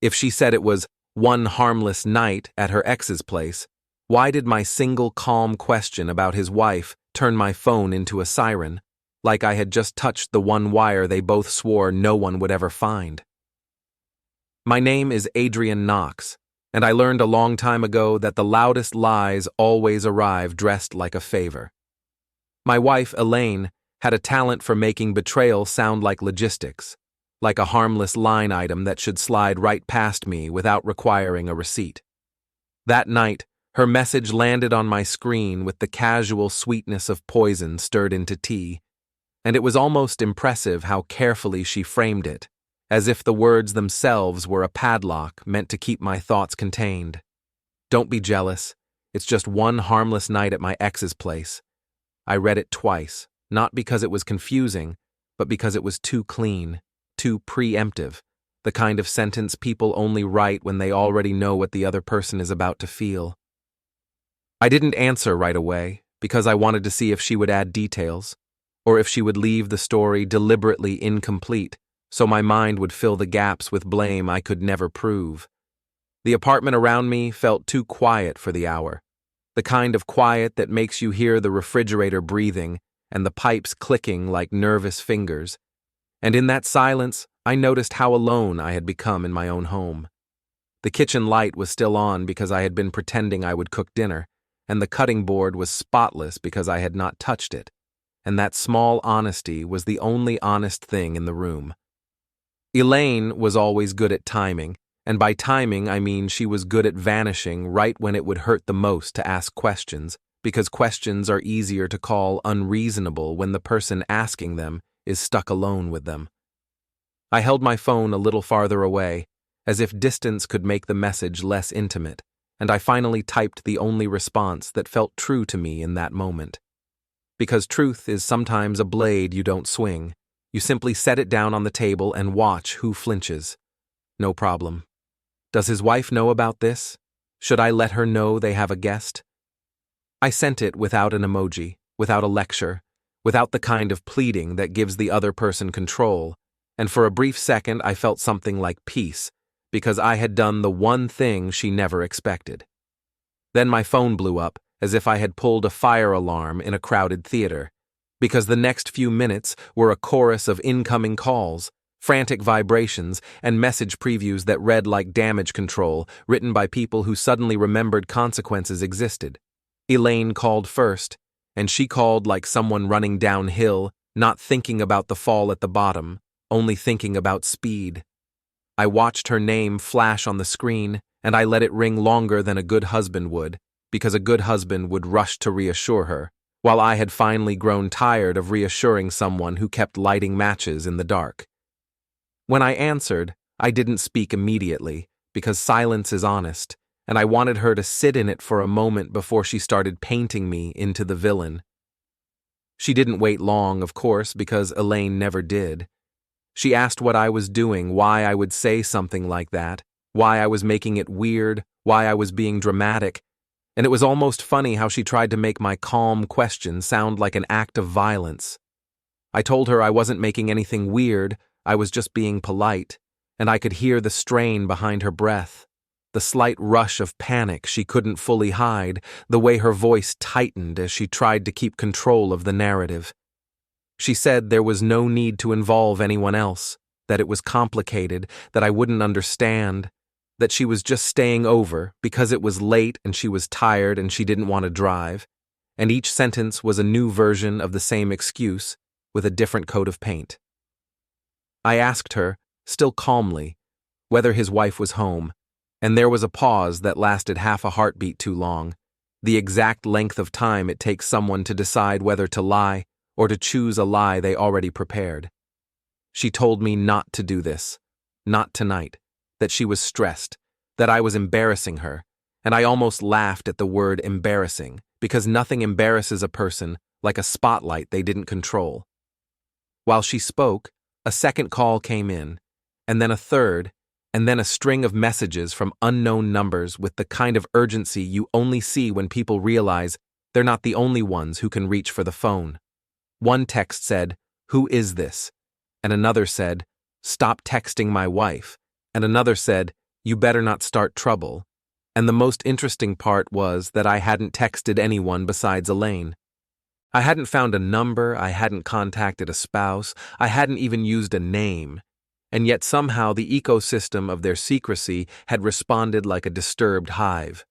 If she said it was one harmless night at her ex's place, why did my single calm question about his wife turn my phone into a siren, like I had just touched the one wire they both swore no one would ever find? My name is Adrian Knox, and I learned a long time ago that the loudest lies always arrive dressed like a favor. My wife, Elaine, had a talent for making betrayal sound like logistics, like a harmless line item that should slide right past me without requiring a receipt. That night, her message landed on my screen with the casual sweetness of poison stirred into tea, and it was almost impressive how carefully she framed it, as if the words themselves were a padlock meant to keep my thoughts contained. Don't be jealous. It's just one harmless night at my ex's place. I read it twice, not because it was confusing, but because it was too clean, too pre-emptive, the kind of sentence people only write when they already know what the other person is about to feel. I didn't answer right away, because I wanted to see if she would add details, or if she would leave the story deliberately incomplete, so my mind would fill the gaps with blame I could never prove. The apartment around me felt too quiet for the hour, the kind of quiet that makes you hear the refrigerator breathing and the pipes clicking like nervous fingers. And in that silence, I noticed how alone I had become in my own home. The kitchen light was still on because I had been pretending I would cook dinner, and the cutting board was spotless because I had not touched it, and that small honesty was the only honest thing in the room. Elaine was always good at timing, and by timing I mean she was good at vanishing right when it would hurt the most to ask questions, because questions are easier to call unreasonable when the person asking them is stuck alone with them. I held my phone a little farther away, as if distance could make the message less intimate, and I finally typed the only response that felt true to me in that moment. Because truth is sometimes a blade you don't swing. You simply set it down on the table and watch who flinches. No problem. Does his wife know about this? Should I let her know they have a guest? I sent it without an emoji, without a lecture, without the kind of pleading that gives the other person control, and for a brief second I felt something like peace, because I had done the one thing she never expected. Then my phone blew up, as if I had pulled a fire alarm in a crowded theater, because the next few minutes were a chorus of incoming calls, frantic vibrations, and message previews that read like damage control, written by people who suddenly remembered consequences existed. Elaine called first, and she called like someone running downhill, not thinking about the fall at the bottom, only thinking about speed. I watched her name flash on the screen, and I let it ring longer than a good husband would, because a good husband would rush to reassure her, while I had finally grown tired of reassuring someone who kept lighting matches in the dark. When I answered, I didn't speak immediately, because silence is honest, and I wanted her to sit in it for a moment before she started painting me into the villain. She didn't wait long, of course, because Elaine never did. She asked what I was doing, why I would say something like that, why I was making it weird, why I was being dramatic, and it was almost funny how she tried to make my calm question sound like an act of violence. I told her I wasn't making anything weird, I was just being polite, and I could hear the strain behind her breath, the slight rush of panic she couldn't fully hide, the way her voice tightened as she tried to keep control of the narrative. She said there was no need to involve anyone else, that it was complicated, that I wouldn't understand, that she was just staying over because it was late and she was tired and she didn't want to drive, and each sentence was a new version of the same excuse with a different coat of paint. I asked her, still calmly, whether his wife was home, and there was a pause that lasted half a heartbeat too long, the exact length of time it takes someone to decide whether to lie or to choose a lie they already prepared. She told me not to do this, not tonight, that she was stressed, that I was embarrassing her, and I almost laughed at the word embarrassing, because nothing embarrasses a person like a spotlight they didn't control. While she spoke, a second call came in, and then a third, and then a string of messages from unknown numbers with the kind of urgency you only see when people realize they're not the only ones who can reach for the phone. One text said, "Who is this?" And another said, "Stop texting my wife." And another said, You better not start trouble. And the most interesting part was that I hadn't texted anyone besides Elaine. I hadn't found a number, I hadn't contacted a spouse, I hadn't even used a name. And yet somehow the ecosystem of their secrecy had responded like a disturbed hive.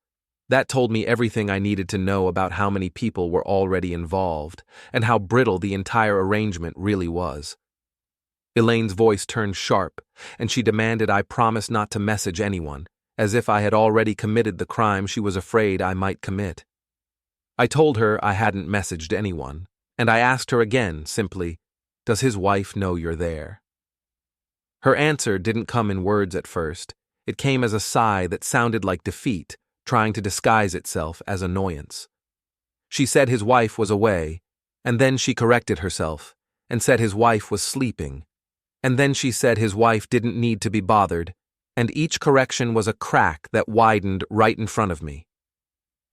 That told me everything I needed to know about how many people were already involved, and how brittle the entire arrangement really was. Elaine's voice turned sharp, and she demanded I promise not to message anyone, as if I had already committed the crime she was afraid I might commit. I told her I hadn't messaged anyone, and I asked her again, simply, "Does his wife know you're there?" Her answer didn't come in words at first. It came as a sigh that sounded like defeat, trying to disguise itself as annoyance. She said his wife was away, and then she corrected herself, and said his wife was sleeping, and then she said his wife didn't need to be bothered, and each correction was a crack that widened right in front of me.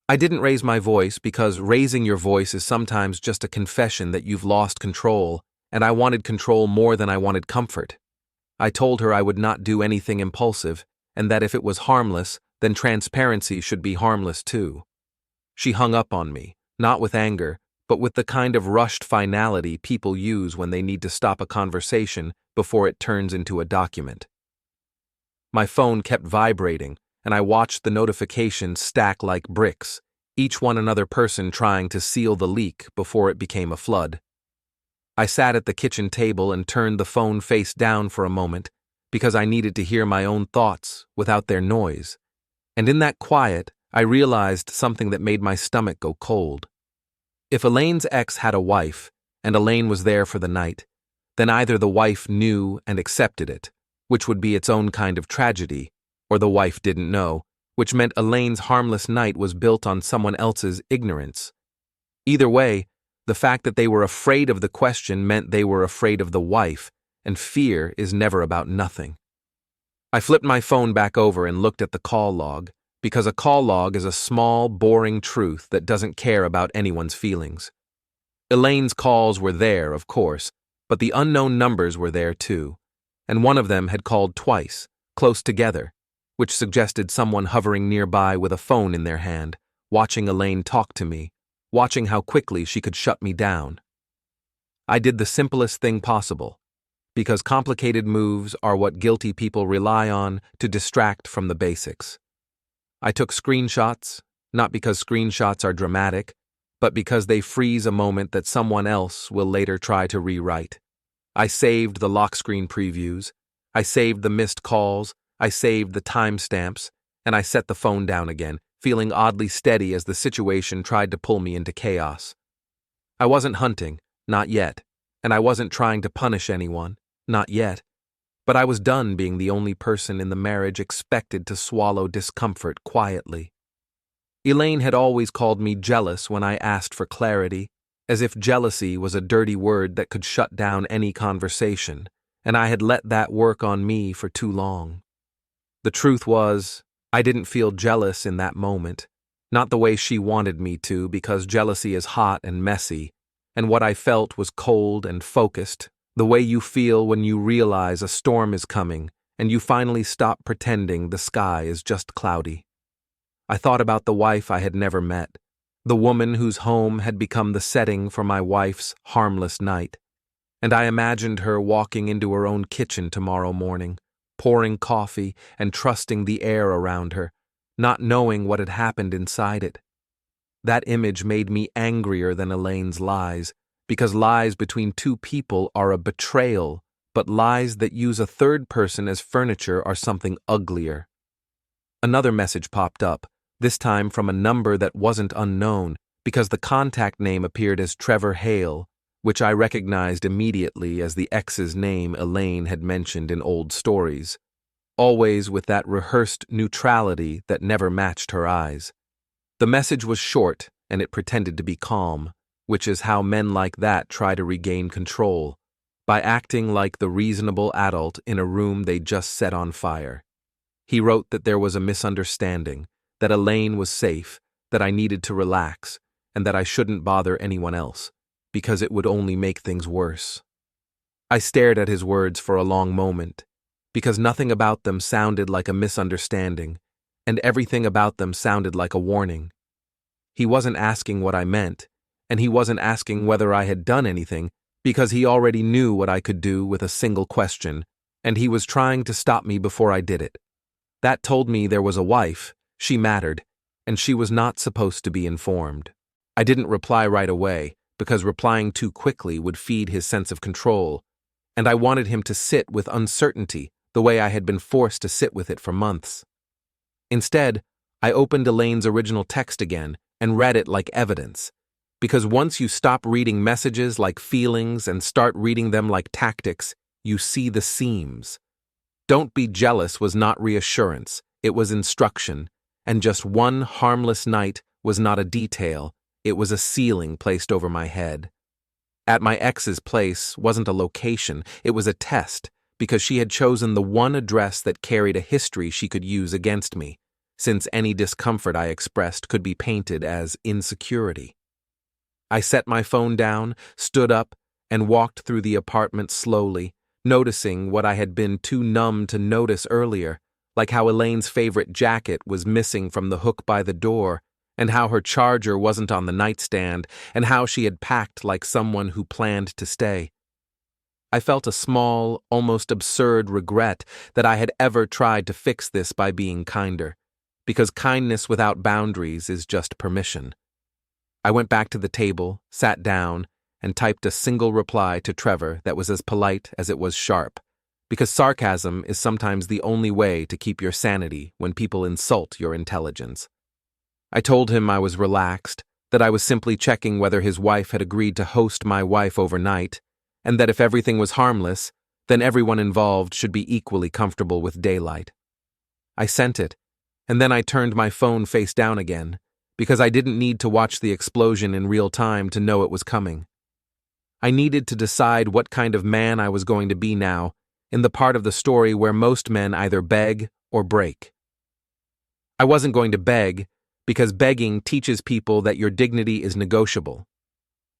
I didn't raise my voice because raising your voice is sometimes just a confession that you've lost control, and I wanted control more than I wanted comfort. I told her I would not do anything impulsive, and that if it was harmless, then transparency should be harmless too. She hung up on me, not with anger, but with the kind of rushed finality people use when they need to stop a conversation before it turns into a document. My phone kept vibrating, and I watched the notifications stack like bricks, each one another person trying to seal the leak before it became a flood. I sat at the kitchen table and turned the phone face down for a moment because I needed to hear my own thoughts without their noise. And in that quiet, I realized something that made my stomach go cold. If Elaine's ex had a wife, and Elaine was there for the night, then either the wife knew and accepted it, which would be its own kind of tragedy, or the wife didn't know, which meant Elaine's harmless night was built on someone else's ignorance. Either way, the fact that they were afraid of the question meant they were afraid of the wife, and fear is never about nothing. I flipped my phone back over and looked at the call log, because a call log is a small, boring truth that doesn't care about anyone's feelings. Elaine's calls were there, of course, but the unknown numbers were there too, and one of them had called twice, close together, which suggested someone hovering nearby with a phone in their hand, watching Elaine talk to me, watching how quickly she could shut me down. I did the simplest thing possible, because complicated moves are what guilty people rely on to distract from the basics. I took screenshots, not because screenshots are dramatic, but because they freeze a moment that someone else will later try to rewrite. I saved the lock screen previews, I saved the missed calls, I saved the timestamps, and I set the phone down again, feeling oddly steady as the situation tried to pull me into chaos. I wasn't hunting, not yet, and I wasn't trying to punish anyone, not yet, but I was done being the only person in the marriage expected to swallow discomfort quietly. Elaine had always called me jealous when I asked for clarity, as if jealousy was a dirty word that could shut down any conversation, and I had let that work on me for too long. The truth was, I didn't feel jealous in that moment, not the way she wanted me to, because jealousy is hot and messy, and what I felt was cold and focused, the way you feel when you realize a storm is coming and you finally stop pretending the sky is just cloudy. I thought about the wife I had never met, the woman whose home had become the setting for my wife's harmless night, and I imagined her walking into her own kitchen tomorrow morning, pouring coffee and trusting the air around her, not knowing what had happened inside it. That image made me angrier than Elaine's lies, because lies between two people are a betrayal, but lies that use a third person as furniture are something uglier. Another message popped up, this time from a number that wasn't unknown, because the contact name appeared as Trevor Hale, which I recognized immediately as the ex's name Elaine had mentioned in old stories, always with that rehearsed neutrality that never matched her eyes. The message was short, and it pretended to be calm, which is how men like that try to regain control, by acting like the reasonable adult in a room they just set on fire. He wrote that there was a misunderstanding, that Elaine was safe, that I needed to relax, and that I shouldn't bother anyone else, because it would only make things worse. I stared at his words for a long moment, because nothing about them sounded like a misunderstanding, and everything about them sounded like a warning. He wasn't asking what I meant, and he wasn't asking whether I had done anything, because he already knew what I could do with a single question, and he was trying to stop me before I did it. That told me there was a wife, she mattered, and she was not supposed to be informed. I didn't reply right away, because replying too quickly would feed his sense of control, and I wanted him to sit with uncertainty the way I had been forced to sit with it for months. Instead, I opened Elaine's original text again and read it like evidence, because once you stop reading messages like feelings and start reading them like tactics, you see the seams. Don't be jealous was not reassurance, it was instruction, and just one harmless night was not a detail, it was a ceiling placed over my head. At my ex's place wasn't a location, it was a test, because she had chosen the one address that carried a history she could use against me, since any discomfort I expressed could be painted as insecurity. I set my phone down, stood up, and walked through the apartment slowly, noticing what I had been too numb to notice earlier, like how Elaine's favorite jacket was missing from the hook by the door, and how her charger wasn't on the nightstand, and how she had packed like someone who planned to stay. I felt a small, almost absurd regret that I had ever tried to fix this by being kinder, because kindness without boundaries is just permission. I went back to the table, sat down, and typed a single reply to Trevor that was as polite as it was sharp, because sarcasm is sometimes the only way to keep your sanity when people insult your intelligence. I told him I was relaxed, that I was simply checking whether his wife had agreed to host my wife overnight, and that if everything was harmless, then everyone involved should be equally comfortable with daylight. I sent it, and then I turned my phone face down again, because I didn't need to watch the explosion in real time to know it was coming. I needed to decide what kind of man I was going to be now, in the part of the story where most men either beg or break. I wasn't going to beg, because begging teaches people that your dignity is negotiable.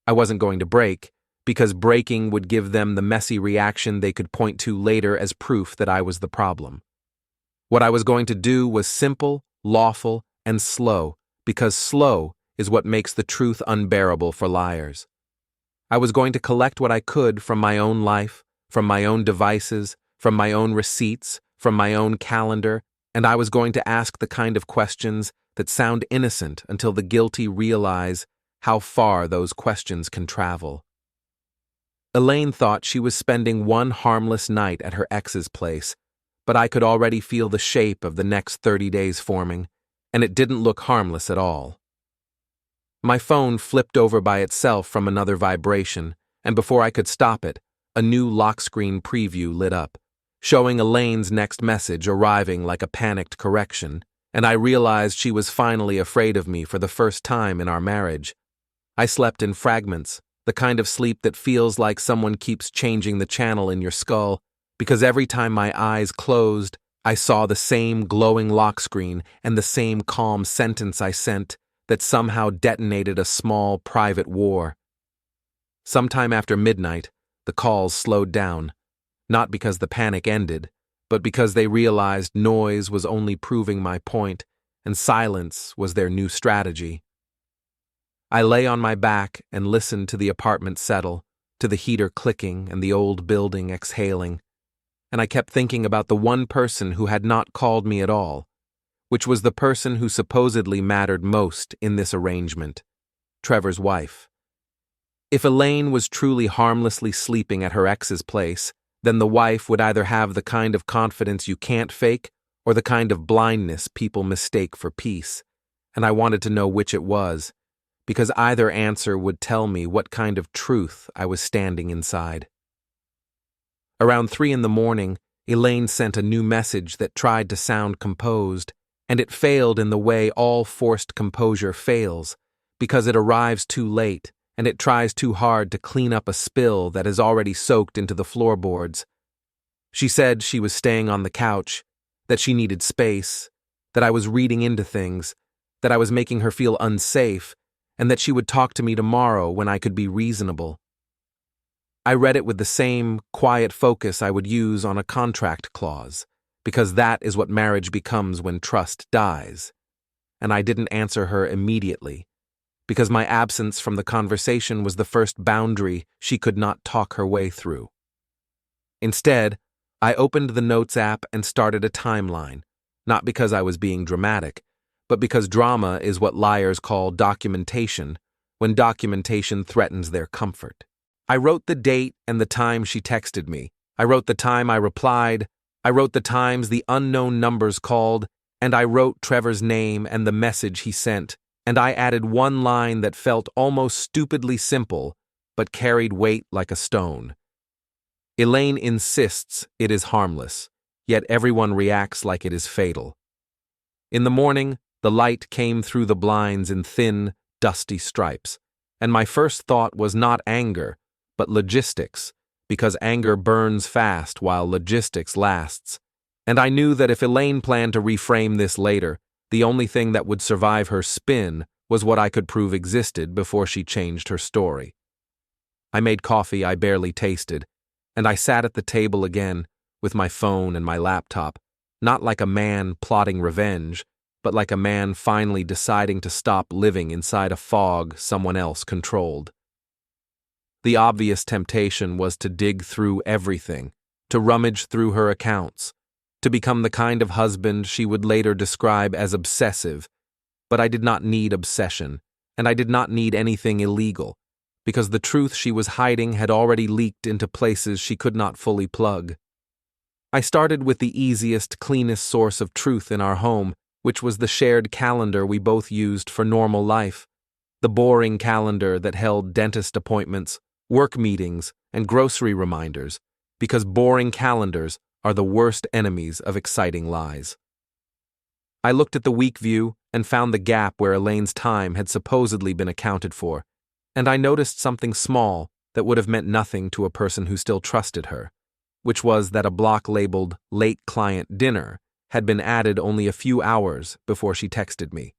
I wasn't going to break, because breaking would give them the messy reaction they could point to later as proof that I was the problem. What I was going to do was simple, lawful, and slow, because slow is what makes the truth unbearable for liars. I was going to collect what I could from my own life, from my own devices, from my own receipts, from my own calendar, and I was going to ask the kind of questions that sound innocent until the guilty realize how far those questions can travel. Elaine thought she was spending one harmless night at her ex's place, but I could already feel the shape of the next 30 days forming, and it didn't look harmless at all. My phone flipped over by itself from another vibration, and before I could stop it, a new lock screen preview lit up, showing Elaine's next message arriving like a panicked correction, and I realized she was finally afraid of me for the first time in our marriage. I slept in fragments, the kind of sleep that feels like someone keeps changing the channel in your skull, because every time my eyes closed, I saw the same glowing lock screen and the same calm sentence I sent that somehow detonated a small private war. Sometime after midnight, the calls slowed down, not because the panic ended, but because they realized noise was only proving my point and silence was their new strategy. I lay on my back and listened to the apartment settle, to the heater clicking and the old building exhaling, and I kept thinking about the one person who had not called me at all, which was the person who supposedly mattered most in this arrangement, Trevor's wife. If Elaine was truly harmlessly sleeping at her ex's place, then the wife would either have the kind of confidence you can't fake or the kind of blindness people mistake for peace, and I wanted to know which it was, because either answer would tell me what kind of truth I was standing inside. Around 3 a.m, Elaine sent a new message that tried to sound composed, and it failed in the way all forced composure fails, because it arrives too late and it tries too hard to clean up a spill that has already soaked into the floorboards. She said she was staying on the couch, that she needed space, that I was reading into things, that I was making her feel unsafe, and that she would talk to me tomorrow when I could be reasonable. I read it with the same quiet focus I would use on a contract clause, because that is what marriage becomes when trust dies. And I didn't answer her immediately, because my absence from the conversation was the first boundary she could not talk her way through. Instead, I opened the Notes app and started a timeline, not because I was being dramatic, but because drama is what liars call documentation when documentation threatens their comfort. I wrote the date and the time she texted me. I wrote the time I replied. I wrote the times the unknown numbers called, and I wrote Trevor's name and the message he sent, and I added one line that felt almost stupidly simple, but carried weight like a stone. Elaine insists it is harmless, yet everyone reacts like it is fatal. In the morning, the light came through the blinds in thin, dusty stripes, and my first thought was not anger, but logistics, because anger burns fast while logistics lasts. And I knew that if Elaine planned to reframe this later, the only thing that would survive her spin was what I could prove existed before she changed her story. I made coffee I barely tasted, and I sat at the table again with my phone and my laptop, not like a man plotting revenge, but like a man finally deciding to stop living inside a fog someone else controlled. The obvious temptation was to dig through everything, to rummage through her accounts, to become the kind of husband she would later describe as obsessive. But I did not need obsession, and I did not need anything illegal, because the truth she was hiding had already leaked into places she could not fully plug. I started with the easiest, cleanest source of truth in our home, which was the shared calendar we both used for normal life, the boring calendar that held dentist appointments, work meetings, and grocery reminders, because boring calendars are the worst enemies of exciting lies. I looked at the week view and found the gap where Elaine's time had supposedly been accounted for, and I noticed something small that would have meant nothing to a person who still trusted her, which was that a block labeled "Late Client Dinner" had been added only a few hours before she texted me.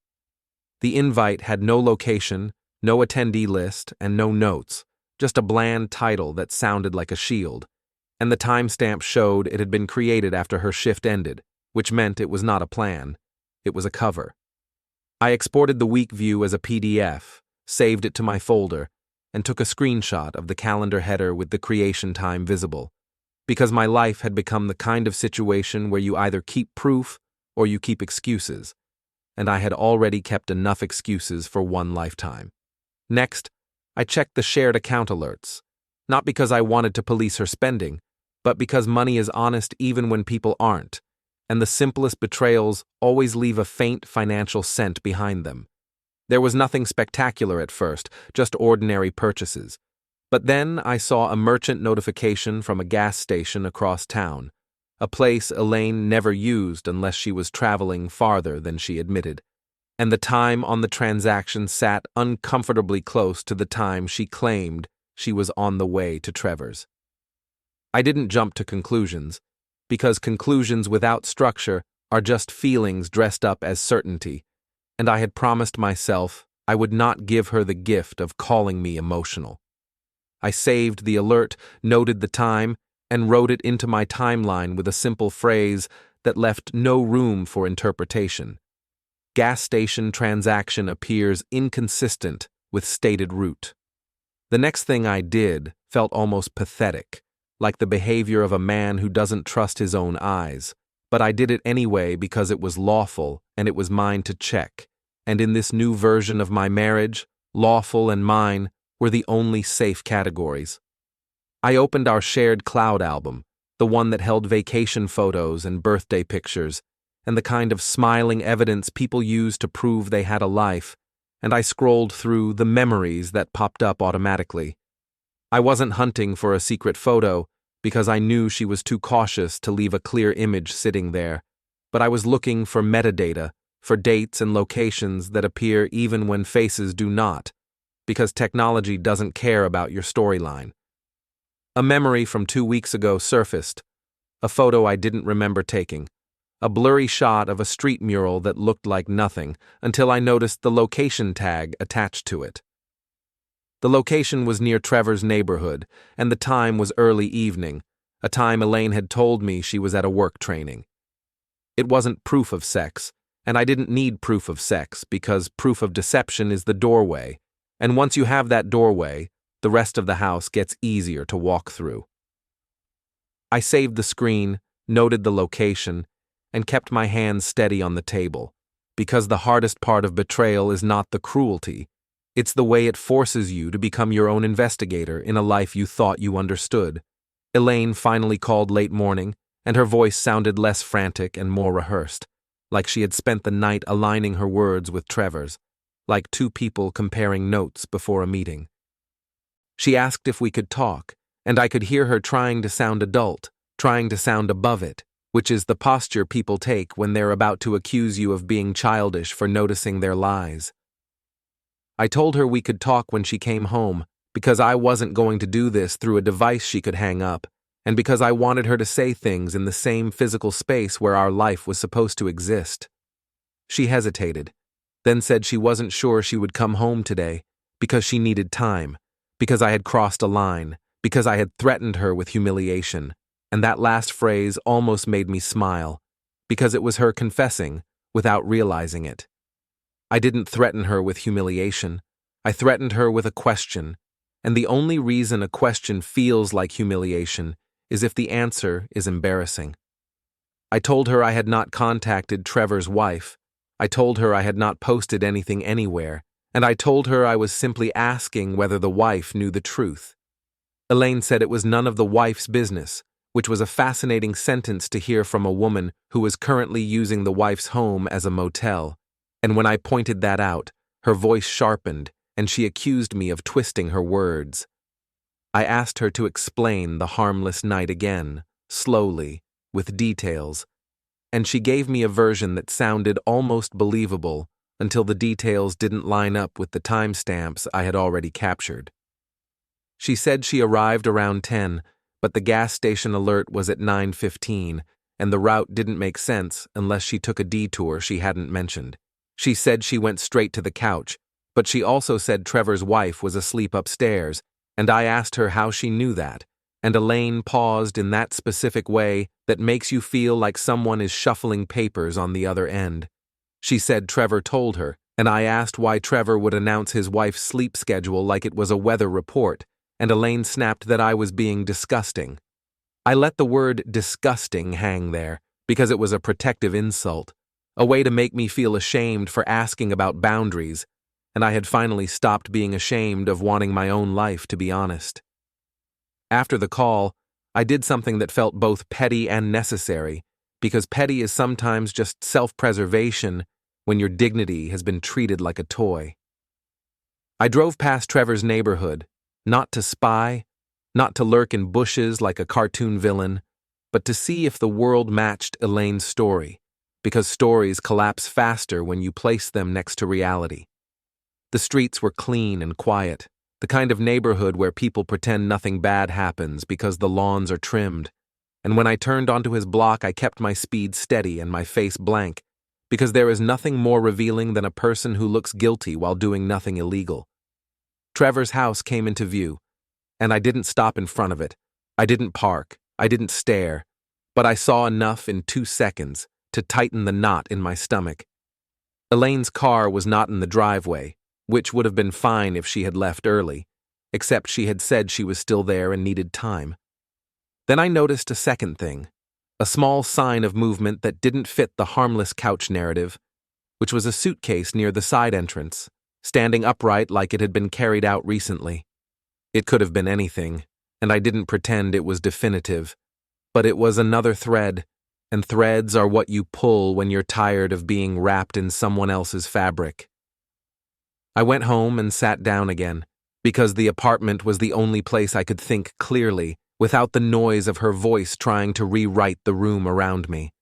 The invite had no location, no attendee list, and no notes, just a bland title that sounded like a shield, and the timestamp showed it had been created after her shift ended, which meant it was not a plan, it was a cover. I exported the week view as a PDF, saved it to my folder, and took a screenshot of the calendar header with the creation time visible, because my life had become the kind of situation where you either keep proof or you keep excuses, and I had already kept enough excuses for one lifetime. Next, I checked the shared account alerts, not because I wanted to police her spending, but because money is honest even when people aren't, and the simplest betrayals always leave a faint financial scent behind them. There was nothing spectacular at first, just ordinary purchases. But then I saw a merchant notification from a gas station across town, a place Elaine never used unless she was traveling farther than she admitted, and the time on the transaction sat uncomfortably close to the time she claimed she was on the way to Trevor's. I didn't jump to conclusions, because conclusions without structure are just feelings dressed up as certainty, and I had promised myself I would not give her the gift of calling me emotional. I saved the alert, noted the time, and wrote it into my timeline with a simple phrase that left no room for interpretation. Gas station transaction appears inconsistent with stated route. The next thing I did felt almost pathetic, like the behavior of a man who doesn't trust his own eyes, but I did it anyway because it was lawful and it was mine to check, and in this new version of my marriage, lawful and mine were the only safe categories. I opened our shared cloud album, the one that held vacation photos and birthday pictures, and the kind of smiling evidence people use to prove they had a life, and I scrolled through the memories that popped up automatically. I wasn't hunting for a secret photo, because I knew she was too cautious to leave a clear image sitting there, but I was looking for metadata, for dates and locations that appear even when faces do not, because technology doesn't care about your storyline. A memory from 2 weeks ago surfaced, a photo I didn't remember taking, a blurry shot of a street mural that looked like nothing until I noticed the location tag attached to it. The location was near Trevor's neighborhood, and the time was early evening, a time Elaine had told me she was at a work training. It wasn't proof of sex, and I didn't need proof of sex because proof of deception is the doorway, and once you have that doorway, the rest of the house gets easier to walk through. I saved the screen, noted the location, and kept my hands steady on the table, because the hardest part of betrayal is not the cruelty, it's the way it forces you to become your own investigator in a life you thought you understood. Elaine finally called late morning, and her voice sounded less frantic and more rehearsed, like she had spent the night aligning her words with Trevor's, like two people comparing notes before a meeting. She asked if we could talk, and I could hear her trying to sound adult, trying to sound above it, which is the posture people take when they're about to accuse you of being childish for noticing their lies. I told her we could talk when she came home, because I wasn't going to do this through a device she could hang up, and because I wanted her to say things in the same physical space where our life was supposed to exist. She hesitated, then said she wasn't sure she would come home today, because she needed time, because I had crossed a line, because I had threatened her with humiliation, and that last phrase almost made me smile, because it was her confessing without realizing it. I didn't threaten her with humiliation. I threatened her with a question, and the only reason a question feels like humiliation is if the answer is embarrassing. I told her I had not contacted Trevor's wife. I told her I had not posted anything anywhere, and I told her I was simply asking whether the wife knew the truth. Elaine said it was none of the wife's business, which was a fascinating sentence to hear from a woman who was currently using the wife's home as a motel. And when I pointed that out, her voice sharpened, and she accused me of twisting her words. I asked her to explain the harmless night again, slowly, with details, and she gave me a version that sounded almost believable until the details didn't line up with the timestamps I had already captured. She said she arrived around 10, but the gas station alert was at 9:15, and the route didn't make sense unless she took a detour she hadn't mentioned. She said she went straight to the couch, but she also said Trevor's wife was asleep upstairs, and I asked her how she knew that, and Elaine paused in that specific way that makes you feel like someone is shuffling papers on the other end. She said Trevor told her, and I asked why Trevor would announce his wife's sleep schedule like it was a weather report, and Elaine snapped that I was being disgusting. I let the word disgusting hang there because it was a protective insult, a way to make me feel ashamed for asking about boundaries, and I had finally stopped being ashamed of wanting my own life, to be honest. After the call, I did something that felt both petty and necessary, because petty is sometimes just self-preservation when your dignity has been treated like a toy. I drove past Trevor's neighborhood, not to spy, not to lurk in bushes like a cartoon villain, but to see if the world matched Elaine's story, because stories collapse faster when you place them next to reality. The streets were clean and quiet, the kind of neighborhood where people pretend nothing bad happens because the lawns are trimmed, and when I turned onto his block I kept my speed steady and my face blank, because there is nothing more revealing than a person who looks guilty while doing nothing illegal. Trevor's house came into view, and I didn't stop in front of it. I didn't park, I didn't stare, but I saw enough in 2 seconds to tighten the knot in my stomach. Elaine's car was not in the driveway, which would have been fine if she had left early, except she had said she was still there and needed time. Then I noticed a second thing, a small sign of movement that didn't fit the harmless couch narrative, which was a suitcase near the side entrance, standing upright like it had been carried out recently. It could have been anything, and I didn't pretend it was definitive, but it was another thread, and threads are what you pull when you're tired of being wrapped in someone else's fabric. I went home and sat down again, because the apartment was the only place I could think clearly without the noise of her voice trying to rewrite the room around me.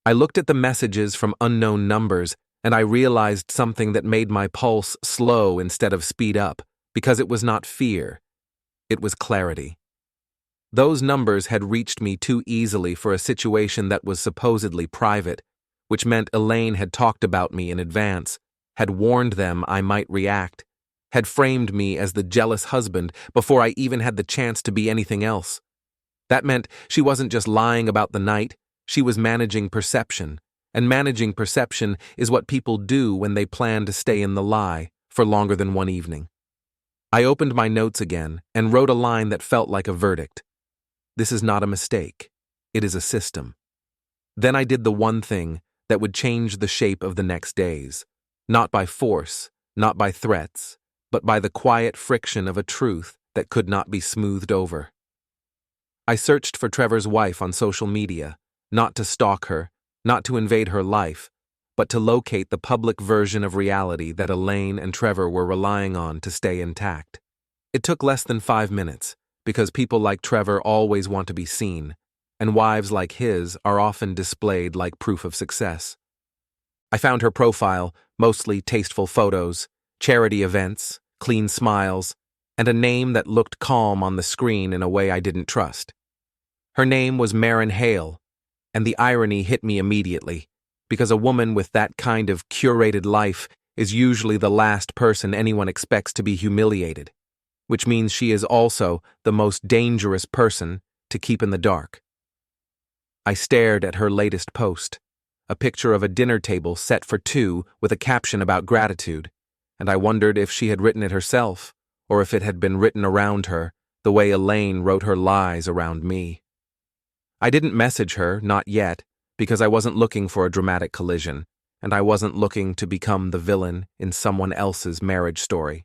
I looked at the messages from unknown numbers, and I realized something that made my pulse slow instead of speed up, because it was not fear, it was clarity. Those numbers had reached me too easily for a situation that was supposedly private, which meant Elaine had talked about me in advance, had warned them I might react, had framed me as the jealous husband before I even had the chance to be anything else. That meant she wasn't just lying about the night, she was managing perception. And managing perception is what people do when they plan to stay in the lie for longer than one evening. I opened my notes again and wrote a line that felt like a verdict. This is not a mistake. It is a system. Then I did the one thing that would change the shape of the next days. Not by force, not by threats, but by the quiet friction of a truth that could not be smoothed over. I searched for Trevor's wife on social media, not to stalk her, not to invade her life, but to locate the public version of reality that Elaine and Trevor were relying on to stay intact. It took less than 5 minutes, because people like Trevor always want to be seen, and wives like his are often displayed like proof of success. I found her profile, mostly tasteful photos, charity events, clean smiles, and a name that looked calm on the screen in a way I didn't trust. Her name was Maren, and the irony hit me immediately, because a woman with that kind of curated life is usually the last person anyone expects to be humiliated, which means she is also the most dangerous person to keep in the dark. I stared at her latest post, a picture of a dinner table set for two with a caption about gratitude, and I wondered if she had written it herself, or if it had been written around her, the way Elaine wrote her lies around me. I didn't message her, not yet, because I wasn't looking for a dramatic collision, and I wasn't looking to become the villain in someone else's marriage story.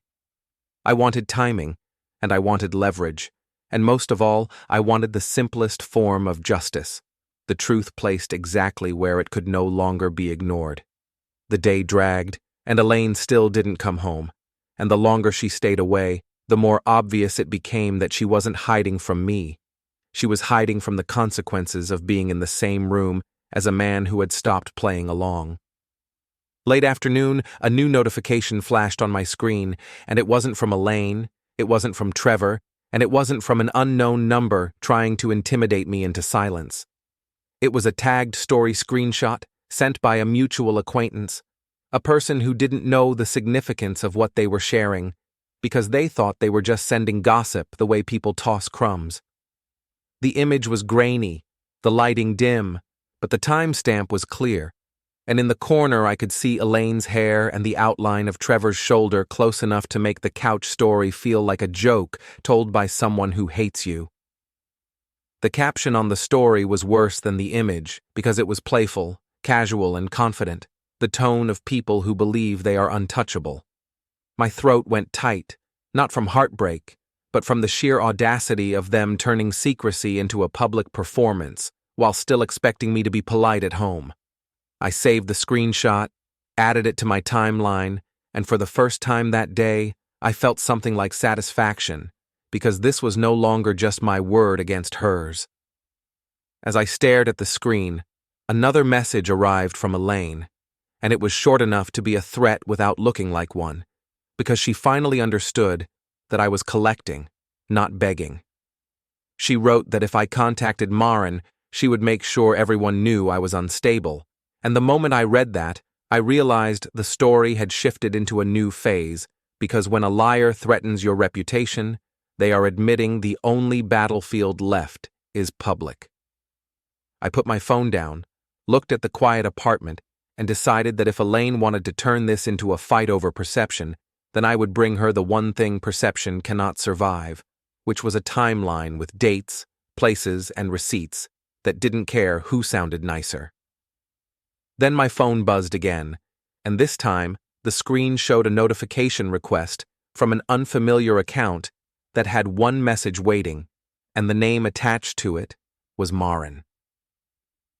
I wanted timing, and I wanted leverage, and most of all, I wanted the simplest form of justice, the truth placed exactly where it could no longer be ignored. The day dragged, and Elaine still didn't come home, and the longer she stayed away, the more obvious it became that she wasn't hiding from me. She was hiding from the consequences of being in the same room as a man who had stopped playing along. Late afternoon, a new notification flashed on my screen, and it wasn't from Elaine, it wasn't from Trevor, and it wasn't from an unknown number trying to intimidate me into silence. It was a tagged story screenshot sent by a mutual acquaintance, a person who didn't know the significance of what they were sharing, because they thought they were just sending gossip the way people toss crumbs. The image was grainy, the lighting dim, but the timestamp was clear, and in the corner I could see Elaine's hair and the outline of Trevor's shoulder close enough to make the couch story feel like a joke told by someone who hates you. The caption on the story was worse than the image because it was playful, casual, and confident, the tone of people who believe they are untouchable. My throat went tight, not from heartbreak, but from the sheer audacity of them turning secrecy into a public performance, while still expecting me to be polite at home. I saved the screenshot, added it to my timeline, and for the first time that day, I felt something like satisfaction, because this was no longer just my word against hers. As I stared at the screen, another message arrived from Elaine, and it was short enough to be a threat without looking like one, because she finally understood that I was collecting, not begging. She wrote that if I contacted Maren, she would make sure everyone knew I was unstable, and the moment I read that, I realized the story had shifted into a new phase, because when a liar threatens your reputation, they are admitting the only battlefield left is public. I put my phone down, looked at the quiet apartment, and decided that if Elaine wanted to turn this into a fight over perception, then I would bring her the one thing perception cannot survive, which was a timeline with dates, places, and receipts that didn't care who sounded nicer. Then my phone buzzed again, and this time the screen showed a notification request from an unfamiliar account that had one message waiting, and the name attached to it was Maren.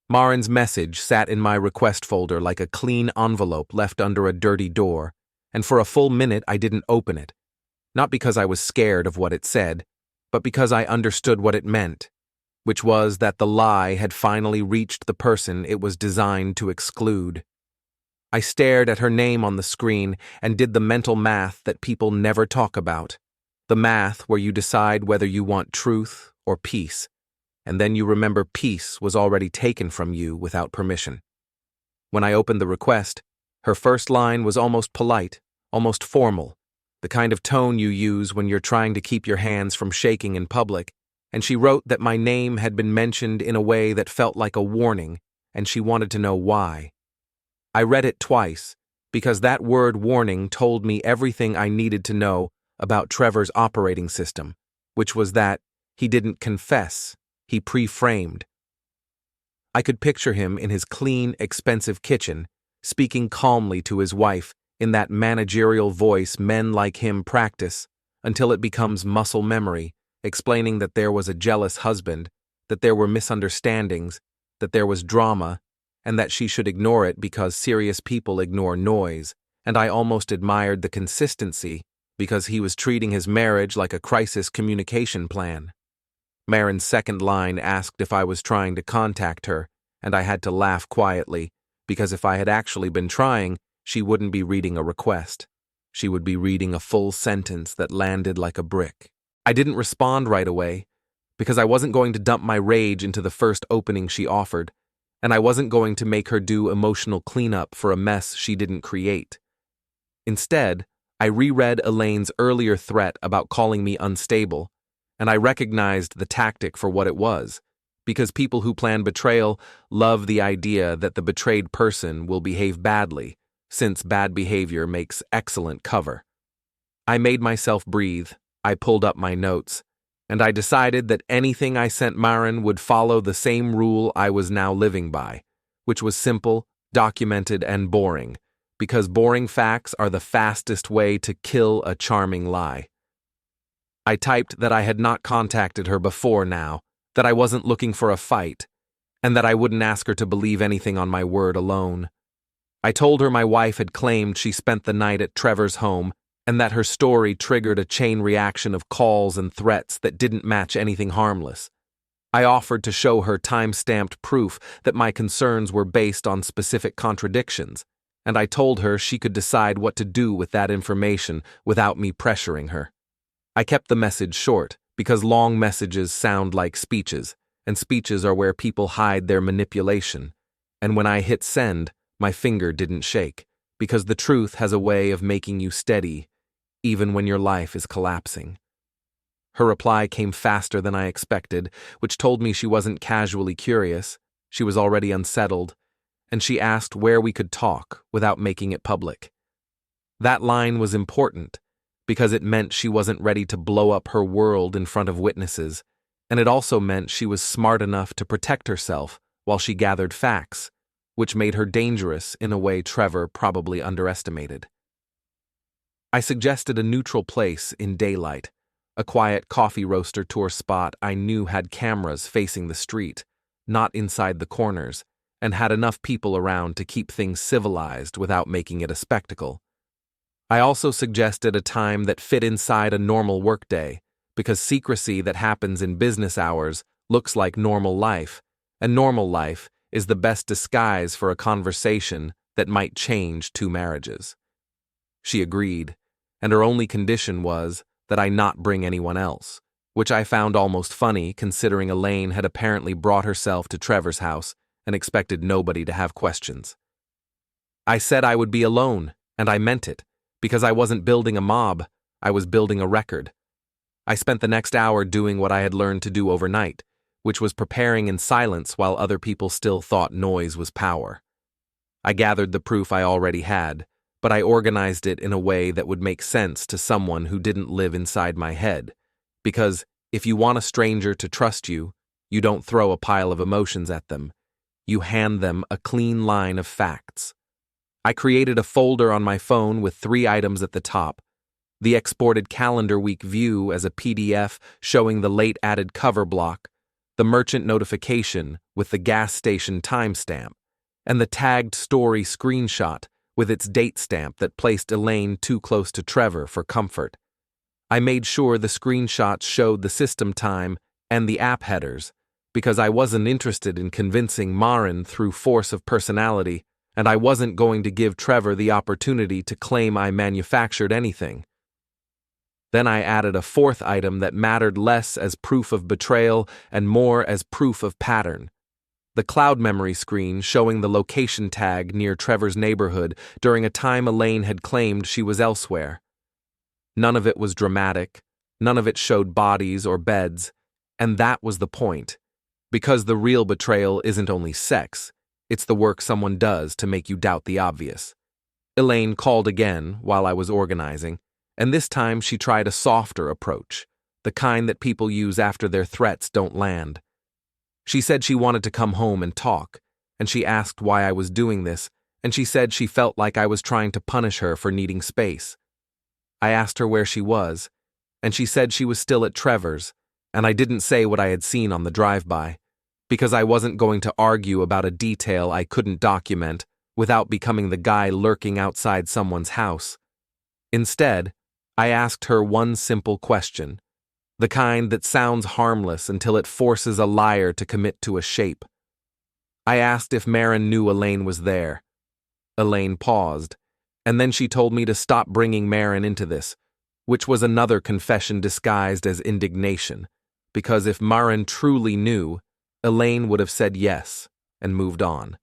Maren's message sat in my request folder like a clean envelope left under a dirty door, and for a full minute I didn't open it, not because I was scared of what it said, but because I understood what it meant, which was that the lie had finally reached the person it was designed to exclude. I stared at her name on the screen and did the mental math that people never talk about, the math where you decide whether you want truth or peace, and then you remember peace was already taken from you without permission. When I opened the request, her first line was almost polite, almost formal, the kind of tone you use when you're trying to keep your hands from shaking in public, and she wrote that my name had been mentioned in a way that felt like a warning, and she wanted to know why. I read it twice, because that word warning told me everything I needed to know about Trevor's operating system, which was that he didn't confess, he pre-framed. I could picture him in his clean, expensive kitchen, speaking calmly to his wife in that managerial voice men like him practice until it becomes muscle memory, explaining that there was a jealous husband, that there were misunderstandings, that there was drama, and that she should ignore it because serious people ignore noise, and I almost admired the consistency because he was treating his marriage like a crisis communication plan. Maren's second line asked if I was trying to contact her, and I had to laugh quietly, because if I had actually been trying, she wouldn't be reading a request. She would be reading a full sentence that landed like a brick. I didn't respond right away, because I wasn't going to dump my rage into the first opening she offered, and I wasn't going to make her do emotional cleanup for a mess she didn't create. Instead, I reread Elaine's earlier threat about calling me unstable, and I recognized the tactic for what it was, because people who plan betrayal love the idea that the betrayed person will behave badly, since bad behavior makes excellent cover. I made myself breathe, I pulled up my notes, and I decided that anything I sent Maren would follow the same rule I was now living by, which was simple, documented, and boring, because boring facts are the fastest way to kill a charming lie. I typed that I had not contacted her before now, that I wasn't looking for a fight, and that I wouldn't ask her to believe anything on my word alone. I told her my wife had claimed she spent the night at Trevor's home, and that her story triggered a chain reaction of calls and threats that didn't match anything harmless. I offered to show her time-stamped proof that my concerns were based on specific contradictions, and I told her she could decide what to do with that information without me pressuring her. I kept the message short, because long messages sound like speeches, and speeches are where people hide their manipulation, and when I hit send, my finger didn't shake, because the truth has a way of making you steady, even when your life is collapsing. Her reply came faster than I expected, which told me she wasn't casually curious, she was already unsettled, and she asked where we could talk without making it public. That line was important, because it meant she wasn't ready to blow up her world in front of witnesses, and it also meant she was smart enough to protect herself while she gathered facts, which made her dangerous in a way Trevor probably underestimated. I suggested a neutral place in daylight, a quiet coffee roaster tour spot I knew had cameras facing the street, not inside the corners, and had enough people around to keep things civilized without making it a spectacle. I also suggested a time that fit inside a normal workday, because secrecy that happens in business hours looks like normal life, and normal life is the best disguise for a conversation that might change two marriages. She agreed, and her only condition was that I not bring anyone else, which I found almost funny considering Elaine had apparently brought herself to Trevor's house and expected nobody to have questions. I said I would be alone, and I meant it, because I wasn't building a mob, I was building a record. I spent the next hour doing what I had learned to do overnight, which was preparing in silence while other people still thought noise was power. I gathered the proof I already had, but I organized it in a way that would make sense to someone who didn't live inside my head, because if you want a stranger to trust you, you don't throw a pile of emotions at them, you hand them a clean line of facts. I created a folder on my phone with 3 items at the top: the exported calendar week view as a PDF showing the late added cover block, the merchant notification with the gas station timestamp, and the tagged story screenshot with its date stamp that placed Elaine too close to Trevor for comfort. I made sure the screenshots showed the system time and the app headers, because I wasn't interested in convincing Maren through force of personality, and I wasn't going to give Trevor the opportunity to claim I manufactured anything. Then I added a 4th item that mattered less as proof of betrayal and more as proof of pattern: the cloud memory screen showing the location tag near Trevor's neighborhood during a time Elaine had claimed she was elsewhere. None of it was dramatic, none of it showed bodies or beds, and that was the point. Because the real betrayal isn't only sex, it's the work someone does to make you doubt the obvious. Elaine called again while I was organizing, and this time she tried a softer approach, the kind that people use after their threats don't land. She said she wanted to come home and talk, and she asked why I was doing this, and she said she felt like I was trying to punish her for needing space. I asked her where she was, and she said she was still at Trevor's, and I didn't say what I had seen on the drive-by, because I wasn't going to argue about a detail I couldn't document without becoming the guy lurking outside someone's house. Instead, I asked her one simple question, the kind that sounds harmless until it forces a liar to commit to a shape. I asked if Maren knew Elaine was there. Elaine paused, and then she told me to stop bringing Maren into this, which was another confession disguised as indignation, because if Maren truly knew, Elaine would have said yes and moved on.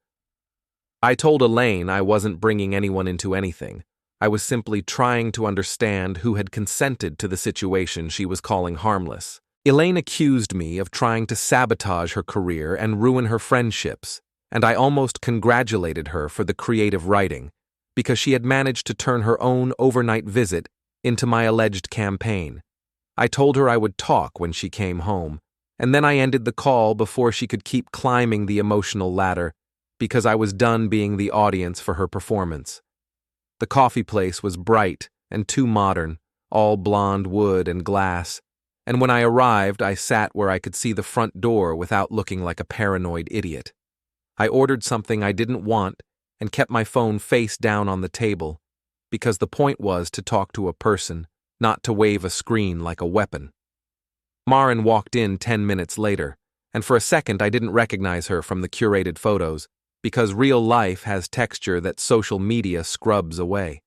I told Elaine I wasn't bringing anyone into anything. I was simply trying to understand who had consented to the situation she was calling harmless. Elaine accused me of trying to sabotage her career and ruin her friendships, and I almost congratulated her for the creative writing, because she had managed to turn her own overnight visit into my alleged campaign. I told her I would talk when she came home, and then I ended the call before she could keep climbing the emotional ladder, because I was done being the audience for her performance. The coffee place was bright and too modern, all blonde wood and glass, and when I arrived, I sat where I could see the front door without looking like a paranoid idiot. I ordered something I didn't want and kept my phone face down on the table, because the point was to talk to a person, not to wave a screen like a weapon. Maren walked in 10 minutes later, and for a second I didn't recognize her from the curated photos, because real life has texture that social media scrubs away.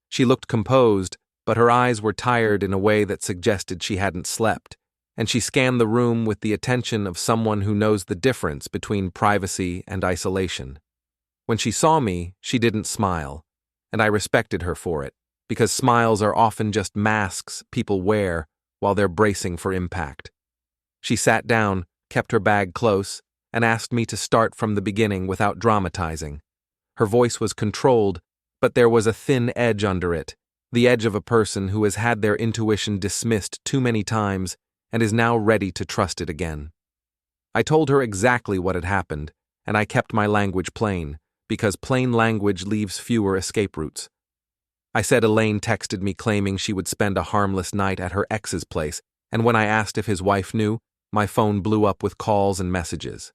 She looked composed, but her eyes were tired in a way that suggested she hadn't slept, and she scanned the room with the attention of someone who knows the difference between privacy and isolation. When she saw me, she didn't smile, and I respected her for it, because smiles are often just masks people wear while they're bracing for impact. She sat down, kept her bag close, and asked me to start from the beginning without dramatizing. Her voice was controlled, but there was a thin edge under it, the edge of a person who has had their intuition dismissed too many times and is now ready to trust it again. I told her exactly what had happened, and I kept my language plain, because plain language leaves fewer escape routes. I said Elaine texted me claiming she would spend a harmless night at her ex's place, and when I asked if his wife knew, my phone blew up with calls and messages.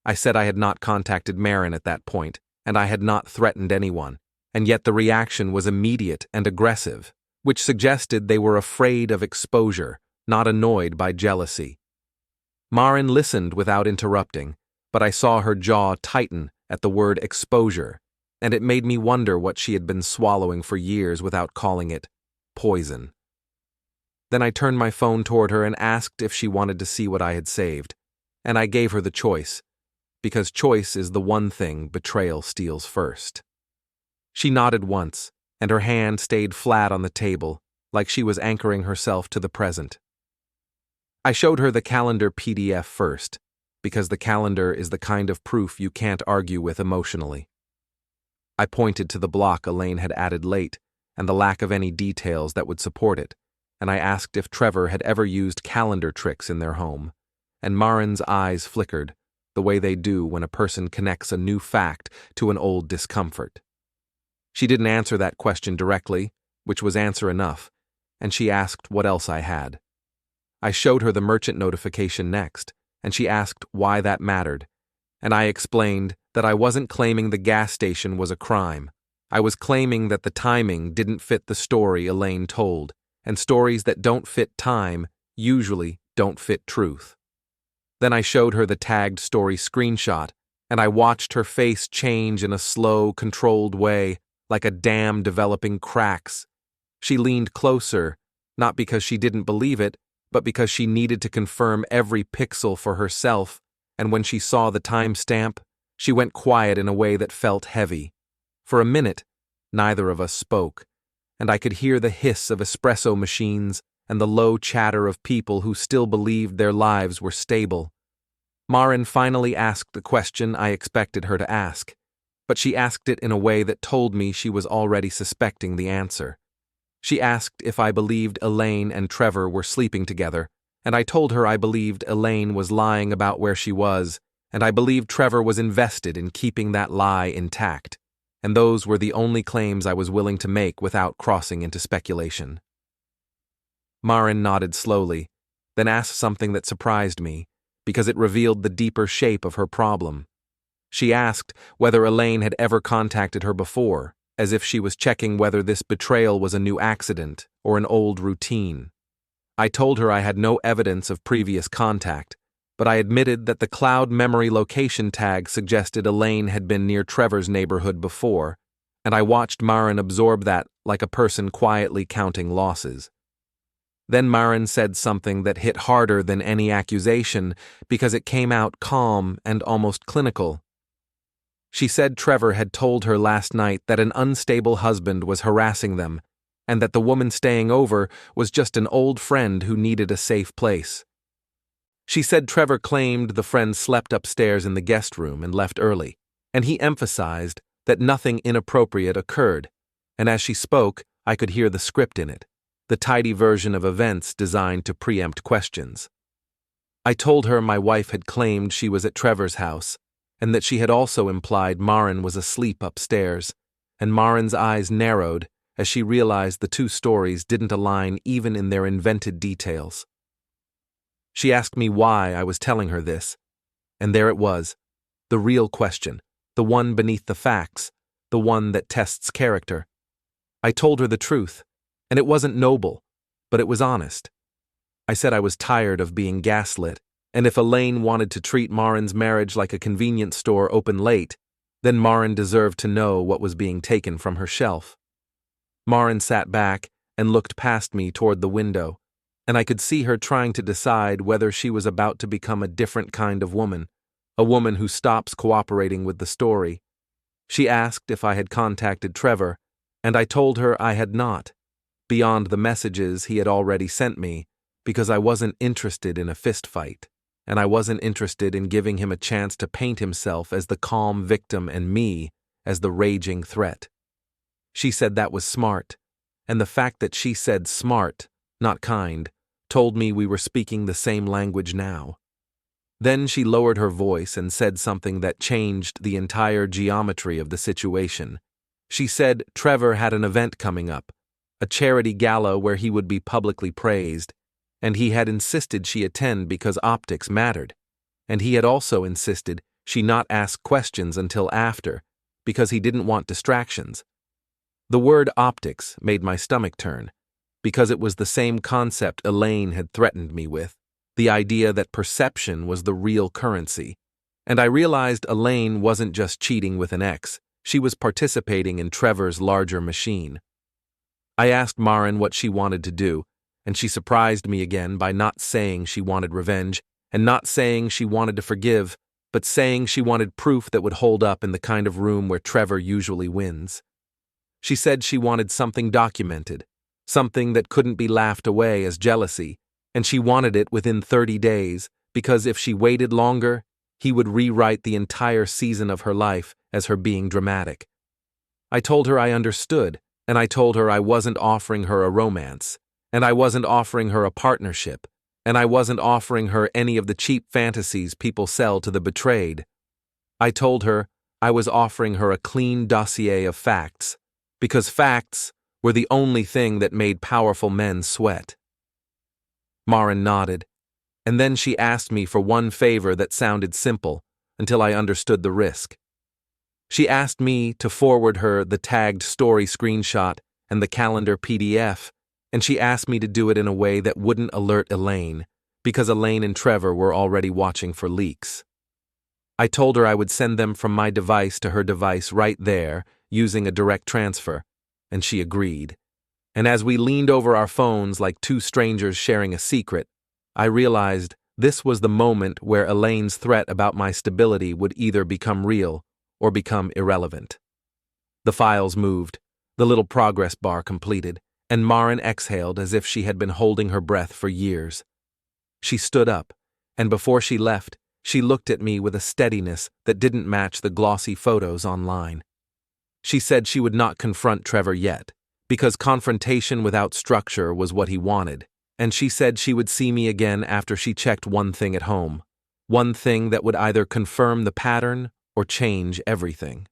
I said I had not contacted Maren at that point, and I had not threatened anyone, and yet the reaction was immediate and aggressive, which suggested they were afraid of exposure, not annoyed by jealousy. Maren listened without interrupting, but I saw her jaw tighten at the word exposure, and it made me wonder what she had been swallowing for years without calling it poison. Then I turned my phone toward her and asked if she wanted to see what I had saved, and I gave her the choice, because choice is the one thing betrayal steals first. She nodded once, and her hand stayed flat on the table, like she was anchoring herself to the present. I showed her the calendar PDF first, because the calendar is the kind of proof you can't argue with emotionally. I pointed to the block Elaine had added late, and the lack of any details that would support it, and I asked if Trevor had ever used calendar tricks in their home, and Maren's eyes flickered, the way they do when a person connects a new fact to an old discomfort. She didn't answer that question directly, which was answer enough, and she asked what else I had. I showed her the merchant notification next, and she asked why that mattered, and I explained that I wasn't claiming the gas station was a crime. I was claiming that the timing didn't fit the story Elaine told, and stories that don't fit time usually don't fit truth. Then I showed her the tagged story screenshot, and I watched her face change in a slow, controlled way, like a dam developing cracks. She leaned closer, not because she didn't believe it, but because she needed to confirm every pixel for herself, and when she saw the timestamp, she went quiet in a way that felt heavy. For a minute, neither of us spoke, and I could hear the hiss of espresso machines and the low chatter of people who still believed their lives were stable. Maren finally asked the question I expected her to ask, but she asked it in a way that told me she was already suspecting the answer. She asked if I believed Elaine and Trevor were sleeping together, and I told her I believed Elaine was lying about where she was, and I believed Trevor was invested in keeping that lie intact, and those were the only claims I was willing to make without crossing into speculation. Maren nodded slowly, then asked something that surprised me, because it revealed the deeper shape of her problem. She asked whether Elaine had ever contacted her before, as if she was checking whether this betrayal was a new accident or an old routine. I told her I had no evidence of previous contact, but I admitted that the cloud memory location tag suggested Elaine had been near Trevor's neighborhood before, and I watched Maren absorb that like a person quietly counting losses. Then Maren said something that hit harder than any accusation because it came out calm and almost clinical. She said Trevor had told her last night that an unstable husband was harassing them, and that the woman staying over was just an old friend who needed a safe place. She said Trevor claimed the friend slept upstairs in the guest room and left early, and he emphasized that nothing inappropriate occurred, and as she spoke, I could hear the script in it, the tidy version of events designed to preempt questions. I told her my wife had claimed she was at Trevor's house, and that she had also implied Maren was asleep upstairs, and Maren's eyes narrowed as she realized the two stories didn't align even in their invented details. She asked me why I was telling her this, and there it was, the real question, the one beneath the facts, the one that tests character. I told her the truth, and it wasn't noble, but it was honest. I said I was tired of being gaslit, and if Elaine wanted to treat Maren's marriage like a convenience store open late, then Maren deserved to know what was being taken from her shelf. Maren sat back and looked past me toward the window, and I could see her trying to decide whether she was about to become a different kind of woman, a woman who stops cooperating with the story. She asked if I had contacted Trevor, and I told her I had not, beyond the messages he had already sent me, because I wasn't interested in a fistfight, and I wasn't interested in giving him a chance to paint himself as the calm victim and me as the raging threat. She said that was smart, and the fact that she said smart, not kind, told me we were speaking the same language now. Then she lowered her voice and said something that changed the entire geometry of the situation. She said Trevor had an event coming up, a charity gala where he would be publicly praised, and he had insisted she attend because optics mattered, and he had also insisted she not ask questions until after, because he didn't want distractions. The word optics made my stomach turn, because it was the same concept Elaine had threatened me with, the idea that perception was the real currency, and I realized Elaine wasn't just cheating with an ex, she was participating in Trevor's larger machine. I asked Maren what she wanted to do, and she surprised me again by not saying she wanted revenge, and not saying she wanted to forgive, but saying she wanted proof that would hold up in the kind of room where Trevor usually wins. She said she wanted something documented, something that couldn't be laughed away as jealousy, and she wanted it within 30 days, because if she waited longer, he would rewrite the entire season of her life as her being dramatic. I told her I understood, and I told her I wasn't offering her a romance, and I wasn't offering her a partnership, and I wasn't offering her any of the cheap fantasies people sell to the betrayed. I told her I was offering her a clean dossier of facts, because facts were the only thing that made powerful men sweat. Maren nodded, and then she asked me for one favor that sounded simple until I understood the risk. She asked me to forward her the tagged story screenshot and the calendar PDF, and she asked me to do it in a way that wouldn't alert Elaine, because Elaine and Trevor were already watching for leaks. I told her I would send them from my device to her device right there, using a direct transfer, and she agreed. And as we leaned over our phones like two strangers sharing a secret, I realized this was the moment where Elaine's threat about my stability would either become real or become irrelevant. The files moved, The little progress bar completed, and Maren exhaled as if she had been holding her breath for years. She stood up, and before she left, she looked at me with a steadiness that didn't match the glossy photos online. She said she would not confront Trevor yet, because confrontation without structure was what he wanted, and she said she would see me again after she checked one thing at home, one thing that would either confirm the pattern or change everything.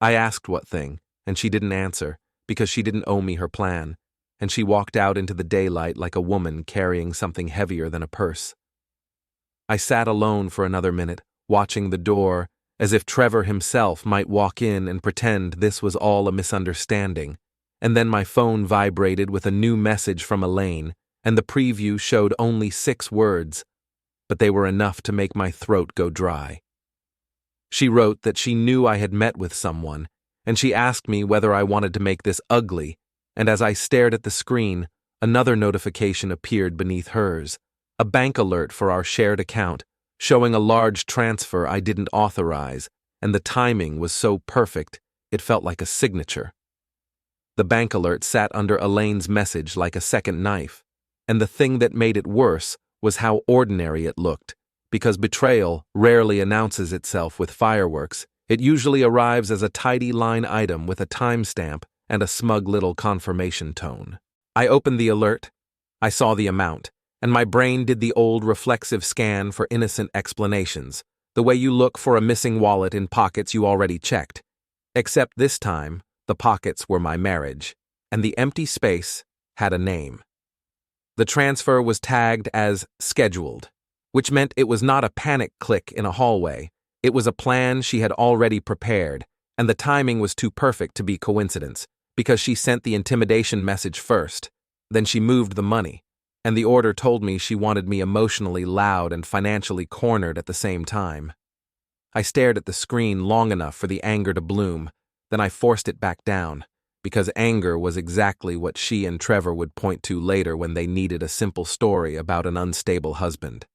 I asked what thing, and she didn't answer, because she didn't owe me her plan, and she walked out into the daylight like a woman carrying something heavier than a purse. I sat alone for another minute, watching the door, as if Trevor himself might walk in and pretend this was all a misunderstanding, and then my phone vibrated with a new message from Elaine, and the preview showed only 6 words, but they were enough to make my throat go dry. She wrote that she knew I had met with someone, and she asked me whether I wanted to make this ugly, and as I stared at the screen, another notification appeared beneath hers, a bank alert for our shared account, showing a large transfer I didn't authorize, and the timing was so perfect it felt like a signature. The bank alert sat under Elaine's message like a second knife, and the thing that made it worse was how ordinary it looked, because betrayal rarely announces itself with fireworks. It usually arrives as a tidy line item with a timestamp and a smug little confirmation tone. I opened the alert, I saw the amount, and my brain did the old reflexive scan for innocent explanations, the way you look for a missing wallet in pockets you already checked. Except this time, the pockets were my marriage, and the empty space had a name. The transfer was tagged as scheduled, which meant it was not a panic click in a hallway. It was a plan she had already prepared, and the timing was too perfect to be coincidence, because she sent the intimidation message first. Then she moved the money, and the order told me she wanted me emotionally loud and financially cornered at the same time. I stared at the screen long enough for the anger to bloom, then I forced it back down, because anger was exactly what she and Trevor would point to later when they needed a simple story about an unstable husband.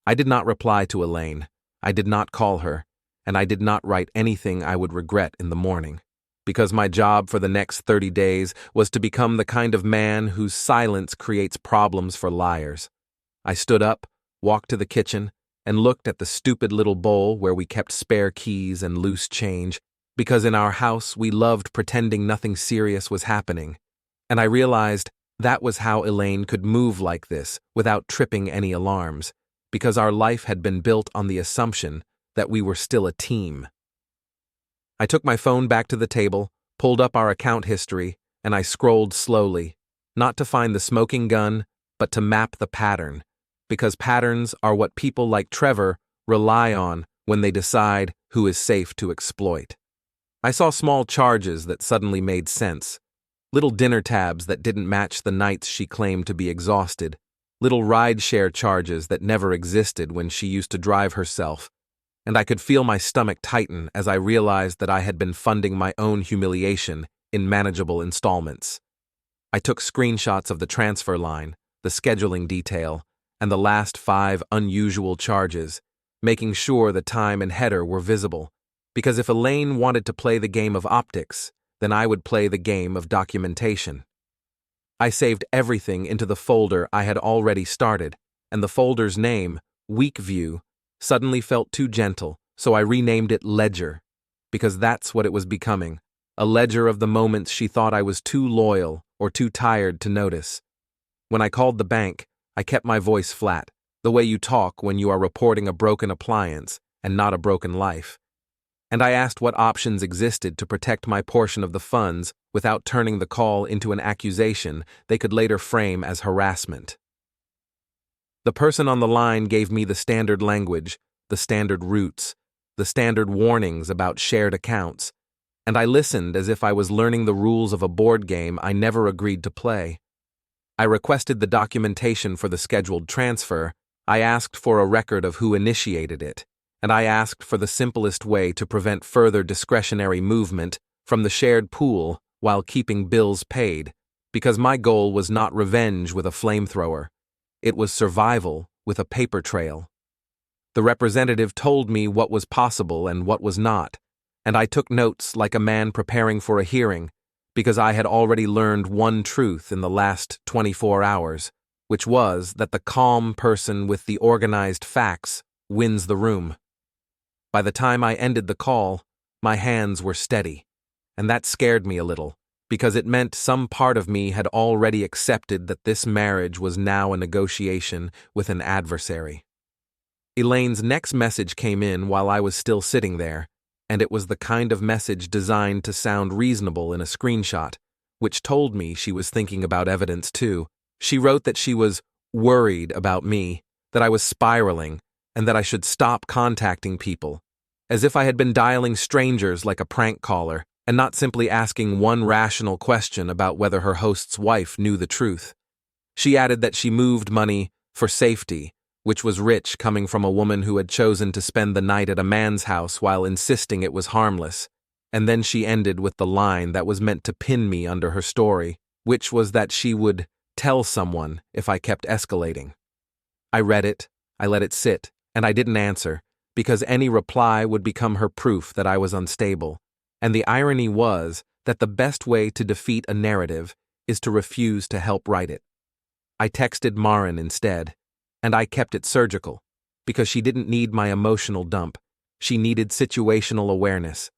I did not reply to Elaine, I did not call her, and I did not write anything I would regret in the morning, because my job for the next 30 days was to become the kind of man whose silence creates problems for liars. I stood up, walked to the kitchen, and looked at the stupid little bowl where we kept spare keys and loose change, because in our house we loved pretending nothing serious was happening, and I realized that was how Elaine could move like this without tripping any alarms, because our life had been built on the assumption that we were still a team. I took my phone back to the table, pulled up our account history, and I scrolled slowly, not to find the smoking gun, but to map the pattern, because patterns are what people like Trevor rely on when they decide who is safe to exploit. I saw small charges that suddenly made sense, little dinner tabs that didn't match the nights she claimed to be exhausted, little rideshare charges that never existed when she used to drive herself, and I could feel my stomach tighten as I realized that I had been funding my own humiliation in manageable installments. I took screenshots of the transfer line, the scheduling detail, and the last 5 unusual charges, making sure the time and header were visible, because if Elaine wanted to play the game of optics, then I would play the game of documentation. I saved everything into the folder I had already started, and the folder's name, Weak View, suddenly felt too gentle, so I renamed it Ledger, because that's what it was becoming, a ledger of the moments she thought I was too loyal or too tired to notice. When I called the bank, I kept my voice flat, the way you talk when you are reporting a broken appliance and not a broken life. And I asked what options existed to protect my portion of the funds without turning the call into an accusation they could later frame as harassment. The person on the line gave me the standard language, the standard routes, the standard warnings about shared accounts, and I listened as if I was learning the rules of a board game I never agreed to play. I requested the documentation for the scheduled transfer, I asked for a record of who initiated it, and I asked for the simplest way to prevent further discretionary movement from the shared pool while keeping bills paid, because my goal was not revenge with a flamethrower. It was survival with a paper trail. The representative told me what was possible and what was not, and I took notes like a man preparing for a hearing, because I had already learned one truth in the last 24 hours, which was that the calm person with the organized facts wins the room. By the time I ended the call, my hands were steady, and that scared me a little, because it meant some part of me had already accepted that this marriage was now a negotiation with an adversary. Elaine's next message came in while I was still sitting there, and it was the kind of message designed to sound reasonable in a screenshot, which told me she was thinking about evidence too. She wrote that she was worried about me, that I was spiraling, and that I should stop contacting people, as if I had been dialing strangers like a prank caller, and not simply asking one rational question about whether her host's wife knew the truth. She added that she moved money for safety, which was rich coming from a woman who had chosen to spend the night at a man's house while insisting it was harmless, and then she ended with the line that was meant to pin me under her story, which was that she would tell someone if I kept escalating. I read it, I let it sit, and I didn't answer, because any reply would become her proof that I was unstable, and the irony was that the best way to defeat a narrative is to refuse to help write it. I texted Maren instead, and I kept it surgical, because she didn't need my emotional dump, she needed situational awareness.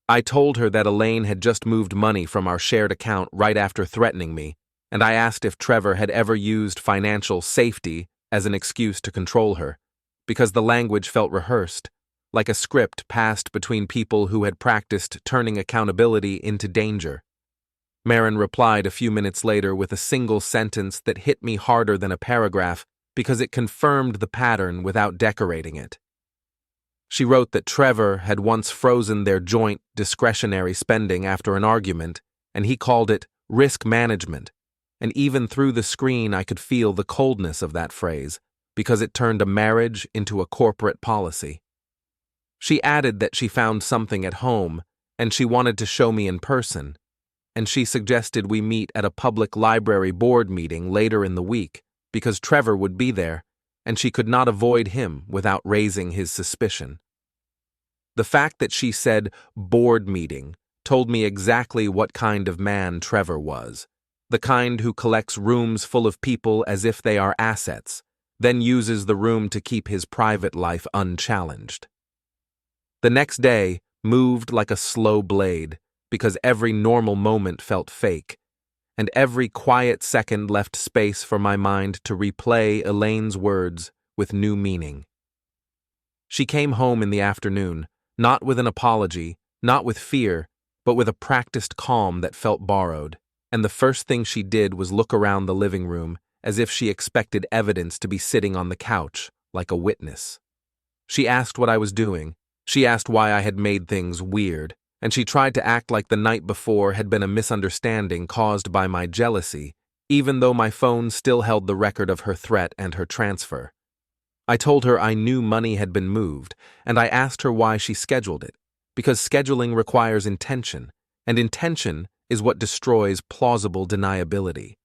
I told her that Elaine had just moved money from our shared account right after threatening me, and I asked if Trevor had ever used financial safety as an excuse to control her, because the language felt rehearsed, like a script passed between people who had practiced turning accountability into danger. Maren replied a few minutes later with a single sentence that hit me harder than a paragraph because it confirmed the pattern without decorating it. She wrote that Trevor had once frozen their joint discretionary spending after an argument, and he called it risk management, and even through the screen I could feel the coldness of that phrase, because it turned a marriage into a corporate policy. She added that she found something at home, and she wanted to show me in person, and she suggested we meet at a public library board meeting later in the week, because Trevor would be there, and she could not avoid him without raising his suspicion. The fact that she said board meeting told me exactly what kind of man Trevor was, the kind who collects rooms full of people as if they are assets, then uses the room to keep his private life unchallenged. The next day moved like a slow blade, because every normal moment felt fake, and every quiet second left space for my mind to replay Elaine's words with new meaning. She came home in the afternoon, not with an apology, not with fear, but with a practiced calm that felt borrowed, and the first thing she did was look around the living room as if she expected evidence to be sitting on the couch, like a witness. She asked what I was doing, she asked why I had made things weird, and she tried to act like the night before had been a misunderstanding caused by my jealousy, even though my phone still held the record of her threat and her transfer. I told her I knew money had been moved, and I asked her why she scheduled it, because scheduling requires intention, and intention is what destroys plausible deniability.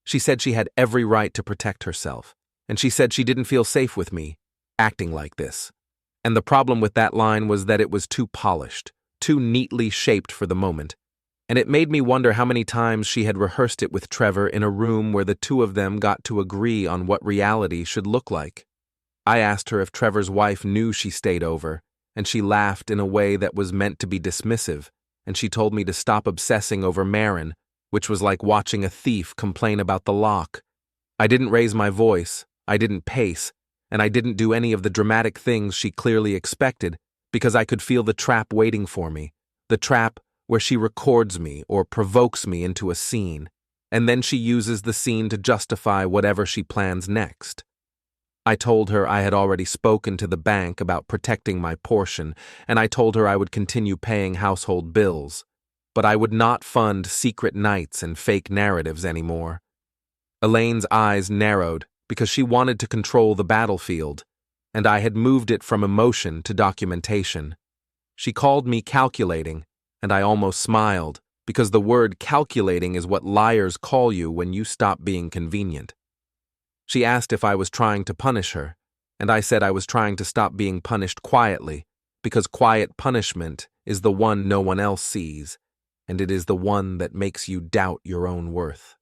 She said she had every right to protect herself, and she said she didn't feel safe with me, acting like this. And the problem with that line was that it was too polished, too neatly shaped for the moment, and it made me wonder how many times she had rehearsed it with Trevor in a room where the two of them got to agree on what reality should look like. I asked her if Trevor's wife knew she stayed over, and she laughed in a way that was meant to be dismissive, and she told me to stop obsessing over Maren, which was like watching a thief complain about the lock. I didn't raise my voice, I didn't pace, and I didn't do any of the dramatic things she clearly expected, because I could feel the trap waiting for me, the trap where she records me or provokes me into a scene, and then she uses the scene to justify whatever she plans next. I told her I had already spoken to the bank about protecting my portion, and I told her I would continue paying household bills, but I would not fund secret nights and fake narratives anymore. Elaine's eyes narrowed because she wanted to control the battlefield, and I had moved it from emotion to documentation. She called me calculating, and I almost smiled, because the word calculating is what liars call you when you stop being convenient. She asked if I was trying to punish her, and I said I was trying to stop being punished quietly, because quiet punishment is the one no one else sees, and it is the one that makes you doubt your own worth.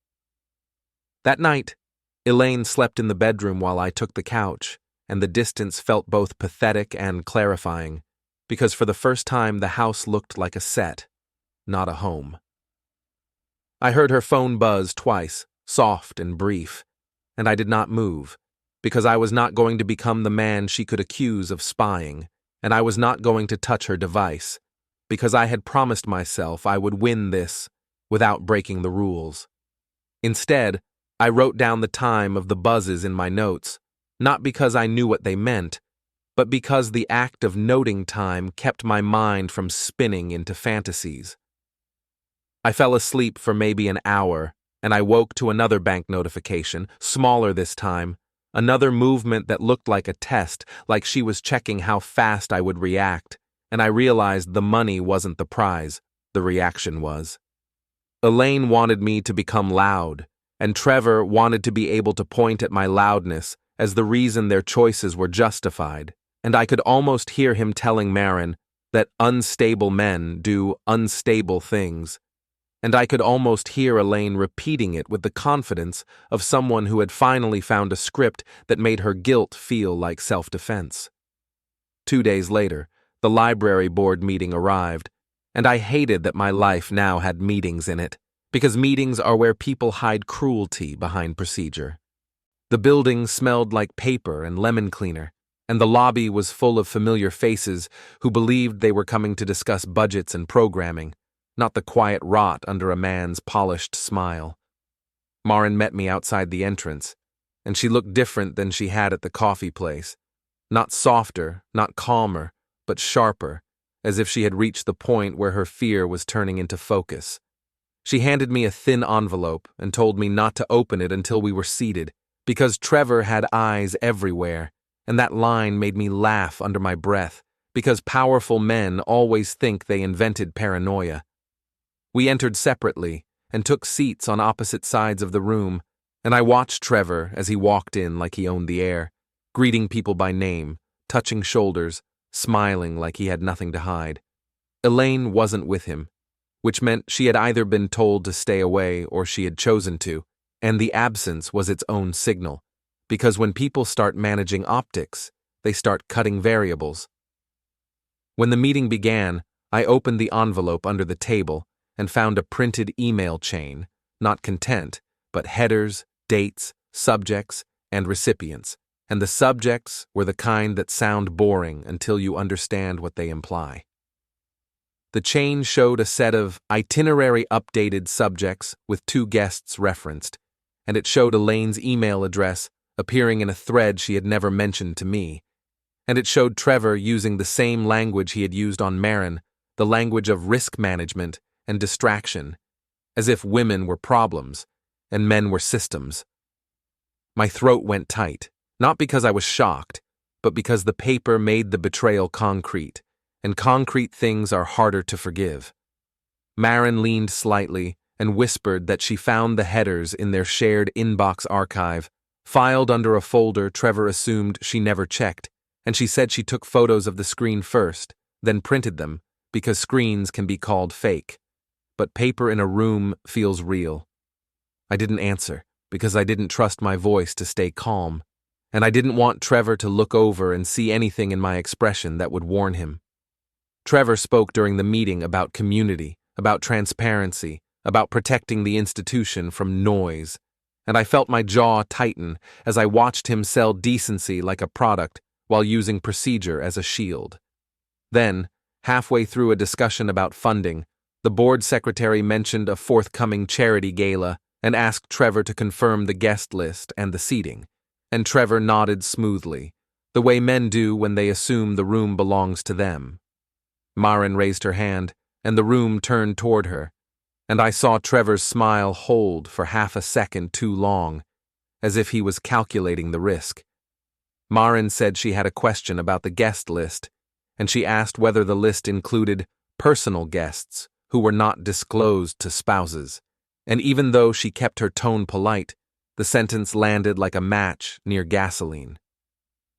That night, Elaine slept in the bedroom while I took the couch, and the distance felt both pathetic and clarifying, because for the first time the house looked like a set, not a home. I heard her phone buzz twice, soft and brief, and I did not move, because I was not going to become the man she could accuse of spying, and I was not going to touch her device, because I had promised myself I would win this without breaking the rules. Instead, I wrote down the time of the buzzes in my notes, not because I knew what they meant, but because the act of noting time kept my mind from spinning into fantasies. I fell asleep for maybe an hour, and I woke to another bank notification, smaller this time, another movement that looked like a test, like she was checking how fast I would react, and I realized the money wasn't the prize, the reaction was. Elaine wanted me to become loud, and Trevor wanted to be able to point at my loudness as the reason their choices were justified, and I could almost hear him telling Maren that unstable men do unstable things, and I could almost hear Elaine repeating it with the confidence of someone who had finally found a script that made her guilt feel like self-defense. 2 days later, the library board meeting arrived, and I hated that my life now had meetings in it, because meetings are where people hide cruelty behind procedure. The building smelled like paper and lemon cleaner, and the lobby was full of familiar faces who believed they were coming to discuss budgets and programming, not the quiet rot under a man's polished smile. Maren met me outside the entrance, and she looked different than she had at the coffee place. Not softer, not calmer, but sharper, as if she had reached the point where her fear was turning into focus. She handed me a thin envelope and told me not to open it until we were seated, because Trevor had eyes everywhere, and that line made me laugh under my breath, because powerful men always think they invented paranoia. We entered separately and took seats on opposite sides of the room, and I watched Trevor as he walked in like he owned the air, greeting people by name, touching shoulders, smiling like he had nothing to hide. Elaine wasn't with him, which meant she had either been told to stay away or she had chosen to, and the absence was its own signal, because when people start managing optics, they start cutting variables. When the meeting began, I opened the envelope under the table and found a printed email chain, not content, but headers, dates, subjects, and recipients, and the subjects were the kind that sound boring until you understand what they imply. The chain showed a set of itinerary updated subjects with 2 guests referenced, and it showed Elaine's email address appearing in a thread she had never mentioned to me, and it showed Trevor using the same language he had used on Maren, the language of risk management and distraction, as if women were problems and men were systems. My throat went tight, not because I was shocked, but because the paper made the betrayal concrete, and concrete things are harder to forgive. Maren leaned slightly and whispered that she found the headers in their shared inbox archive, filed under a folder Trevor assumed she never checked, and she said she took photos of the screen first, then printed them, because screens can be called fake. But paper in a room feels real. I didn't answer, because I didn't trust my voice to stay calm, and I didn't want Trevor to look over and see anything in my expression that would warn him. Trevor spoke during the meeting about community, about transparency, about protecting the institution from noise, and I felt my jaw tighten as I watched him sell decency like a product while using procedure as a shield. Then, halfway through a discussion about funding, the board secretary mentioned a forthcoming charity gala and asked Trevor to confirm the guest list and the seating, and Trevor nodded smoothly, the way men do when they assume the room belongs to them. Maren raised her hand, and the room turned toward her, and I saw Trevor's smile hold for half a second too long, as if he was calculating the risk. Maren said she had a question about the guest list, and she asked whether the list included personal guests who were not disclosed to spouses, and even though she kept her tone polite, the sentence landed like a match near gasoline.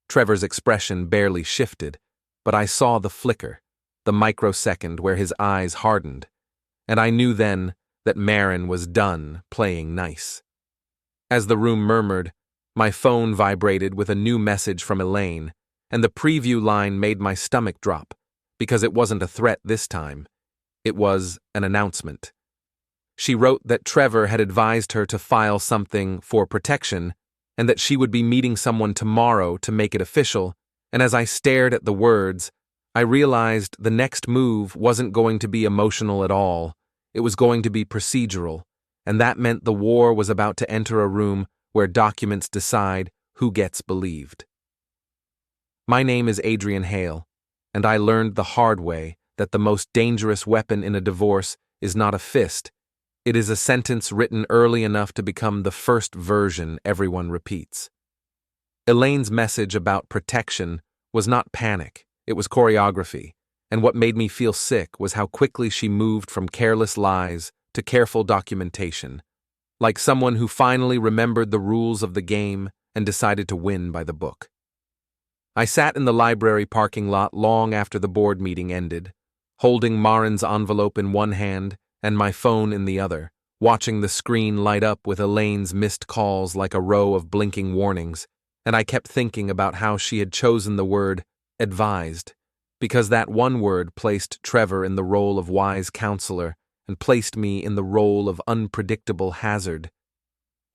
Trevor's expression barely shifted, but I saw the flicker, the microsecond where his eyes hardened, and I knew then that Maren was done playing nice. As the room murmured, my phone vibrated with a new message from Elaine, and the preview line made my stomach drop, because it wasn't a threat this time. It was an announcement. She wrote that Trevor had advised her to file something for protection, and that she would be meeting someone tomorrow to make it official, and as I stared at the words, I realized the next move wasn't going to be emotional at all. It was going to be procedural, and that meant the war was about to enter a room where documents decide who gets believed. My name is Adrian Hale, and I learned the hard way that the most dangerous weapon in a divorce is not a fist. It is a sentence written early enough to become the first version everyone repeats. Elaine's message about protection was not panic, it was choreography, and what made me feel sick was how quickly she moved from careless lies to careful documentation, like someone who finally remembered the rules of the game and decided to win by the book. I sat in the library parking lot long after the board meeting ended, holding Maren's envelope in one hand and my phone in the other, watching the screen light up with Elaine's missed calls like a row of blinking warnings, and I kept thinking about how she had chosen the word advised, because that one word placed Trevor in the role of wise counselor and placed me in the role of unpredictable hazard.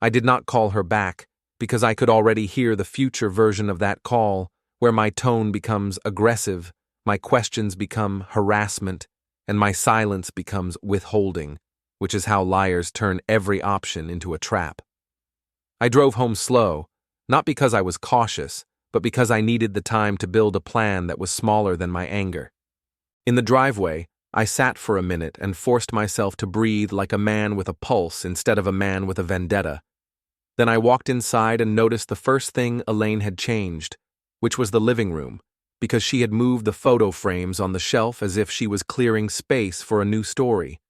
I did not call her back, because I could already hear the future version of that call, where my tone becomes aggressive, my questions become harassment, and my silence becomes withholding, which is how liars turn every option into a trap. I drove home slow, not because I was cautious, but because I needed the time to build a plan that was smaller than my anger. In the driveway, I sat for a minute and forced myself to breathe like a man with a pulse instead of a man with a vendetta. Then I walked inside and noticed the first thing Elaine had changed, which was the living room, because she had moved the photo frames on the shelf as if she was clearing space for a new story.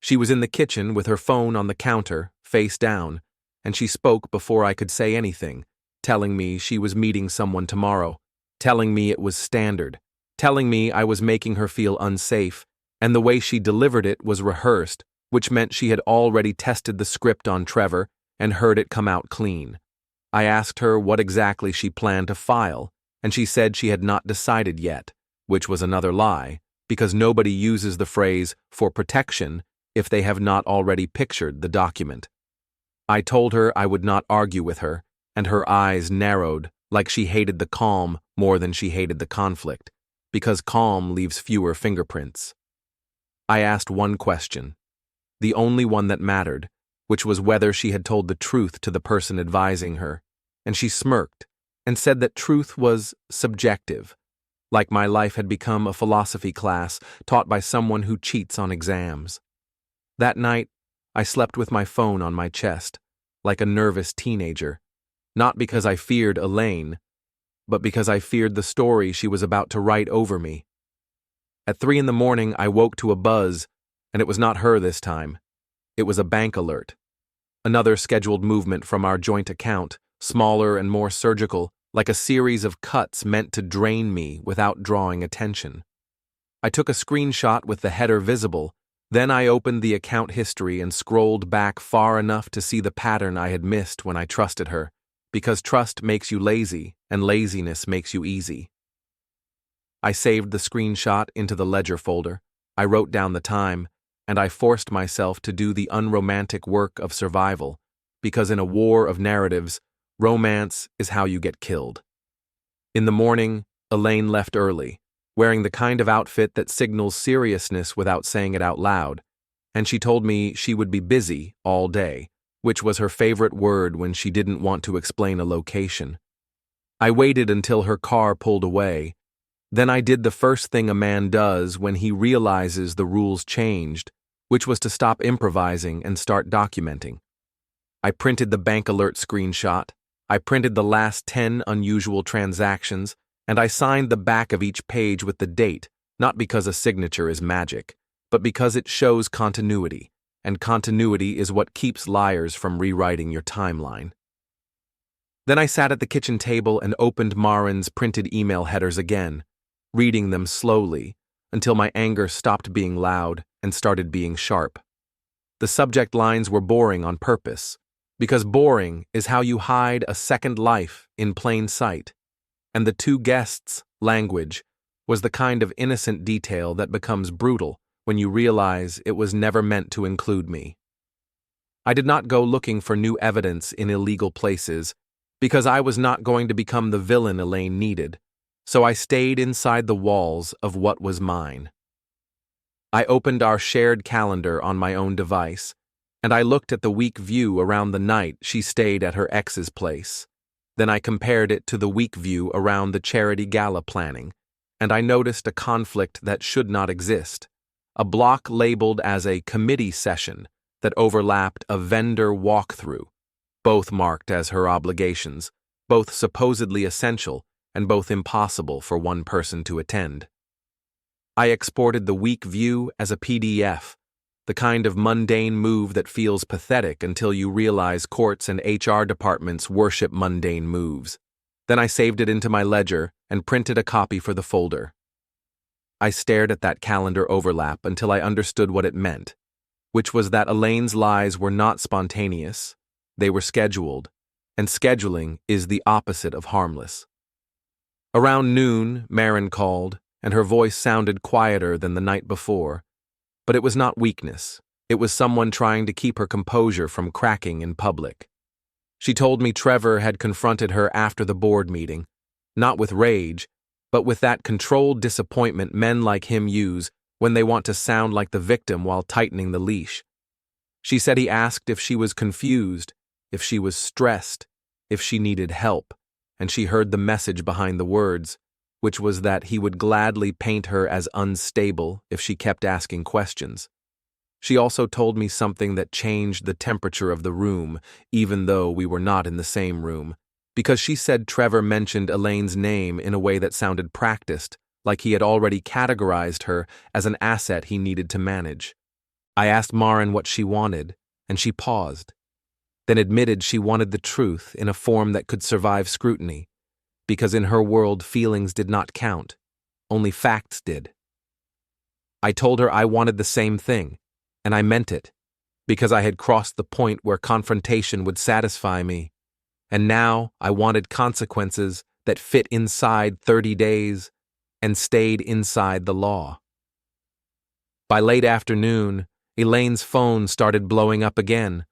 She was in the kitchen with her phone on the counter, face down, and she spoke before I could say anything, telling me she was meeting someone tomorrow, telling me it was standard, telling me I was making her feel unsafe, and the way she delivered it was rehearsed, which meant she had already tested the script on Trevor and heard it come out clean. I asked her what exactly she planned to file, and she said she had not decided yet, which was another lie, because nobody uses the phrase for protection if they have not already pictured the document. I told her I would not argue with her, and her eyes narrowed like she hated the calm more than she hated the conflict, because calm leaves fewer fingerprints. I asked one question, the only one that mattered, which was whether she had told the truth to the person advising her, and she smirked and said that truth was subjective, like my life had become a philosophy class taught by someone who cheats on exams. That night, I slept with my phone on my chest, like a nervous teenager, not because I feared Elaine, but because I feared the story she was about to write over me. At 3 a.m, I woke to a buzz, and it was not her this time. It was a bank alert. Another scheduled movement from our joint account, smaller and more surgical, like a series of cuts meant to drain me without drawing attention. I took a screenshot with the header visible, then I opened the account history and scrolled back far enough to see the pattern I had missed when I trusted her, because trust makes you lazy and laziness makes you easy. I saved the screenshot into the ledger folder, I wrote down the time, and I forced myself to do the unromantic work of survival, because in a war of narratives, romance is how you get killed. In the morning, Elaine left early, wearing the kind of outfit that signals seriousness without saying it out loud, and she told me she would be busy all day, which was her favorite word when she didn't want to explain a location. I waited until her car pulled away. Then I did the first thing a man does when he realizes the rules changed, which was to stop improvising and start documenting. I printed the bank alert screenshot, I printed the last 10 unusual transactions, and I signed the back of each page with the date, not because a signature is magic, but because it shows continuity, and continuity is what keeps liars from rewriting your timeline. Then I sat at the kitchen table and opened Maren's printed email headers again, reading them slowly, until my anger stopped being loud and started being sharp. The subject lines were boring on purpose, because boring is how you hide a second life in plain sight, and the two guests' language was the kind of innocent detail that becomes brutal when you realize it was never meant to include me. I did not go looking for new evidence in illegal places, because I was not going to become the villain Elaine needed, so I stayed inside the walls of what was mine. I opened our shared calendar on my own device, and I looked at the week view around the night she stayed at her ex's place. Then I compared it to the week view around the charity gala planning, and I noticed a conflict that should not exist, a block labeled as a committee session that overlapped a vendor walkthrough, both marked as her obligations, both supposedly essential and both impossible for one person to attend. I exported the week view as a PDF, the kind of mundane move that feels pathetic until you realize courts and HR departments worship mundane moves. Then I saved it into my ledger and printed a copy for the folder. I stared at that calendar overlap until I understood what it meant, which was that Elaine's lies were not spontaneous, they were scheduled, and scheduling is the opposite of harmless. Around noon, Maren called, and her voice sounded quieter than the night before, but it was not weakness. It was someone trying to keep her composure from cracking in public. She told me Trevor had confronted her after the board meeting, not with rage, but with that controlled disappointment men like him use when they want to sound like the victim while tightening the leash. She said he asked if she was confused, if she was stressed, if she needed help, and she heard the message behind the words, which was that he would gladly paint her as unstable if she kept asking questions. She also told me something that changed the temperature of the room, even though we were not in the same room, because she said Trevor mentioned Elaine's name in a way that sounded practiced, like he had already categorized her as an asset he needed to manage. I asked Maren what she wanted, and she paused, then admitted she wanted the truth in a form that could survive scrutiny, because in her world feelings did not count, only facts did. I told her I wanted the same thing, and I meant it, because I had crossed the point where confrontation would satisfy me, and now I wanted consequences that fit inside 30 days and stayed inside the law. By late afternoon, Elaine's phone started blowing up again,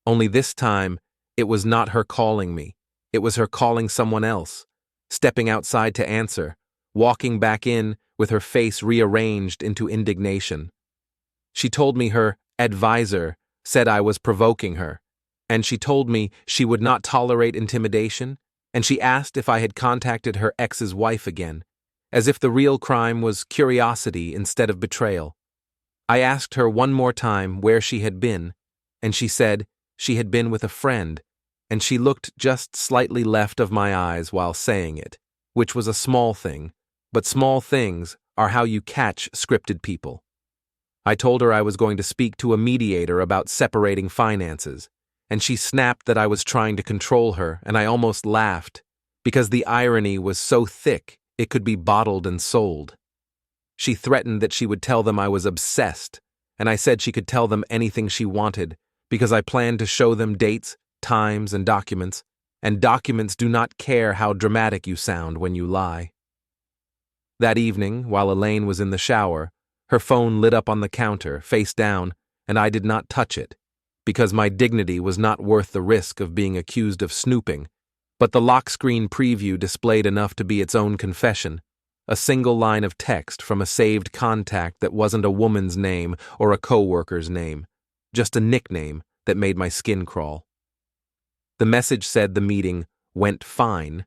only this time it was not her calling me, it was her calling someone else, stepping outside to answer, walking back in with her face rearranged into indignation. She told me her advisor said I was provoking her, and she told me she would not tolerate intimidation, and she asked if I had contacted her ex's wife again, as if the real crime was curiosity instead of betrayal. I asked her one more time where she had been, and she said she had been with a friend, and she looked just slightly left of my eyes while saying it, which was a small thing, but small things are how you catch scripted people. I told her I was going to speak to a mediator about separating finances, and she snapped that I was trying to control her, and I almost laughed, because the irony was so thick it could be bottled and sold. She threatened that she would tell them I was obsessed, and I said she could tell them anything she wanted, because I planned to show them dates, times, and documents do not care how dramatic you sound when you lie. That evening, while Elaine was in the shower, her phone lit up on the counter, face down, and I did not touch it, because my dignity was not worth the risk of being accused of snooping, but the lock screen preview displayed enough to be its own confession, a single line of text from a saved contact that wasn't a woman's name or a co-worker's name, just a nickname that made my skin crawl. The message said the meeting went fine,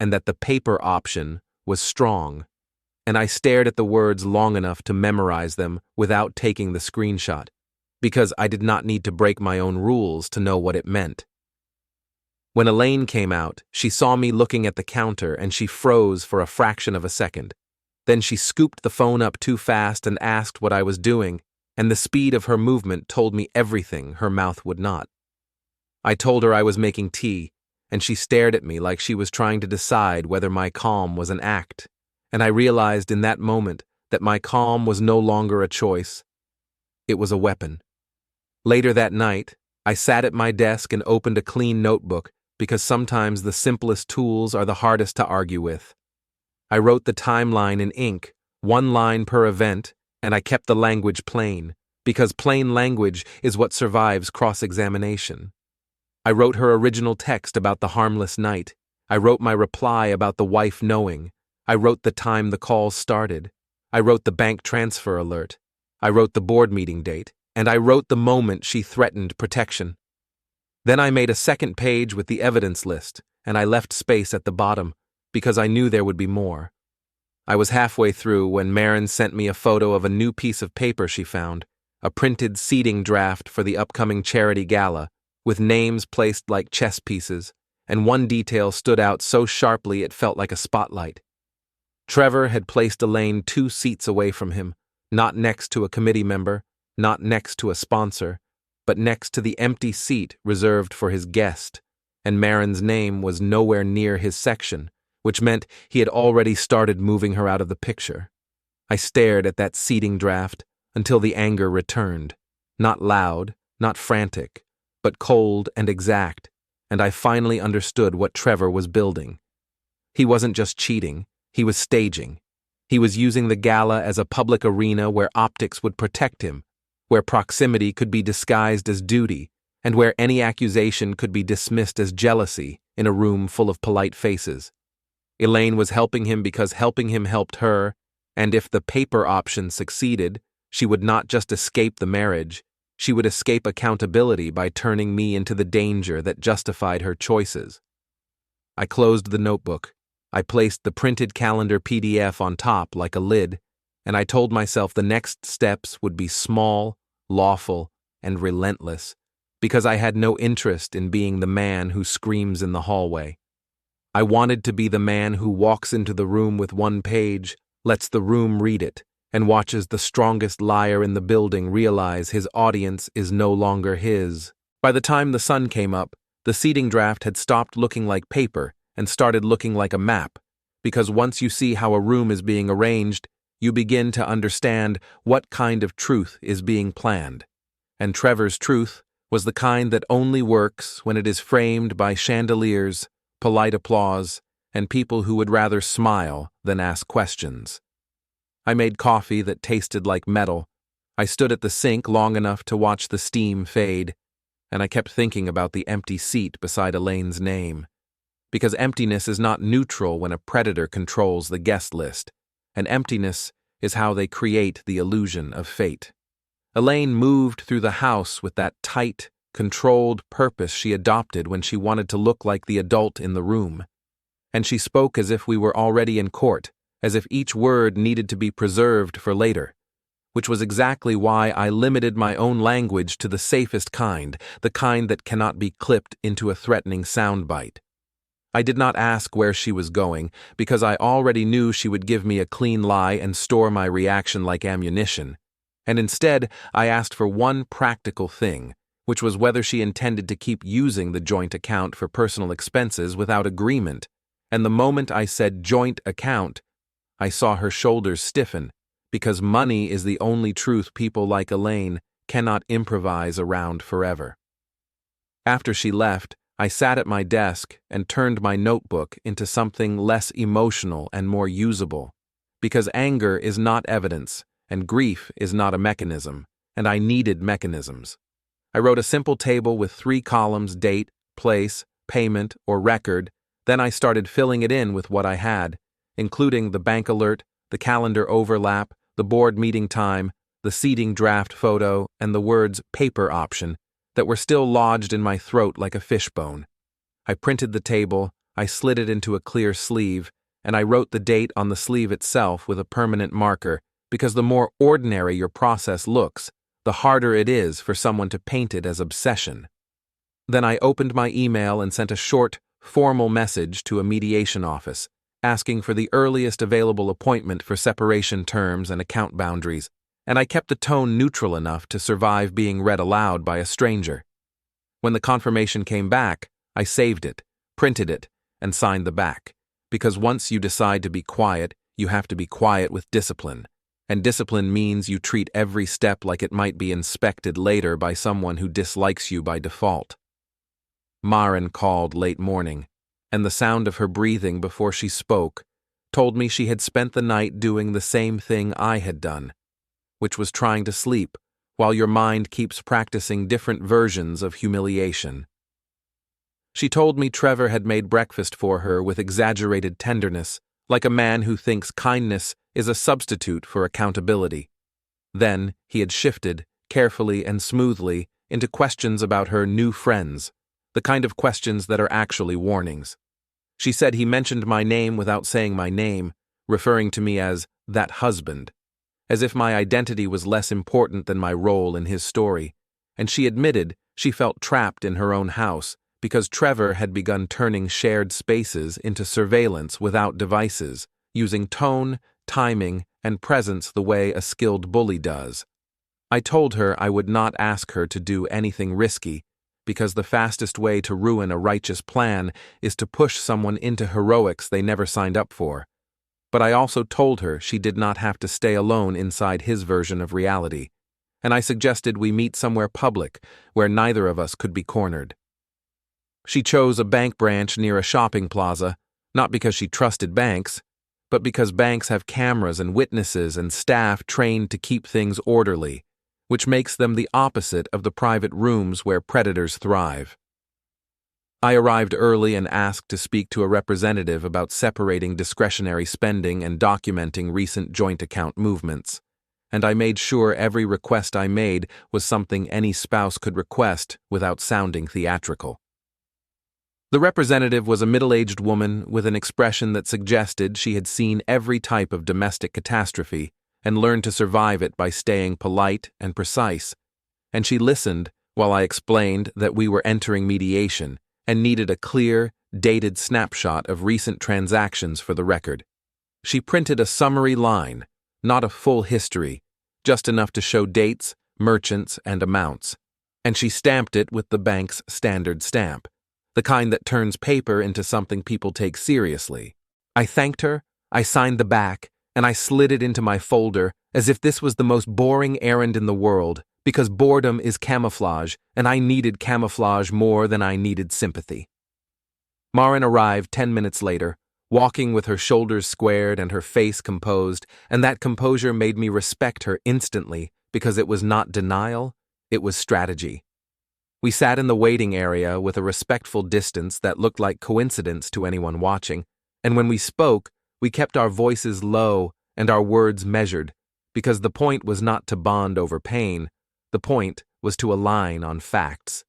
and that the paper option was strong, and I stared at the words long enough to memorize them without taking the screenshot, because I did not need to break my own rules to know what it meant. When Elaine came out, she saw me looking at the counter and she froze for a fraction of a second. Then she scooped the phone up too fast and asked what I was doing, and the speed of her movement told me everything her mouth would not. I told her I was making tea, and she stared at me like she was trying to decide whether my calm was an act, and I realized in that moment that my calm was no longer a choice. It was a weapon. Later that night, I sat at my desk and opened a clean notebook because sometimes the simplest tools are the hardest to argue with. I wrote the timeline in ink, one line per event, and I kept the language plain, because plain language is what survives cross-examination. I wrote her original text about the harmless night. I wrote my reply about the wife knowing. I wrote the time the calls started. I wrote the bank transfer alert. I wrote the board meeting date. And I wrote the moment she threatened protection. Then I made a second page with the evidence list, and I left space at the bottom, because I knew there would be more. I was halfway through when Maren sent me a photo of a new piece of paper she found, a printed seating draft for the upcoming charity gala, with names placed like chess pieces, and one detail stood out so sharply it felt like a spotlight. Trevor had placed Elaine 2 seats away from him, not next to a committee member, not next to a sponsor, but next to the empty seat reserved for his guest, and Maren's name was nowhere near his section, which meant he had already started moving her out of the picture. I stared at that seating draft until the anger returned, not loud, not frantic, but cold and exact, and I finally understood what Trevor was building. He wasn't just cheating, he was staging. He was using the gala as a public arena where optics would protect him, where proximity could be disguised as duty, and where any accusation could be dismissed as jealousy in a room full of polite faces. Elaine was helping him because helping him helped her, and if the paper option succeeded, she would not just escape the marriage, she would escape accountability by turning me into the danger that justified her choices. I closed the notebook. I placed the printed calendar PDF on top like a lid, and I told myself the next steps would be small, lawful, and relentless, because I had no interest in being the man who screams in the hallway. I wanted to be the man who walks into the room with one page, lets the room read it, and watches the strongest liar in the building realize his audience is no longer his. By the time the sun came up, the seating draft had stopped looking like paper and started looking like a map, because once you see how a room is being arranged, you begin to understand what kind of truth is being planned. And Trevor's truth was the kind that only works when it is framed by chandeliers, polite applause, and people who would rather smile than ask questions. I made coffee that tasted like metal. I stood at the sink long enough to watch the steam fade, and I kept thinking about the empty seat beside Elaine's name. Because emptiness is not neutral when a predator controls the guest list, and emptiness is how they create the illusion of fate. Elaine moved through the house with that tight, controlled purpose she adopted when she wanted to look like the adult in the room. And she spoke as if we were already in court, as if each word needed to be preserved for later, which was exactly why I limited my own language to the safest kind, the kind that cannot be clipped into a threatening soundbite. I did not ask where she was going, because I already knew she would give me a clean lie and store my reaction like ammunition. And instead, I asked for one practical thing, which was whether she intended to keep using the joint account for personal expenses without agreement. And the moment I said joint account, I saw her shoulders stiffen, because money is the only truth people like Elaine cannot improvise around forever. After she left, I sat at my desk and turned my notebook into something less emotional and more usable, because anger is not evidence, and grief is not a mechanism, and I needed mechanisms. I wrote a simple table with 3 columns: date, place, payment, or record. Then I started filling it in with what I had, including the bank alert, the calendar overlap, the board meeting time, the seating draft photo, and the words paper option that were still lodged in my throat like a fishbone. I printed the table, I slid it into a clear sleeve, and I wrote the date on the sleeve itself with a permanent marker, because the more ordinary your process looks, the harder it is for someone to paint it as obsession. Then I opened my email and sent a short, formal message to a mediation office, asking for the earliest available appointment for separation terms and account boundaries, and I kept the tone neutral enough to survive being read aloud by a stranger. When the confirmation came back, I saved it, printed it, and signed the back, because once you decide to be quiet, you have to be quiet with discipline, and discipline means you treat every step like it might be inspected later by someone who dislikes you by default. Maren called late morning, and the sound of her breathing before she spoke told me she had spent the night doing the same thing I had done, which was trying to sleep while your mind keeps practicing different versions of humiliation. She told me Trevor had made breakfast for her with exaggerated tenderness, like a man who thinks kindness is a substitute for accountability. Then he had shifted, carefully and smoothly, into questions about her new friends, the kind of questions that are actually warnings. She said he mentioned my name without saying my name, referring to me as that husband, as if my identity was less important than my role in his story, and she admitted she felt trapped in her own house because Trevor had begun turning shared spaces into surveillance without devices, using tone, timing, and presence the way a skilled bully does. I told her I would not ask her to do anything risky, because the fastest way to ruin a righteous plan is to push someone into heroics they never signed up for. But I also told her she did not have to stay alone inside his version of reality, and I suggested we meet somewhere public where neither of us could be cornered. She chose a bank branch near a shopping plaza, not because she trusted banks, but because banks have cameras and witnesses and staff trained to keep things orderly, which makes them the opposite of the private rooms where predators thrive. I arrived early and asked to speak to a representative about separating discretionary spending and documenting recent joint account movements, and I made sure every request I made was something any spouse could request without sounding theatrical. The representative was a middle-aged woman with an expression that suggested she had seen every type of domestic catastrophe and learned to survive it by staying polite and precise, and she listened while I explained that we were entering mediation and needed a clear, dated snapshot of recent transactions for the record. She printed a summary line, not a full history, just enough to show dates, merchants, and amounts, and she stamped it with the bank's standard stamp, the kind that turns paper into something people take seriously. I thanked her, I signed the back, and I slid it into my folder as if this was the most boring errand in the world, because boredom is camouflage, and I needed camouflage more than I needed sympathy. Maren arrived 10 minutes later, walking with her shoulders squared and her face composed, and that composure made me respect her instantly because it was not denial, it was strategy. We sat in the waiting area with a respectful distance that looked like coincidence to anyone watching, and when we spoke, we kept our voices low and our words measured, because the point was not to bond over pain, the point was to align on facts.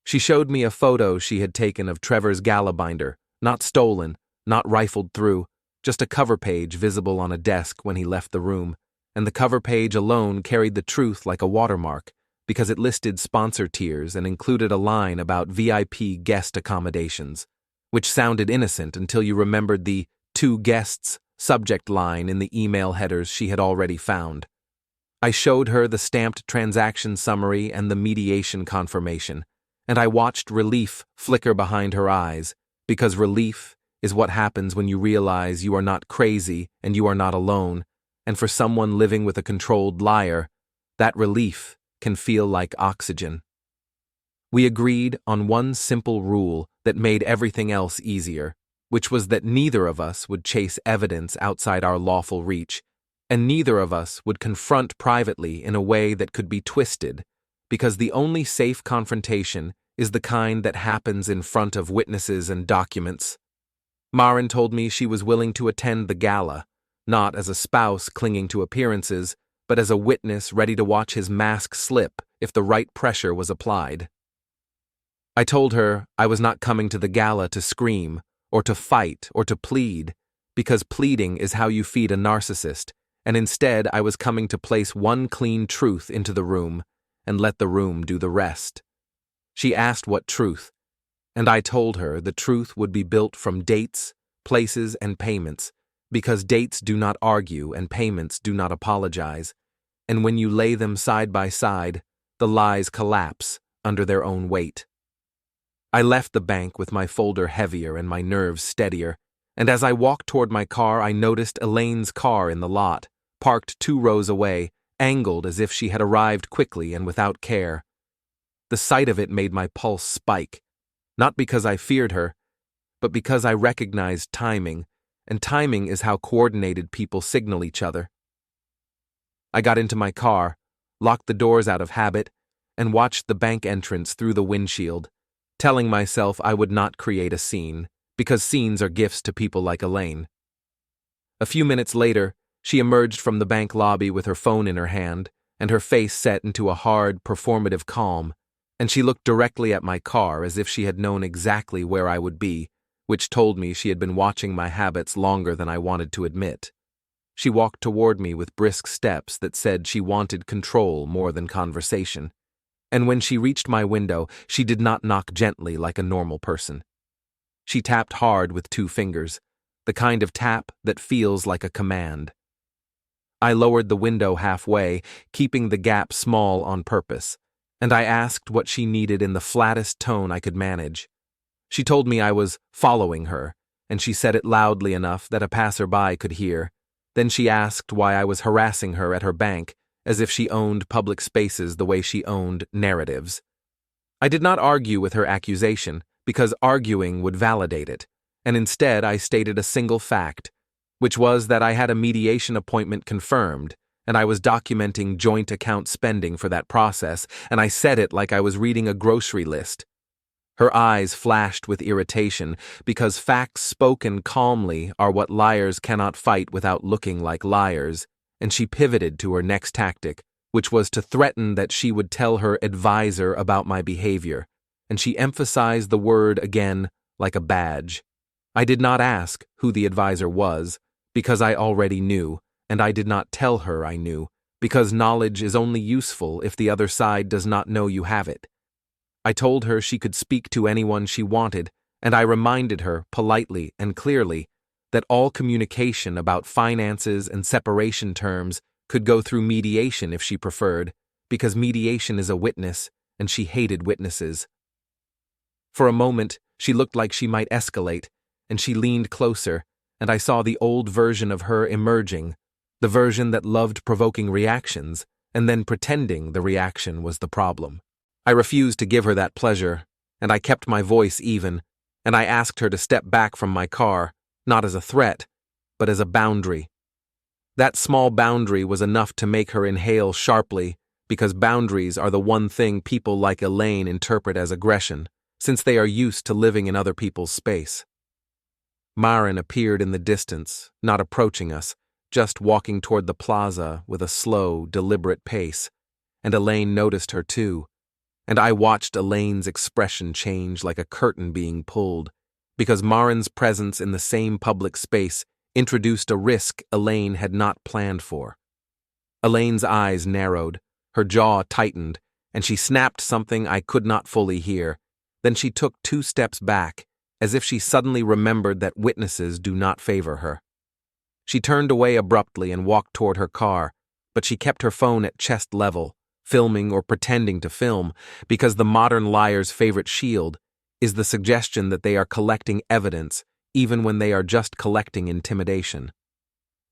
She showed me a photo she had taken of Trevor's gala binder, not stolen, not rifled through, just a cover page visible on a desk when he left the room, and the cover page alone carried the truth like a watermark, because it listed sponsor tiers and included a line about VIP guest accommodations, which sounded innocent until you remembered the "two guests" subject line in the email headers she had already found. I showed her the stamped transaction summary and the mediation confirmation, and I watched relief flicker behind her eyes, because relief is what happens when you realize you are not crazy and you are not alone, and for someone living with a controlled liar, that relief can feel like oxygen. We agreed on one simple rule that made everything else easier, which was that neither of us would chase evidence outside our lawful reach, and neither of us would confront privately in a way that could be twisted, because the only safe confrontation is the kind that happens in front of witnesses and documents. Maren told me she was willing to attend the gala, not as a spouse clinging to appearances, but as a witness ready to watch his mask slip if the right pressure was applied. I told her I was not coming to the gala to scream, or to fight, or to plead, because pleading is how you feed a narcissist, and instead I was coming to place one clean truth into the room, and let the room do the rest. She asked what truth, and I told her the truth would be built from dates, places, and payments, because dates do not argue and payments do not apologize, and when you lay them side by side, the lies collapse under their own weight. I left the bank with my folder heavier and my nerves steadier, and as I walked toward my car I noticed Elaine's car in the lot, parked 2 rows away, angled as if she had arrived quickly and without care. The sight of it made my pulse spike, not because I feared her, but because I recognized timing, and timing is how coordinated people signal each other. I got into my car, locked the doors out of habit, and watched the bank entrance through the windshield, telling myself I would not create a scene, because scenes are gifts to people like Elaine. A few minutes later, she emerged from the bank lobby with her phone in her hand, and her face set into a hard, performative calm, and she looked directly at my car as if she had known exactly where I would be, which told me she had been watching my habits longer than I wanted to admit. She walked toward me with brisk steps that said she wanted control more than conversation, and when she reached my window, she did not knock gently like a normal person. She tapped hard with 2 fingers, the kind of tap that feels like a command. I lowered the window halfway, keeping the gap small on purpose, and I asked what she needed in the flattest tone I could manage. She told me I was following her, and she said it loudly enough that a passerby could hear. Then she asked why I was harassing her at her bank, as if she owned public spaces the way she owned narratives. I did not argue with her accusation, because arguing would validate it, and instead I stated a single fact, which was that I had a mediation appointment confirmed, and I was documenting joint account spending for that process, and I said it like I was reading a grocery list. Her eyes flashed with irritation, because facts spoken calmly are what liars cannot fight without looking like liars, and she pivoted to her next tactic, which was to threaten that she would tell her advisor about my behavior, and she emphasized the word again like a badge. I did not ask who the advisor was, because I already knew, and I did not tell her I knew, because knowledge is only useful if the other side does not know you have it. I told her she could speak to anyone she wanted, and I reminded her, politely and clearly, that all communication about finances and separation terms could go through mediation if she preferred, because mediation is a witness, and she hated witnesses. For a moment, she looked like she might escalate, and she leaned closer, and I saw the old version of her emerging, the version that loved provoking reactions, and then pretending the reaction was the problem. I refused to give her that pleasure, and I kept my voice even, and I asked her to step back from my car, not as a threat, but as a boundary. That small boundary was enough to make her inhale sharply, because boundaries are the one thing people like Elaine interpret as aggression, since they are used to living in other people's space. Maren appeared in the distance, not approaching us, just walking toward the plaza with a slow, deliberate pace, and Elaine noticed her too. And I watched Elaine's expression change like a curtain being pulled, because Maren's presence in the same public space introduced a risk Elaine had not planned for. Elaine's eyes narrowed, her jaw tightened, and she snapped something I could not fully hear. Then she took 2 steps back, as if she suddenly remembered that witnesses do not favor her. She turned away abruptly and walked toward her car, but she kept her phone at chest level, filming or pretending to film, because the modern liar's favorite shield is the suggestion that they are collecting evidence even when they are just collecting intimidation.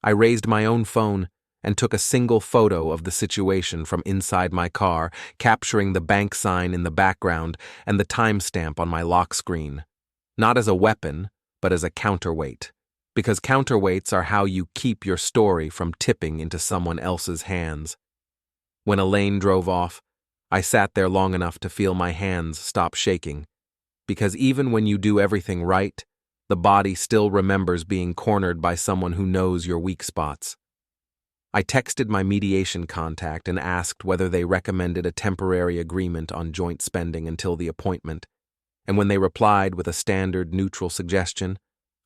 I raised my own phone and took a single photo of the situation from inside my car, capturing the bank sign in the background and the timestamp on my lock screen. Not as a weapon, but as a counterweight, because counterweights are how you keep your story from tipping into someone else's hands. When Elaine drove off, I sat there long enough to feel my hands stop shaking, because even when you do everything right, the body still remembers being cornered by someone who knows your weak spots. I texted my mediation contact and asked whether they recommended a temporary agreement on joint spending until the appointment, and when they replied with a standard neutral suggestion,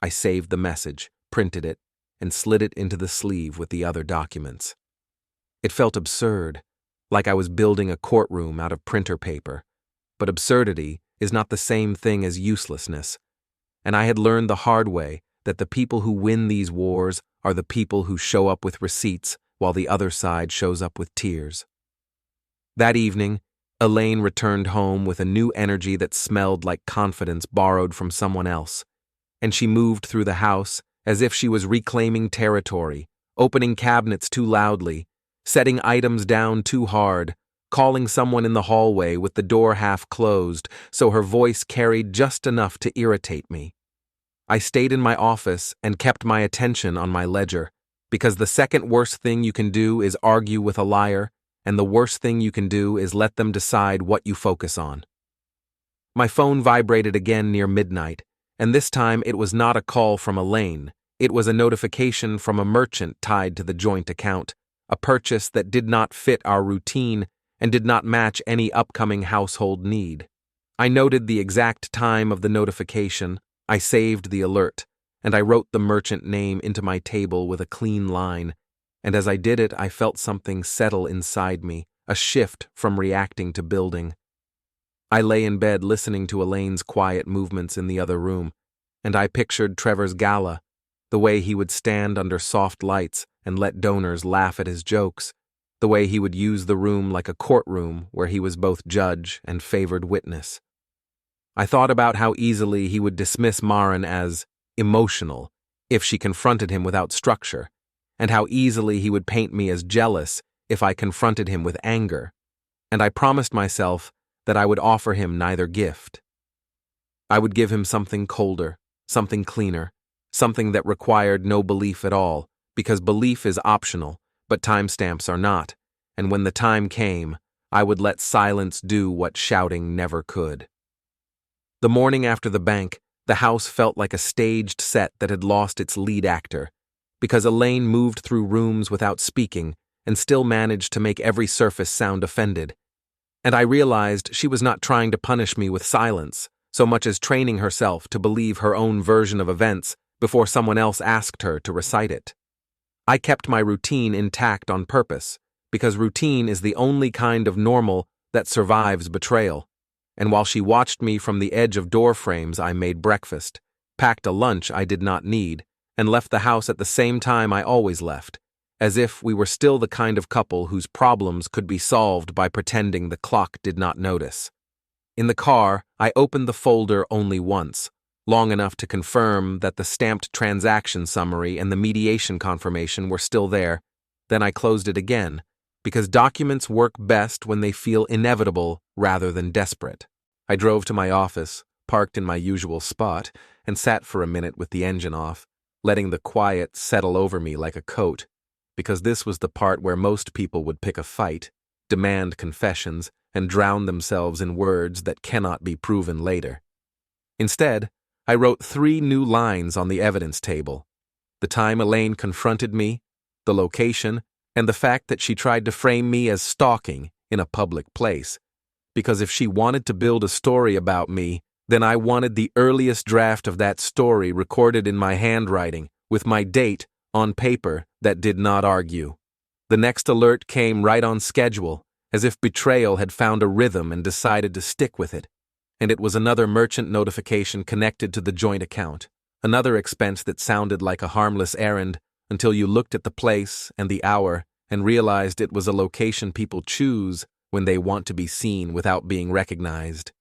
I saved the message, printed it, and slid it into the sleeve with the other documents. It felt absurd, like I was building a courtroom out of printer paper, but absurdity is not the same thing as uselessness, and I had learned the hard way that the people who win these wars are the people who show up with receipts while the other side shows up with tears. That evening, Elaine returned home with a new energy that smelled like confidence borrowed from someone else, and she moved through the house as if she was reclaiming territory, opening cabinets too loudly, setting items down too hard, calling someone in the hallway with the door half closed so her voice carried just enough to irritate me. I stayed in my office and kept my attention on my ledger, because the second worst thing you can do is argue with a liar, and the worst thing you can do is let them decide what you focus on. My phone vibrated again near midnight, and this time it was not a call from Elaine. It was a notification from a merchant tied to the joint account, a purchase that did not fit our routine and did not match any upcoming household need. I noted the exact time of the notification, I saved the alert, and I wrote the merchant name into my table with a clean line, and as I did it I felt something settle inside me, a shift from reacting to building. I lay in bed listening to Elaine's quiet movements in the other room, and I pictured Trevor's gala, the way he would stand under soft lights and let donors laugh at his jokes, the way he would use the room like a courtroom where he was both judge and favored witness. I thought about how easily he would dismiss Maren as emotional if she confronted him without structure, and how easily he would paint me as jealous if I confronted him with anger, and I promised myself that I would offer him neither gift. I would give him something colder, something cleaner, something that required no belief at all, because belief is optional, but timestamps are not, and when the time came, I would let silence do what shouting never could. The morning after the bank, the house felt like a staged set that had lost its lead actor, because Elaine moved through rooms without speaking and still managed to make every surface sound offended. And I realized she was not trying to punish me with silence, so much as training herself to believe her own version of events before someone else asked her to recite it. I kept my routine intact on purpose, because routine is the only kind of normal that survives betrayal. And while she watched me from the edge of door frames, I made breakfast, packed a lunch I did not need, and left the house at the same time I always left, as if we were still the kind of couple whose problems could be solved by pretending the clock did not notice. In the car, I opened the folder only once, long enough to confirm that the stamped transaction summary and the mediation confirmation were still there. Then I closed it again, because documents work best when they feel inevitable rather than desperate. I drove to my office, parked in my usual spot, and sat for a minute with the engine off, letting the quiet settle over me like a coat, because this was the part where most people would pick a fight, demand confessions, and drown themselves in words that cannot be proven later. Instead, I wrote 3 new lines on the evidence table: the time Elaine confronted me, the location, and the fact that she tried to frame me as stalking in a public place. Because if she wanted to build a story about me, then I wanted the earliest draft of that story recorded in my handwriting, with my date on paper that did not argue. The next alert came right on schedule, as if betrayal had found a rhythm and decided to stick with it. And it was another merchant notification connected to the joint account, another expense that sounded like a harmless errand until you looked at the place and the hour and realized it was a location people choose when they want to be seen without being recognized.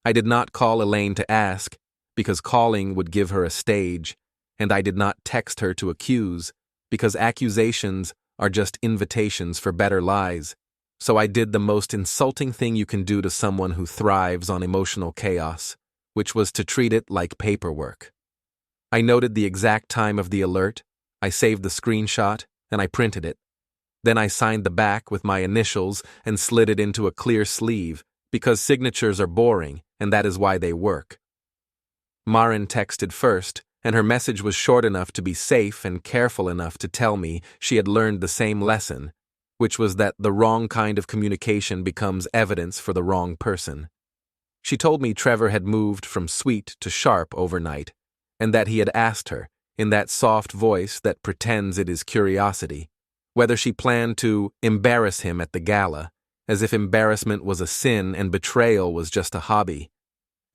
I did not call Elaine to ask, because calling would give her a stage, and I did not text her to accuse, because accusations are just invitations for better lies. So I did the most insulting thing you can do to someone who thrives on emotional chaos, which was to treat it like paperwork. I noted the exact time of the alert, I saved the screenshot, and I printed it. Then I signed the back with my initials and slid it into a clear sleeve, because signatures are boring, and that is why they work. Maren texted first, and her message was short enough to be safe and careful enough to tell me she had learned the same lesson, which was that the wrong kind of communication becomes evidence for the wrong person. She told me Trevor had moved from sweet to sharp overnight, and that he had asked her, in that soft voice that pretends it is curiosity, whether she planned to embarrass him at the gala, as if embarrassment was a sin and betrayal was just a hobby.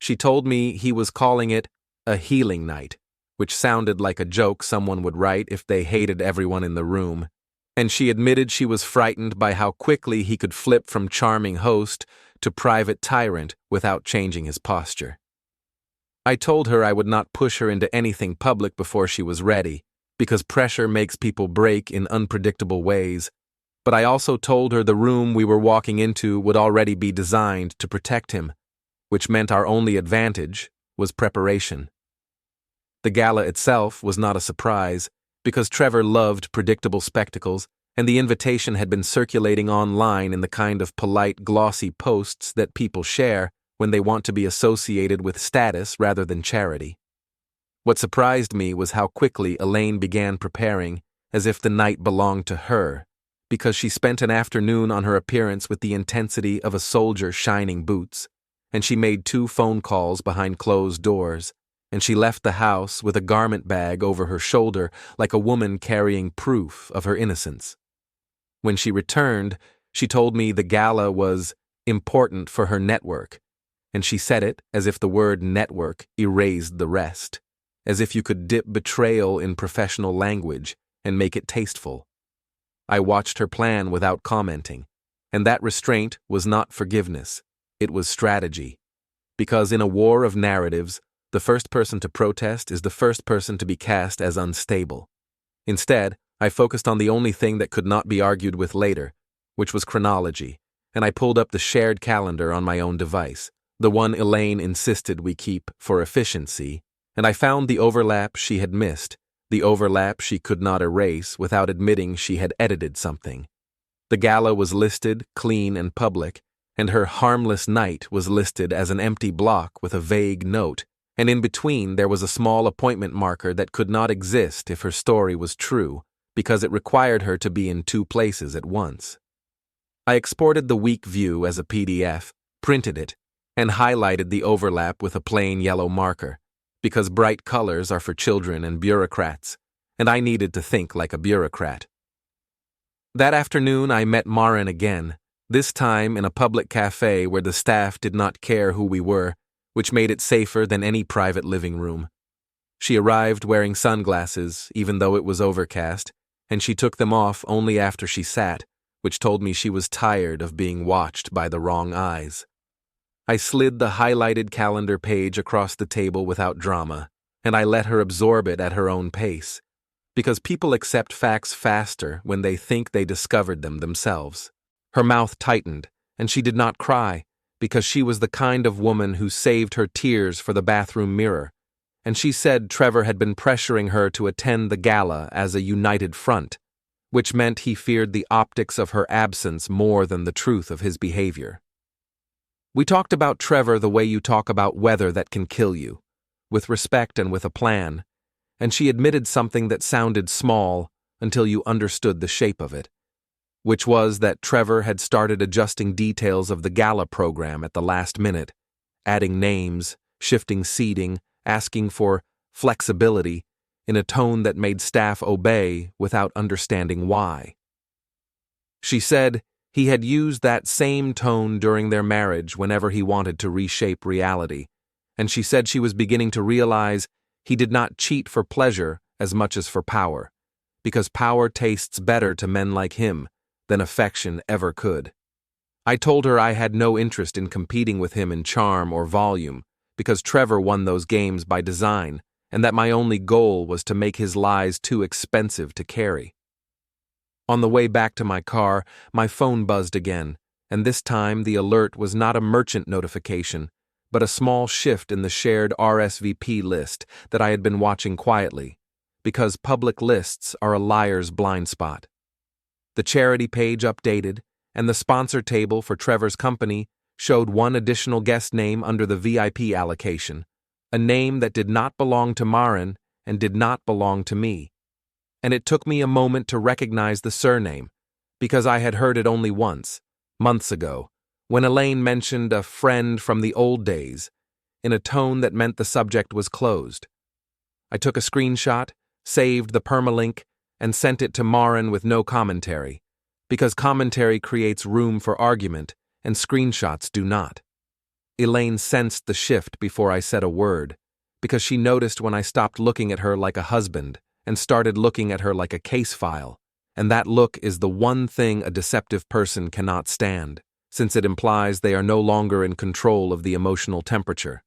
She told me he was calling it a healing night, which sounded like a joke someone would write if they hated everyone in the room, and she admitted she was frightened by how quickly he could flip from charming host to private tyrant without changing his posture. I told her I would not push her into anything public before she was ready, because pressure makes people break in unpredictable ways, but I also told her the room we were walking into would already be designed to protect him, which meant our only advantage was preparation. The gala itself was not a surprise, because Trevor loved predictable spectacles, and the invitation had been circulating online in the kind of polite, glossy posts that people share when they want to be associated with status rather than charity. What surprised me was how quickly Elaine began preparing, as if the night belonged to her, because she spent an afternoon on her appearance with the intensity of a soldier shining boots, and she made 2 phone calls behind closed doors, and she left the house with a garment bag over her shoulder like a woman carrying proof of her innocence. When she returned, she told me the gala was important for her network, and she said it as if the word network erased the rest, as if you could dip betrayal in professional language and make it tasteful. I watched her plan without commenting, and that restraint was not forgiveness, it was strategy. Because in a war of narratives, the first person to protest is the first person to be cast as unstable. Instead, I focused on the only thing that could not be argued with later, which was chronology, and I pulled up the shared calendar on my own device, the one Elaine insisted we keep for efficiency, and I found the overlap she had missed, the overlap she could not erase without admitting she had edited something. The gala was listed, clean and public, and her harmless night was listed as an empty block with a vague note, and in between there was a small appointment marker that could not exist if her story was true, because it required her to be in 2 places at once. I exported the week view as a PDF, printed it, and highlighted the overlap with a plain yellow marker, because bright colors are for children and bureaucrats, and I needed to think like a bureaucrat. That afternoon I met Maren again, this time in a public cafe where the staff did not care who we were, which made it safer than any private living room. She arrived wearing sunglasses, even though it was overcast, and she took them off only after she sat, which told me she was tired of being watched by the wrong eyes. I slid the highlighted calendar page across the table without drama, and I let her absorb it at her own pace, because people accept facts faster when they think they discovered them themselves. Her mouth tightened, and she did not cry, because she was the kind of woman who saved her tears for the bathroom mirror, and she said Trevor had been pressuring her to attend the gala as a united front, which meant he feared the optics of her absence more than the truth of his behavior. We talked about Trevor the way you talk about weather that can kill you, with respect and with a plan, and she admitted something that sounded small until you understood the shape of it, which was that Trevor had started adjusting details of the gala program at the last minute, adding names, shifting seating, asking for flexibility in a tone that made staff obey without understanding why. She said he had used that same tone during their marriage whenever he wanted to reshape reality, and she said she was beginning to realize he did not cheat for pleasure as much as for power, because power tastes better to men like him than affection ever could. I told her I had no interest in competing with him in charm or volume, because Trevor won those games by design, and that my only goal was to make his lies too expensive to carry. On the way back to my car, my phone buzzed again, and this time the alert was not a merchant notification, but a small shift in the shared RSVP list that I had been watching quietly, because public lists are a liar's blind spot. The charity page updated, and the sponsor table for Trevor's company showed one additional guest name under the VIP allocation, a name that did not belong to Maren and did not belong to me. And it took me a moment to recognize the surname, because I had heard it only once, months ago, when Elaine mentioned a friend from the old days, in a tone that meant the subject was closed. I took a screenshot, saved the permalink, and sent it to Maren with no commentary, because commentary creates room for argument, and screenshots do not. Elaine sensed the shift before I said a word, because she noticed when I stopped looking at her like a husband and started looking at her like a case file, and that look is the one thing a deceptive person cannot stand, since it implies they are no longer in control of the emotional temperature.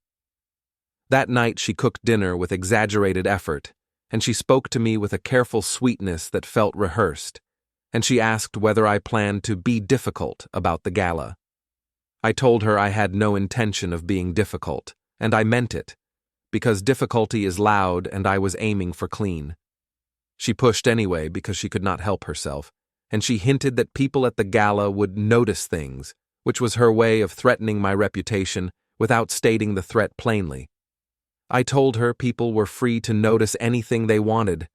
That night she cooked dinner with exaggerated effort, and she spoke to me with a careful sweetness that felt rehearsed, and she asked whether I planned to be difficult about the gala. I told her I had no intention of being difficult, and I meant it, because difficulty is loud and I was aiming for clean. She pushed anyway because she could not help herself, and she hinted that people at the gala would notice things, which was her way of threatening my reputation without stating the threat plainly. I told her people were free to notice anything they wanted,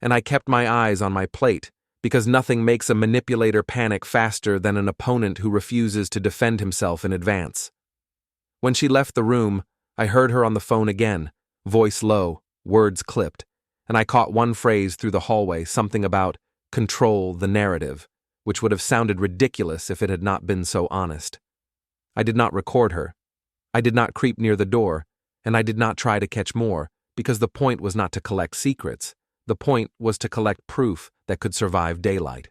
and I kept my eyes on my plate, because nothing makes a manipulator panic faster than an opponent who refuses to defend himself in advance. When she left the room, I heard her on the phone again, voice low, words clipped, and I caught one phrase through the hallway, something about control the narrative, which would have sounded ridiculous if it had not been so honest. I did not record her. I did not creep near the door, and I did not try to catch more, because the point was not to collect secrets. The point was to collect proof that could survive daylight.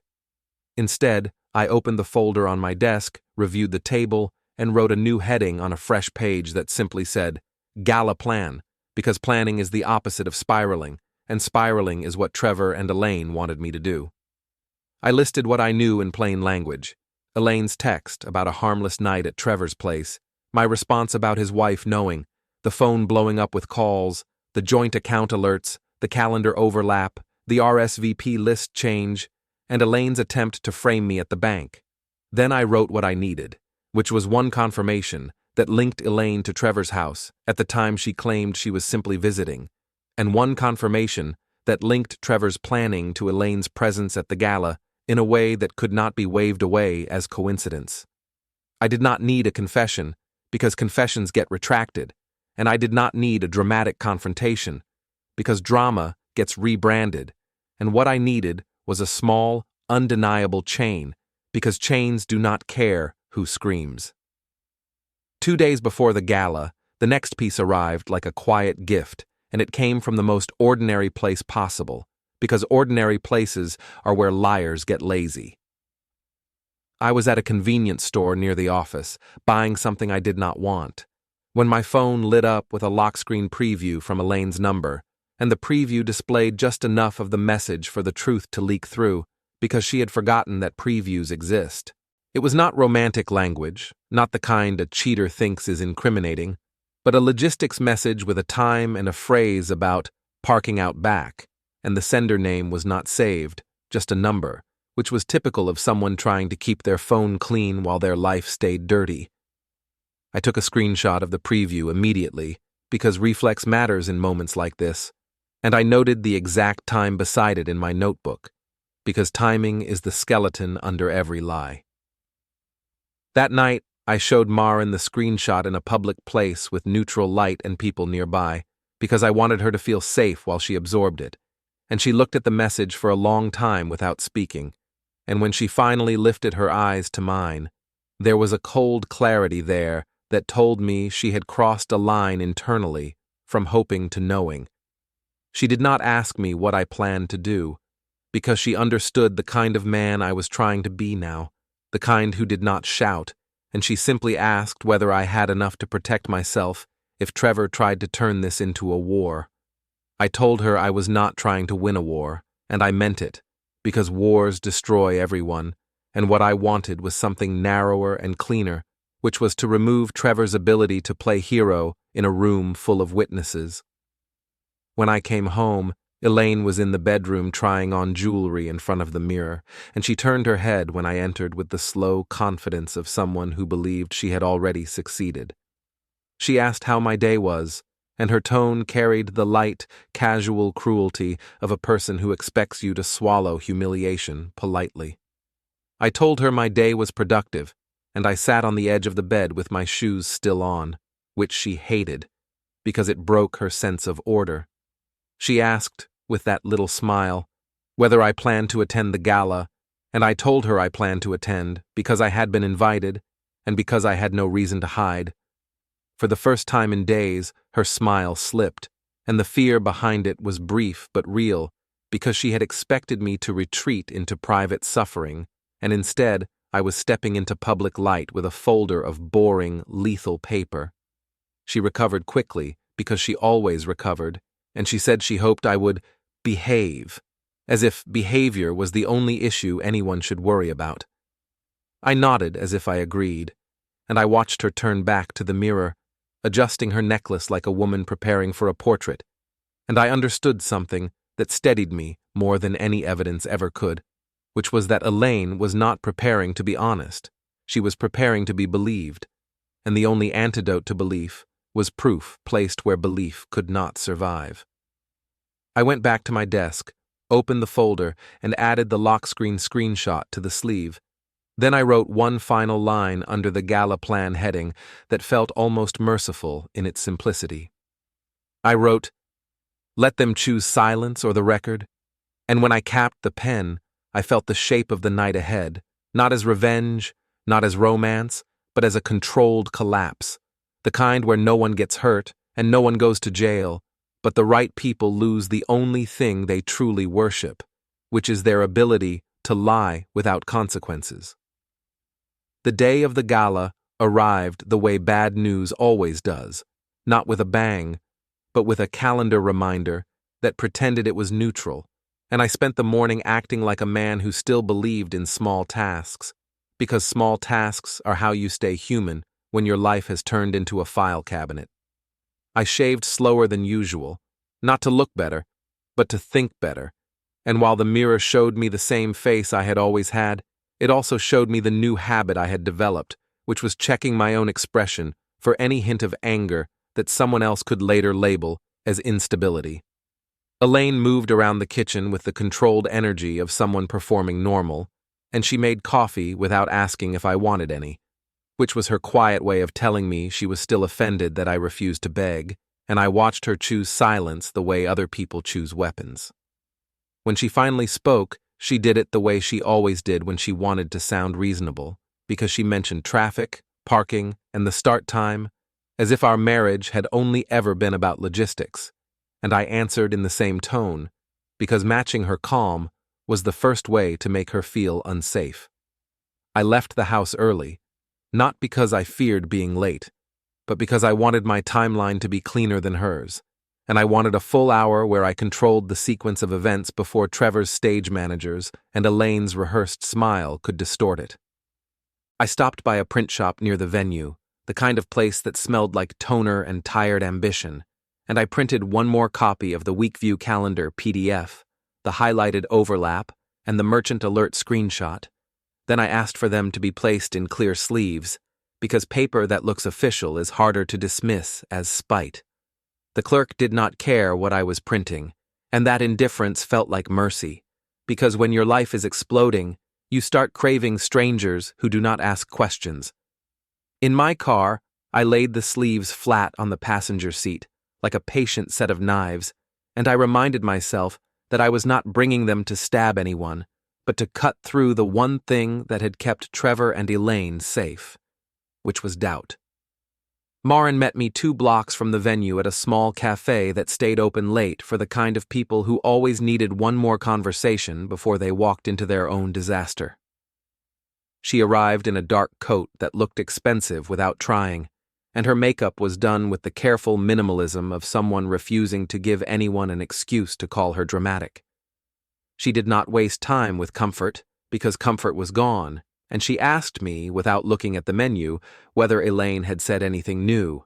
Instead, I opened the folder on my desk, reviewed the table, and wrote a new heading on a fresh page that simply said, Gala Plan, because planning is the opposite of spiraling, and spiraling is what Trevor and Elaine wanted me to do. I listed what I knew in plain language: Elaine's text about a harmless night at Trevor's place, my response about his wife knowing, the phone blowing up with calls, the joint account alerts, the calendar overlap, the RSVP list change, and Elaine's attempt to frame me at the bank. Then I wrote what I needed, which was one confirmation that linked Elaine to Trevor's house at the time she claimed she was simply visiting, and one confirmation that linked Trevor's planning to Elaine's presence at the gala in a way that could not be waved away as coincidence. I did not need a confession, because confessions get retracted, and I did not need a dramatic confrontation, because drama gets rebranded, and what I needed was a small, undeniable chain, because chains do not care who screams. 2 days before the gala, the next piece arrived like a quiet gift, and it came from the most ordinary place possible, because ordinary places are where liars get lazy. I was at a convenience store near the office, buying something I did not want, when my phone lit up with a lock screen preview from Elaine's number, and the preview displayed just enough of the message for the truth to leak through, because she had forgotten that previews exist. It was not romantic language, not the kind a cheater thinks is incriminating, but a logistics message with a time and a phrase about parking out back, and the sender name was not saved, just a number, which was typical of someone trying to keep their phone clean while their life stayed dirty. I took a screenshot of the preview immediately, because reflex matters in moments like this, and I noted the exact time beside it in my notebook, because timing is the skeleton under every lie. That night, I showed Maren the screenshot in a public place with neutral light and people nearby, because I wanted her to feel safe while she absorbed it, and she looked at the message for a long time without speaking, and when she finally lifted her eyes to mine, there was a cold clarity there that told me she had crossed a line internally from hoping to knowing. She did not ask me what I planned to do, because she understood the kind of man I was trying to be now, the kind who did not shout, and she simply asked whether I had enough to protect myself if Trevor tried to turn this into a war. I told her I was not trying to win a war, and I meant it, because wars destroy everyone, and what I wanted was something narrower and cleaner, which was to remove Trevor's ability to play hero in a room full of witnesses. When I came home, Elaine was in the bedroom trying on jewelry in front of the mirror, and she turned her head when I entered with the slow confidence of someone who believed she had already succeeded. She asked how my day was, and her tone carried the light, casual cruelty of a person who expects you to swallow humiliation politely. I told her my day was productive, and I sat on the edge of the bed with my shoes still on, which she hated, because it broke her sense of order. She asked, with that little smile, whether I planned to attend the gala, and I told her I planned to attend because I had been invited and because I had no reason to hide. For the first time in days, her smile slipped, and the fear behind it was brief but real, because she had expected me to retreat into private suffering, and instead I was stepping into public light with a folder of boring, lethal paper. She recovered quickly, because she always recovered, and she said she hoped I would behave, as if behavior was the only issue anyone should worry about. I nodded as if I agreed, and I watched her turn back to the mirror, adjusting her necklace like a woman preparing for a portrait, and I understood something that steadied me more than any evidence ever could, which was that Elaine was not preparing to be honest. She was preparing to be believed, and the only antidote to belief was proof placed where belief could not survive. I went back to my desk, opened the folder, and added the lock screen screenshot to the sleeve. Then I wrote one final line under the gala plan heading that felt almost merciful in its simplicity. I wrote, "Let them choose silence or the record," and when I capped the pen, I felt the shape of the night ahead, not as revenge, not as romance, but as a controlled collapse, the kind where no one gets hurt and no one goes to jail, but the right people lose the only thing they truly worship, which is their ability to lie without consequences. The day of the gala arrived the way bad news always does, not with a bang, but with a calendar reminder that pretended it was neutral, and I spent the morning acting like a man who still believed in small tasks, because small tasks are how you stay human when your life has turned into a file cabinet. I shaved slower than usual, not to look better, but to think better, and while the mirror showed me the same face I had always had, it also showed me the new habit I had developed, which was checking my own expression for any hint of anger that someone else could later label as instability. Elaine moved around the kitchen with the controlled energy of someone performing normal, and she made coffee without asking if I wanted any, which was her quiet way of telling me she was still offended that I refused to beg, and I watched her choose silence the way other people choose weapons. When she finally spoke, she did it the way she always did when she wanted to sound reasonable, because she mentioned traffic, parking, and the start time, as if our marriage had only ever been about logistics, and I answered in the same tone, because matching her calm was the first way to make her feel unsafe. I left the house early, not because I feared being late, but because I wanted my timeline to be cleaner than hers, and I wanted a full hour where I controlled the sequence of events before Trevor's stage managers and Elaine's rehearsed smile could distort it. I stopped by a print shop near the venue, the kind of place that smelled like toner and tired ambition, and I printed one more copy of the Weekview Calendar PDF, the highlighted overlap, and the merchant alert screenshot. Then I asked for them to be placed in clear sleeves, because paper that looks official is harder to dismiss as spite. The clerk did not care what I was printing, and that indifference felt like mercy, because when your life is exploding, you start craving strangers who do not ask questions. In my car, I laid the sleeves flat on the passenger seat, like a patient set of knives, and I reminded myself that I was not bringing them to stab anyone, but to cut through the one thing that had kept Trevor and Elaine safe, which was doubt. Maren met me 2 blocks from the venue at a small cafe that stayed open late for the kind of people who always needed one more conversation before they walked into their own disaster. She arrived in a dark coat that looked expensive without trying, and her makeup was done with the careful minimalism of someone refusing to give anyone an excuse to call her dramatic. She did not waste time with comfort, because comfort was gone, and she asked me, without looking at the menu, whether Elaine had said anything new.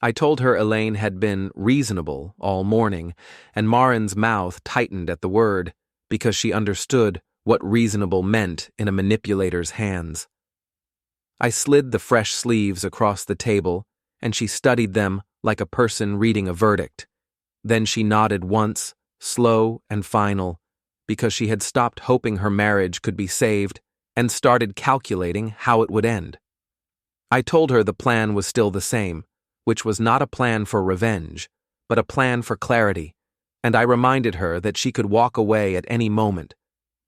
I told her Elaine had been reasonable all morning, and Maren's mouth tightened at the word, because she understood what reasonable meant in a manipulator's hands. I slid the fresh sleeves across the table, and she studied them like a person reading a verdict. Then she nodded once, slow and final, because she had stopped hoping her marriage could be saved and started calculating how it would end. I told her the plan was still the same, which was not a plan for revenge, but a plan for clarity, and I reminded her that she could walk away at any moment,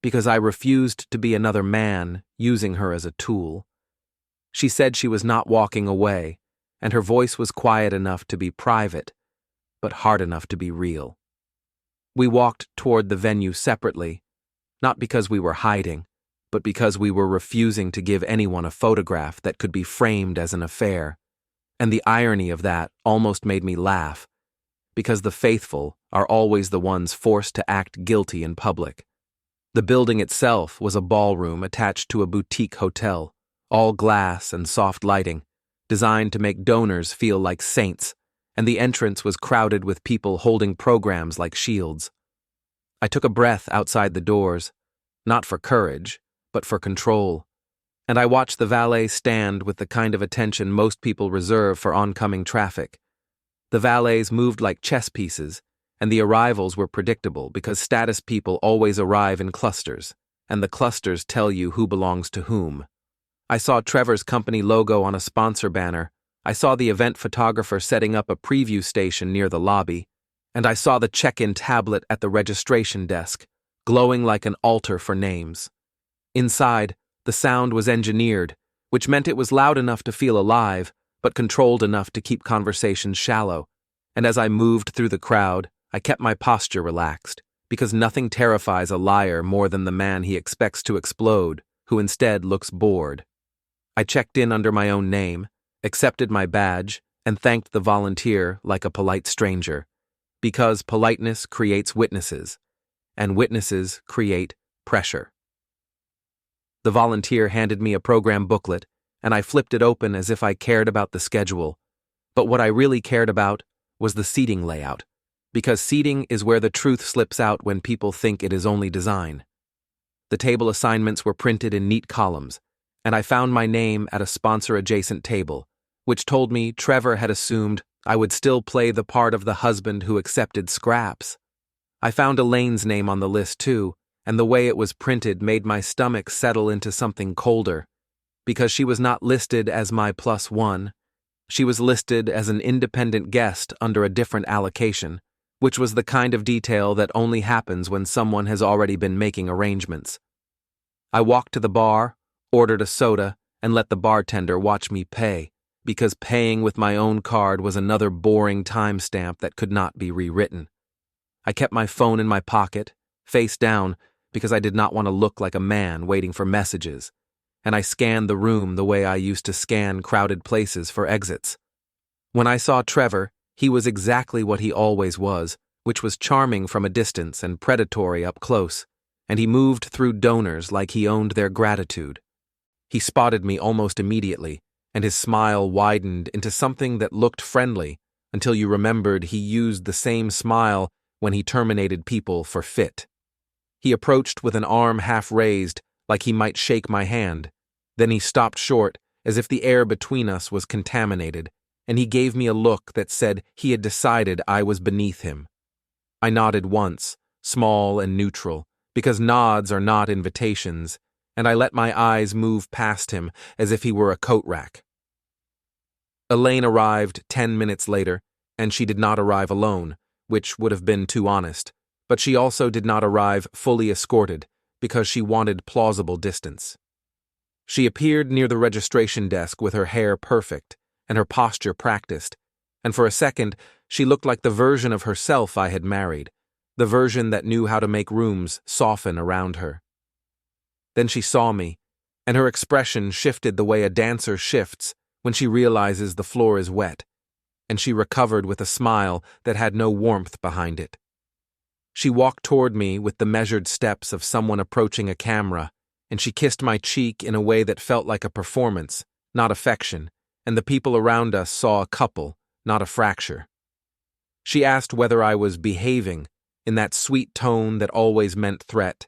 because I refused to be another man using her as a tool. She said she was not walking away, and her voice was quiet enough to be private, but hard enough to be real. We walked toward the venue separately, not because we were hiding, but because we were refusing to give anyone a photograph that could be framed as an affair, and the irony of that almost made me laugh, because the faithful are always the ones forced to act guilty in public. The building itself was a ballroom attached to a boutique hotel, all glass and soft lighting, designed to make donors feel like saints, and the entrance was crowded with people holding programs like shields. I took a breath outside the doors, not for courage, but for control, and I watched the valet stand with the kind of attention most people reserve for oncoming traffic. The valets moved like chess pieces, and the arrivals were predictable because status people always arrive in clusters, and the clusters tell you who belongs to whom. I saw Trevor's company logo on a sponsor banner, I saw the event photographer setting up a preview station near the lobby, and I saw the check-in tablet at the registration desk, glowing like an altar for names. Inside, the sound was engineered, which meant it was loud enough to feel alive, but controlled enough to keep conversations shallow, and as I moved through the crowd, I kept my posture relaxed, because nothing terrifies a liar more than the man he expects to explode, who instead looks bored. I checked in under my own name, accepted my badge, and thanked the volunteer like a polite stranger, because politeness creates witnesses, and witnesses create pressure. The volunteer handed me a program booklet, and I flipped it open as if I cared about the schedule, but what I really cared about was the seating layout, because seating is where the truth slips out when people think it is only design. The table assignments were printed in neat columns, and I found my name at a sponsor-adjacent table, which told me Trevor had assumed I would still play the part of the husband who accepted scraps. I found Elaine's name on the list too, and the way it was printed made my stomach settle into something colder, because she was not listed as my +1. She was listed as an independent guest under a different allocation, which was the kind of detail that only happens when someone has already been making arrangements. I walked to the bar, ordered a soda, and let the bartender watch me pay, because paying with my own card was another boring timestamp that could not be rewritten. I kept my phone in my pocket, face down, because I did not want to look like a man waiting for messages, and I scanned the room the way I used to scan crowded places for exits. When I saw Trevor, he was exactly what he always was, which was charming from a distance and predatory up close, and he moved through donors like he owned their gratitude. He spotted me almost immediately, and his smile widened into something that looked friendly until you remembered he used the same smile when he terminated people for fit. He approached with an arm half raised, like he might shake my hand. Then he stopped short, as if the air between us was contaminated, and he gave me a look that said he had decided I was beneath him. I nodded once, small and neutral, because nods are not invitations, and I let my eyes move past him as if he were a coat rack. Elaine arrived 10 minutes later, and she did not arrive alone, which would have been too honest, but she also did not arrive fully escorted because she wanted plausible distance. She appeared near the registration desk with her hair perfect and her posture practiced, and for a second she looked like the version of herself I had married, the version that knew how to make rooms soften around her. Then she saw me, and her expression shifted the way a dancer shifts when she realizes the floor is wet, and she recovered with a smile that had no warmth behind it. She walked toward me with the measured steps of someone approaching a camera, and she kissed my cheek in a way that felt like a performance, not affection, and the people around us saw a couple, not a fracture. She asked whether I was behaving, in that sweet tone that always meant threat,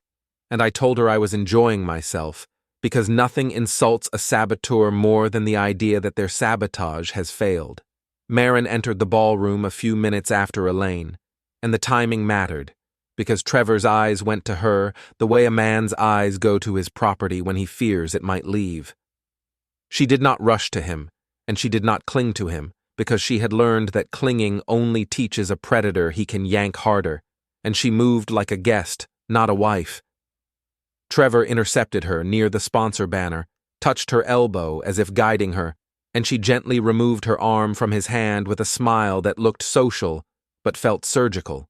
and I told her I was enjoying myself, because nothing insults a saboteur more than the idea that their sabotage has failed. Maren entered the ballroom a few minutes after Elaine, and the timing mattered, because Trevor's eyes went to her the way a man's eyes go to his property when he fears it might leave. She did not rush to him, and she did not cling to him, because she had learned that clinging only teaches a predator he can yank harder, and she moved like a guest, not a wife. Trevor intercepted her near the sponsor banner, touched her elbow as if guiding her, and she gently removed her arm from his hand with a smile that looked social but felt surgical.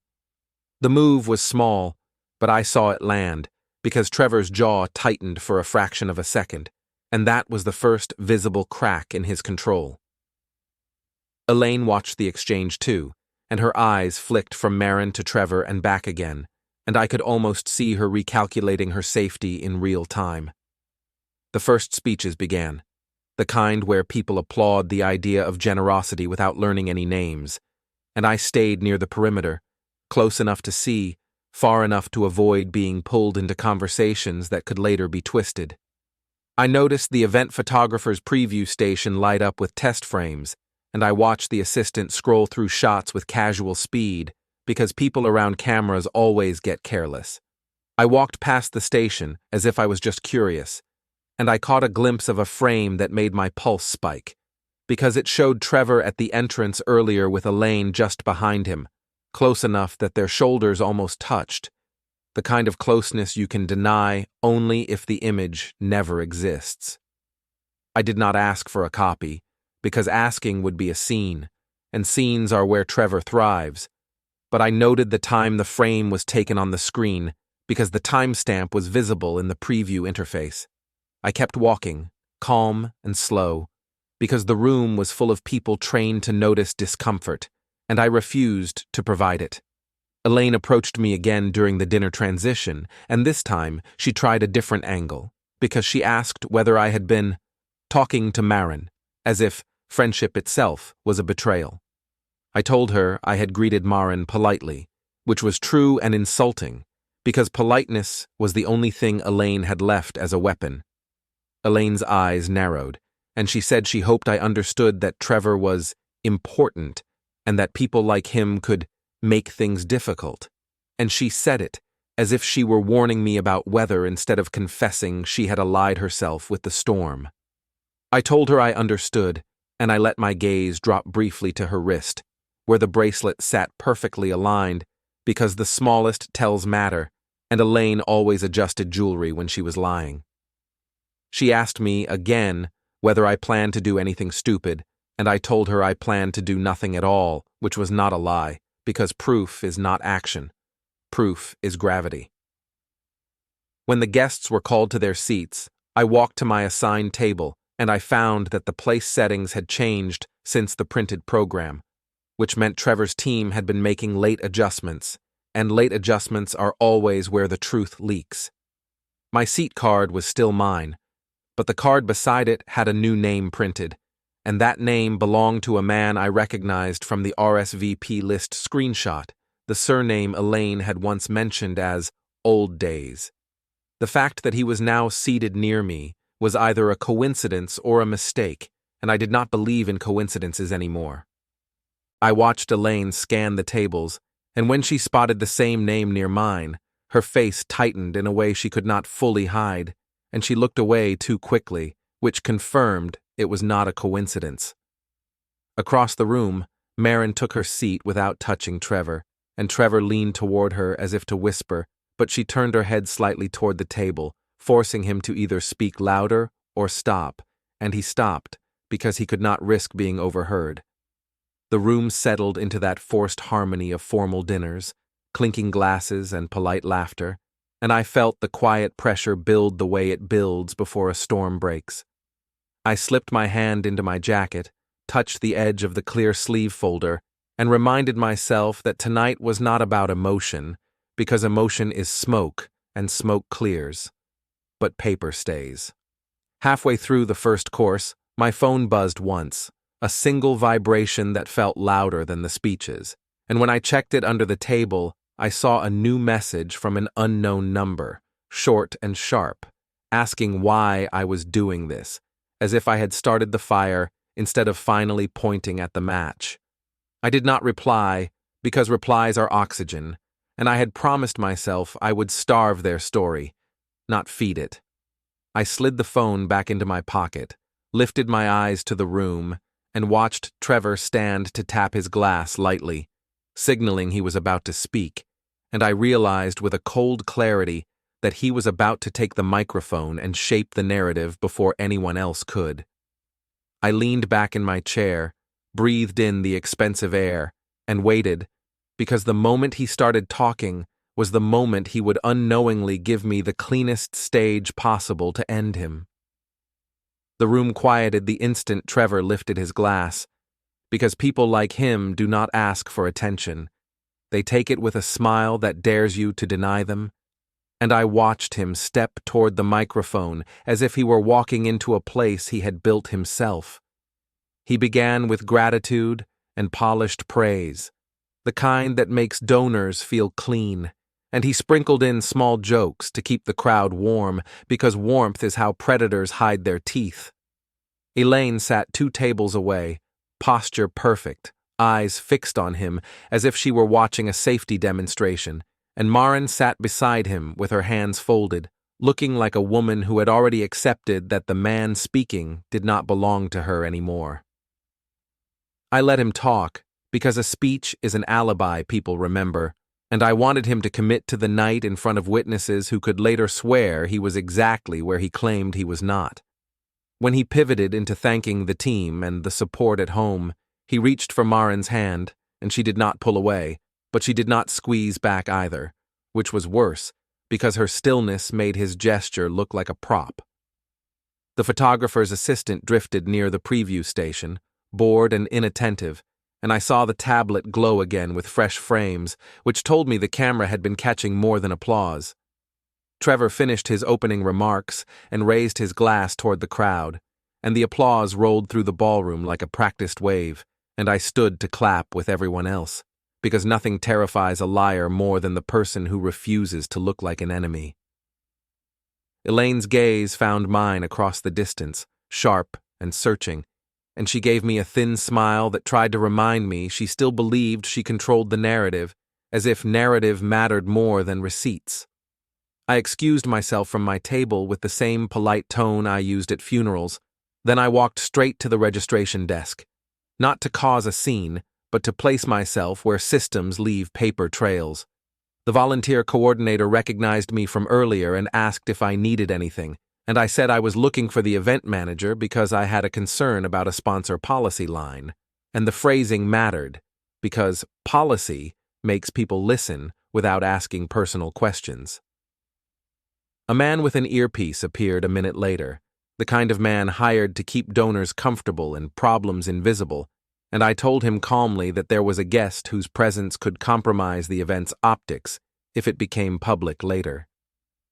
The move was small, but I saw it land, because Trevor's jaw tightened for a fraction of a second, and that was the first visible crack in his control. Elaine watched the exchange too, and her eyes flicked from Maren to Trevor and back again, and I could almost see her recalculating her safety in real time. The first speeches began, the kind where people applaud the idea of generosity without learning any names, and I stayed near the perimeter, close enough to see, far enough to avoid being pulled into conversations that could later be twisted. I noticed the event photographer's preview station light up with test frames, and I watched the assistant scroll through shots with casual speed, because people around cameras always get careless. I walked past the station as if I was just curious, and I caught a glimpse of a frame that made my pulse spike, because it showed Trevor at the entrance earlier with Elaine just behind him, close enough that their shoulders almost touched, the kind of closeness you can deny only if the image never exists. I did not ask for a copy, because asking would be a scene, and scenes are where Trevor thrives, but I noted the time the frame was taken on the screen because the timestamp was visible in the preview interface. I kept walking, calm and slow, because the room was full of people trained to notice discomfort, and I refused to provide it. Elaine approached me again during the dinner transition, and this time she tried a different angle, because she asked whether I had been talking to Maren, as if friendship itself was a betrayal. I told her I had greeted Maren politely, which was true and insulting, because politeness was the only thing Elaine had left as a weapon. Elaine's eyes narrowed, and she said she hoped I understood that Trevor was important and that people like him could make things difficult. And she said it as if she were warning me about weather instead of confessing she had allied herself with the storm. I told her I understood, and I let my gaze drop briefly to her wrist, where the bracelet sat perfectly aligned because the smallest tells matter, and Elaine always adjusted jewelry when she was lying. She asked me again whether I planned to do anything stupid, and I told her I planned to do nothing at all, which was not a lie, because proof is not action. Proof is gravity. When the guests were called to their seats, I walked to my assigned table, and I found that the place settings had changed since the printed program, which meant Trevor's team had been making late adjustments, and late adjustments are always where the truth leaks. My seat card was still mine, but the card beside it had a new name printed, and that name belonged to a man I recognized from the RSVP list screenshot, the surname Elaine had once mentioned as Old Days. The fact that he was now seated near me was either a coincidence or a mistake, and I did not believe in coincidences anymore. I watched Elaine scan the tables, and when she spotted the same name near mine, her face tightened in a way she could not fully hide, and she looked away too quickly, which confirmed it was not a coincidence. Across the room, Maren took her seat without touching Trevor, and Trevor leaned toward her as if to whisper, but she turned her head slightly toward the table, forcing him to either speak louder or stop, and he stopped because he could not risk being overheard. The room settled into that forced harmony of formal dinners, clinking glasses and polite laughter, and I felt the quiet pressure build the way it builds before a storm breaks. I slipped my hand into my jacket, touched the edge of the clear sleeve folder, and reminded myself that tonight was not about emotion, because emotion is smoke, and smoke clears. But paper stays. Halfway through the first course, my phone buzzed once, a single vibration that felt louder than the speeches, and when I checked it under the table, I saw a new message from an unknown number, short and sharp, asking why I was doing this, as if I had started the fire instead of finally pointing at the match. I did not reply, because replies are oxygen, and I had promised myself I would starve their story, not feed it. I slid the phone back into my pocket, lifted my eyes to the room, and watched Trevor stand to tap his glass lightly, signaling he was about to speak, and I realized with a cold clarity that he was about to take the microphone and shape the narrative before anyone else could. I leaned back in my chair, breathed in the expensive air, and waited, because the moment he started talking was the moment he would unknowingly give me the cleanest stage possible to end him. The room quieted the instant Trevor lifted his glass, because people like him do not ask for attention. They take it with a smile that dares you to deny them. And I watched him step toward the microphone as if he were walking into a place he had built himself. He began with gratitude and polished praise, the kind that makes donors feel clean, and he sprinkled in small jokes to keep the crowd warm, because warmth is how predators hide their teeth. Elaine sat 2 tables away, posture perfect, eyes fixed on him as if she were watching a safety demonstration, and Maren sat beside him with her hands folded, looking like a woman who had already accepted that the man speaking did not belong to her anymore. I let him talk, because a speech is an alibi people remember, and I wanted him to commit to the night in front of witnesses who could later swear he was exactly where he claimed he was not. When he pivoted into thanking the team and the support at home, he reached for Maren's hand, and she did not pull away, but she did not squeeze back either, which was worse, because her stillness made his gesture look like a prop. The photographer's assistant drifted near the preview station, bored and inattentive, and I saw the tablet glow again with fresh frames, which told me the camera had been catching more than applause. Trevor finished his opening remarks and raised his glass toward the crowd, and the applause rolled through the ballroom like a practiced wave, and I stood to clap with everyone else, because nothing terrifies a liar more than the person who refuses to look like an enemy. Elaine's gaze found mine across the distance, sharp and searching, and she gave me a thin smile that tried to remind me she still believed she controlled the narrative, as if narrative mattered more than receipts. I excused myself from my table with the same polite tone I used at funerals. Then I walked straight to the registration desk, not to cause a scene, but to place myself where systems leave paper trails. The volunteer coordinator recognized me from earlier and asked if I needed anything, and I said I was looking for the event manager because I had a concern about a sponsor policy line. And the phrasing mattered, because policy makes people listen without asking personal questions. A man with an earpiece appeared a minute later, the kind of man hired to keep donors comfortable and problems invisible, and I told him calmly that there was a guest whose presence could compromise the event's optics if it became public later.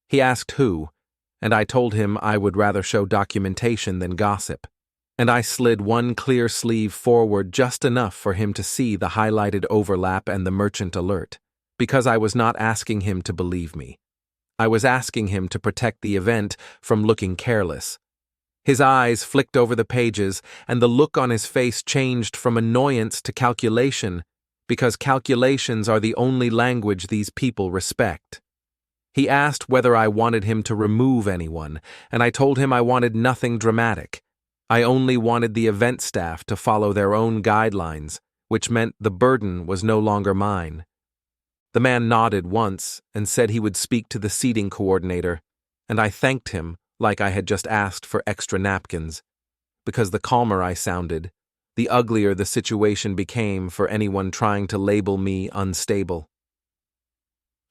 He asked who, and I told him I would rather show documentation than gossip, and I slid one clear sleeve forward just enough for him to see the highlighted overlap and the merchant alert, because I was not asking him to believe me. I was asking him to protect the event from looking careless. His eyes flicked over the pages, and the look on his face changed from annoyance to calculation, because calculations are the only language these people respect. He asked whether I wanted him to remove anyone, and I told him I wanted nothing dramatic. I only wanted the event staff to follow their own guidelines, which meant the burden was no longer mine. The man nodded once and said he would speak to the seating coordinator, and I thanked him like I had just asked for extra napkins, because the calmer I sounded, the uglier the situation became for anyone trying to label me unstable.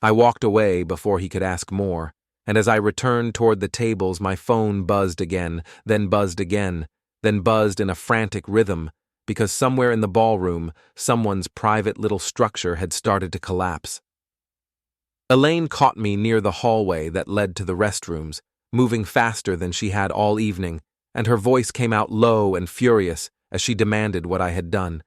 I walked away before he could ask more, and as I returned toward the tables, my phone buzzed again, then buzzed again, then buzzed in a frantic rhythm, because somewhere in the ballroom, someone's private little structure had started to collapse. Elaine caught me near the hallway that led to the restrooms, moving faster than she had all evening, and her voice came out low and furious as she demanded what I had done.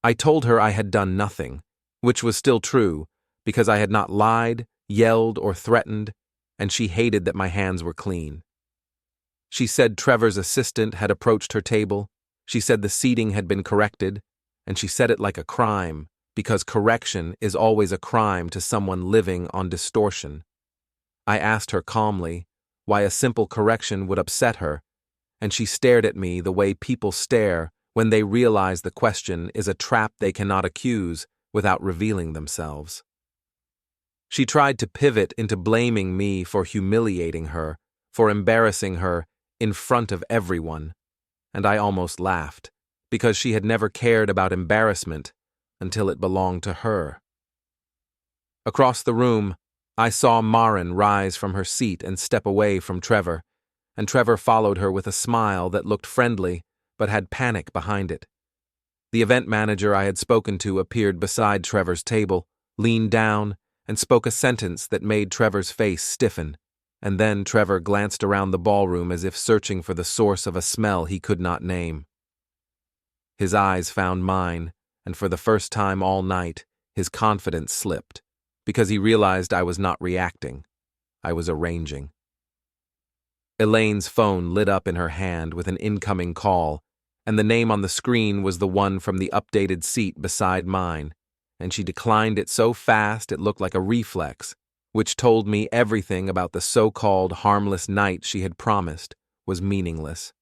I told her I had done nothing, which was still true, because I had not lied, yelled, or threatened, and she hated that my hands were clean. She said Trevor's assistant had approached her table. She said the seating had been corrected, and she said it like a crime, because correction is always a crime to someone living on distortion. I asked her calmly why a simple correction would upset her, and she stared at me the way people stare when they realize the question is a trap they cannot accuse without revealing themselves. She tried to pivot into blaming me for humiliating her, for embarrassing her in front of everyone, and I almost laughed, because she had never cared about embarrassment until it belonged to her. Across the room, I saw Maren rise from her seat and step away from Trevor, and Trevor followed her with a smile that looked friendly but had panic behind it. The event manager I had spoken to appeared beside Trevor's table, leaned down, and spoke a sentence that made Trevor's face stiffen, and then Trevor glanced around the ballroom as if searching for the source of a smell he could not name. His eyes found mine, and for the first time all night, his confidence slipped, because he realized I was not reacting. I was arranging. Elaine's phone lit up in her hand with an incoming call, and the name on the screen was the one from the updated seat beside mine, and she declined it so fast it looked like a reflex, which told me everything about the so-called harmless night she had promised was meaningless.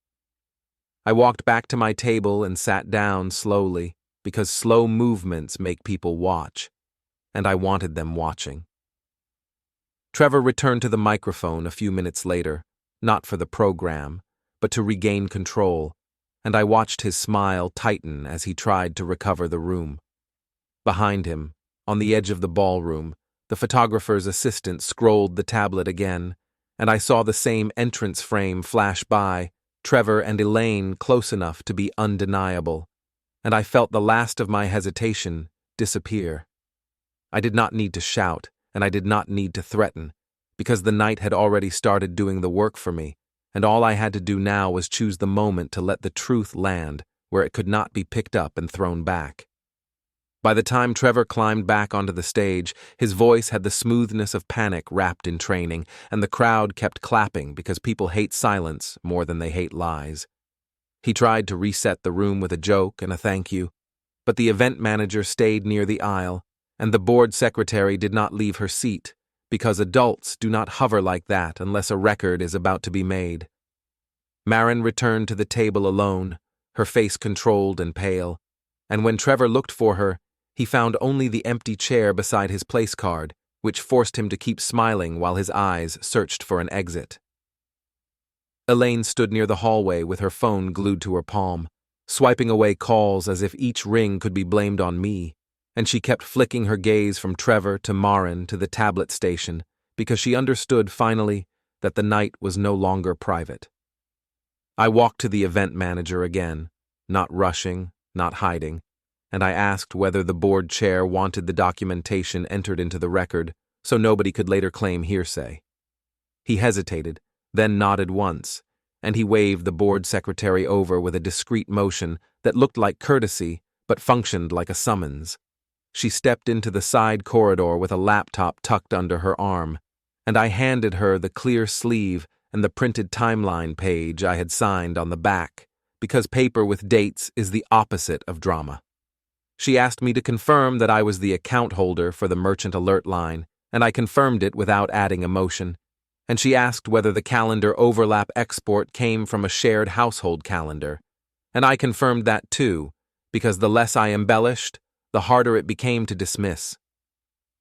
I walked back to my table and sat down slowly, because slow movements make people watch, and I wanted them watching. Trevor returned to the microphone a few minutes later, not for the program, but to regain control, and I watched his smile tighten as he tried to recover the room. Behind him, on the edge of the ballroom, the photographer's assistant scrolled the tablet again, and I saw the same entrance frame flash by, Trevor and Elaine close enough to be undeniable, and I felt the last of my hesitation disappear. I did not need to shout, and I did not need to threaten, because the night had already started doing the work for me, and all I had to do now was choose the moment to let the truth land where it could not be picked up and thrown back. By the time Trevor climbed back onto the stage, his voice had the smoothness of panic wrapped in training, and the crowd kept clapping because people hate silence more than they hate lies. He tried to reset the room with a joke and a thank you, but the event manager stayed near the aisle, and the board secretary did not leave her seat, because adults do not hover like that unless a record is about to be made. Maren returned to the table alone, her face controlled and pale, and when Trevor looked for her, he found only the empty chair beside his place card, which forced him to keep smiling while his eyes searched for an exit. Elaine stood near the hallway with her phone glued to her palm, swiping away calls as if each ring could be blamed on me, and she kept flicking her gaze from Trevor to Maren to the tablet station because she understood finally that the night was no longer private. I walked to the event manager again, not rushing, not hiding, and I asked whether the board chair wanted the documentation entered into the record so nobody could later claim hearsay. He hesitated, then nodded once, and he waved the board secretary over with a discreet motion that looked like courtesy but functioned like a summons. She stepped into the side corridor with a laptop tucked under her arm, and I handed her the clear sleeve and the printed timeline page I had signed on the back, because paper with dates is the opposite of drama. She asked me to confirm that I was the account holder for the merchant alert line, and I confirmed it without adding emotion, and she asked whether the calendar overlap export came from a shared household calendar, and I confirmed that too, because the less I embellished, the harder it became to dismiss.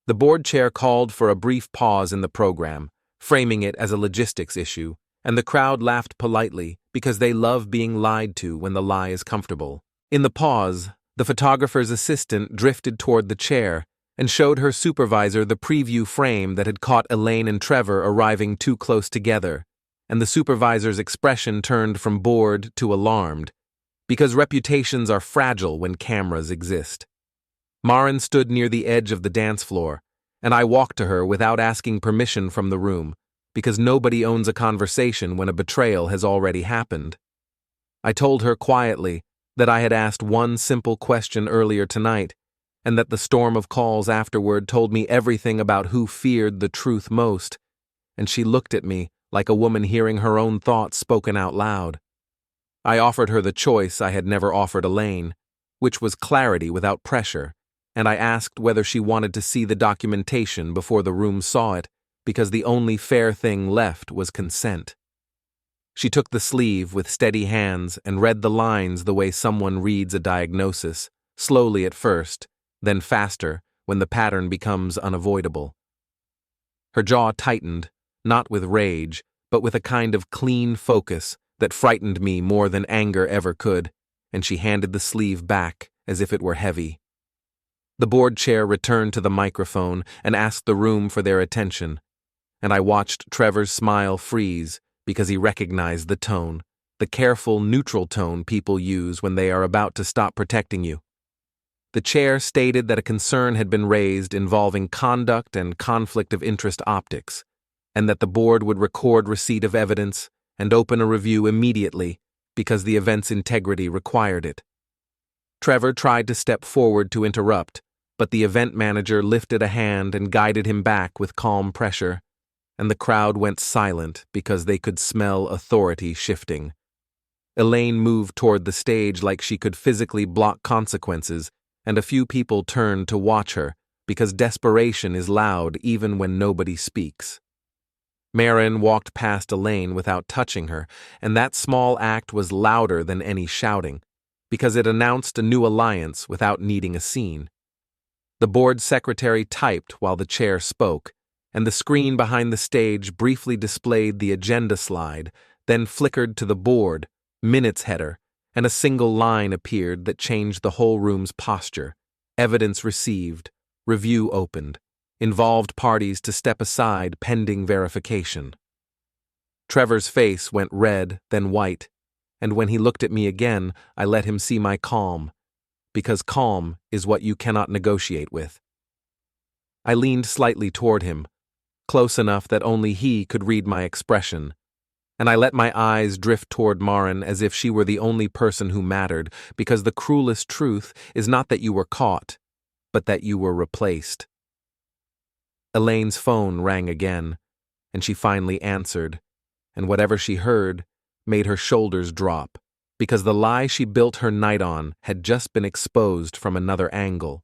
The board chair called for a brief pause in the program, framing it as a logistics issue, and the crowd laughed politely because they love being lied to when the lie is comfortable. In the pause, the photographer's assistant drifted toward the chair and showed her supervisor the preview frame that had caught Elaine and Trevor arriving too close together, and the supervisor's expression turned from bored to alarmed, because reputations are fragile when cameras exist. Maren stood near the edge of the dance floor, and I walked to her without asking permission from the room, because nobody owns a conversation when a betrayal has already happened. I told her quietly that I had asked one simple question earlier tonight, and that the storm of calls afterward told me everything about who feared the truth most, and she looked at me like a woman hearing her own thoughts spoken out loud. I offered her the choice I had never offered Elaine, which was clarity without pressure, and I asked whether she wanted to see the documentation before the room saw it, because the only fair thing left was consent. She took the sleeve with steady hands and read the lines the way someone reads a diagnosis, slowly at first, then faster when the pattern becomes unavoidable. Her jaw tightened, not with rage, but with a kind of clean focus that frightened me more than anger ever could, and she handed the sleeve back as if it were heavy. The board chair returned to the microphone and asked the room for their attention, and I watched Trevor's smile freeze because he recognized the tone, the careful, neutral tone people use when they are about to stop protecting you. The chair stated that a concern had been raised involving conduct and conflict of interest optics, and that the board would record receipt of evidence and open a review immediately because the event's integrity required it. Trevor tried to step forward to interrupt, but the event manager lifted a hand and guided him back with calm pressure, and the crowd went silent because they could smell authority shifting. Elaine moved toward the stage like she could physically block consequences, and a few people turned to watch her because desperation is loud even when nobody speaks. Maren walked past Elaine without touching her, and that small act was louder than any shouting, because it announced a new alliance without needing a scene. The board secretary typed while the chair spoke, and the screen behind the stage briefly displayed the agenda slide, then flickered to the board, minutes header, and a single line appeared that changed the whole room's posture. Evidence received, review opened, involved parties to step aside pending verification. Trevor's face went red, then white, and when he looked at me again, I let him see my calm, because calm is what you cannot negotiate with. I leaned slightly toward him, close enough that only he could read my expression, and I let my eyes drift toward Maren as if she were the only person who mattered, because the cruelest truth is not that you were caught, but that you were replaced. Elaine's phone rang again, and she finally answered, and whatever she heard made her shoulders drop, because the lie she built her night on had just been exposed from another angle.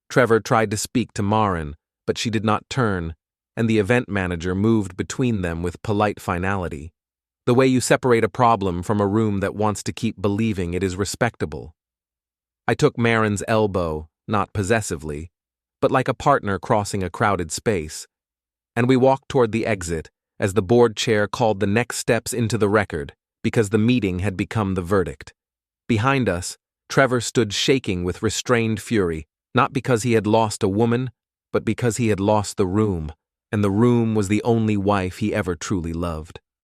Trevor tried to speak to Maren, but she did not turn, and the event manager moved between them with polite finality. The way you separate a problem from a room that wants to keep believing it is respectable. I took Maren's elbow, not possessively, but like a partner crossing a crowded space, and we walked toward the exit as the board chair called the next steps into the record because the meeting had become the verdict. Behind us, Trevor stood shaking with restrained fury, not because he had lost a woman, but because he had lost the room, and the room was the only wife he ever truly loved.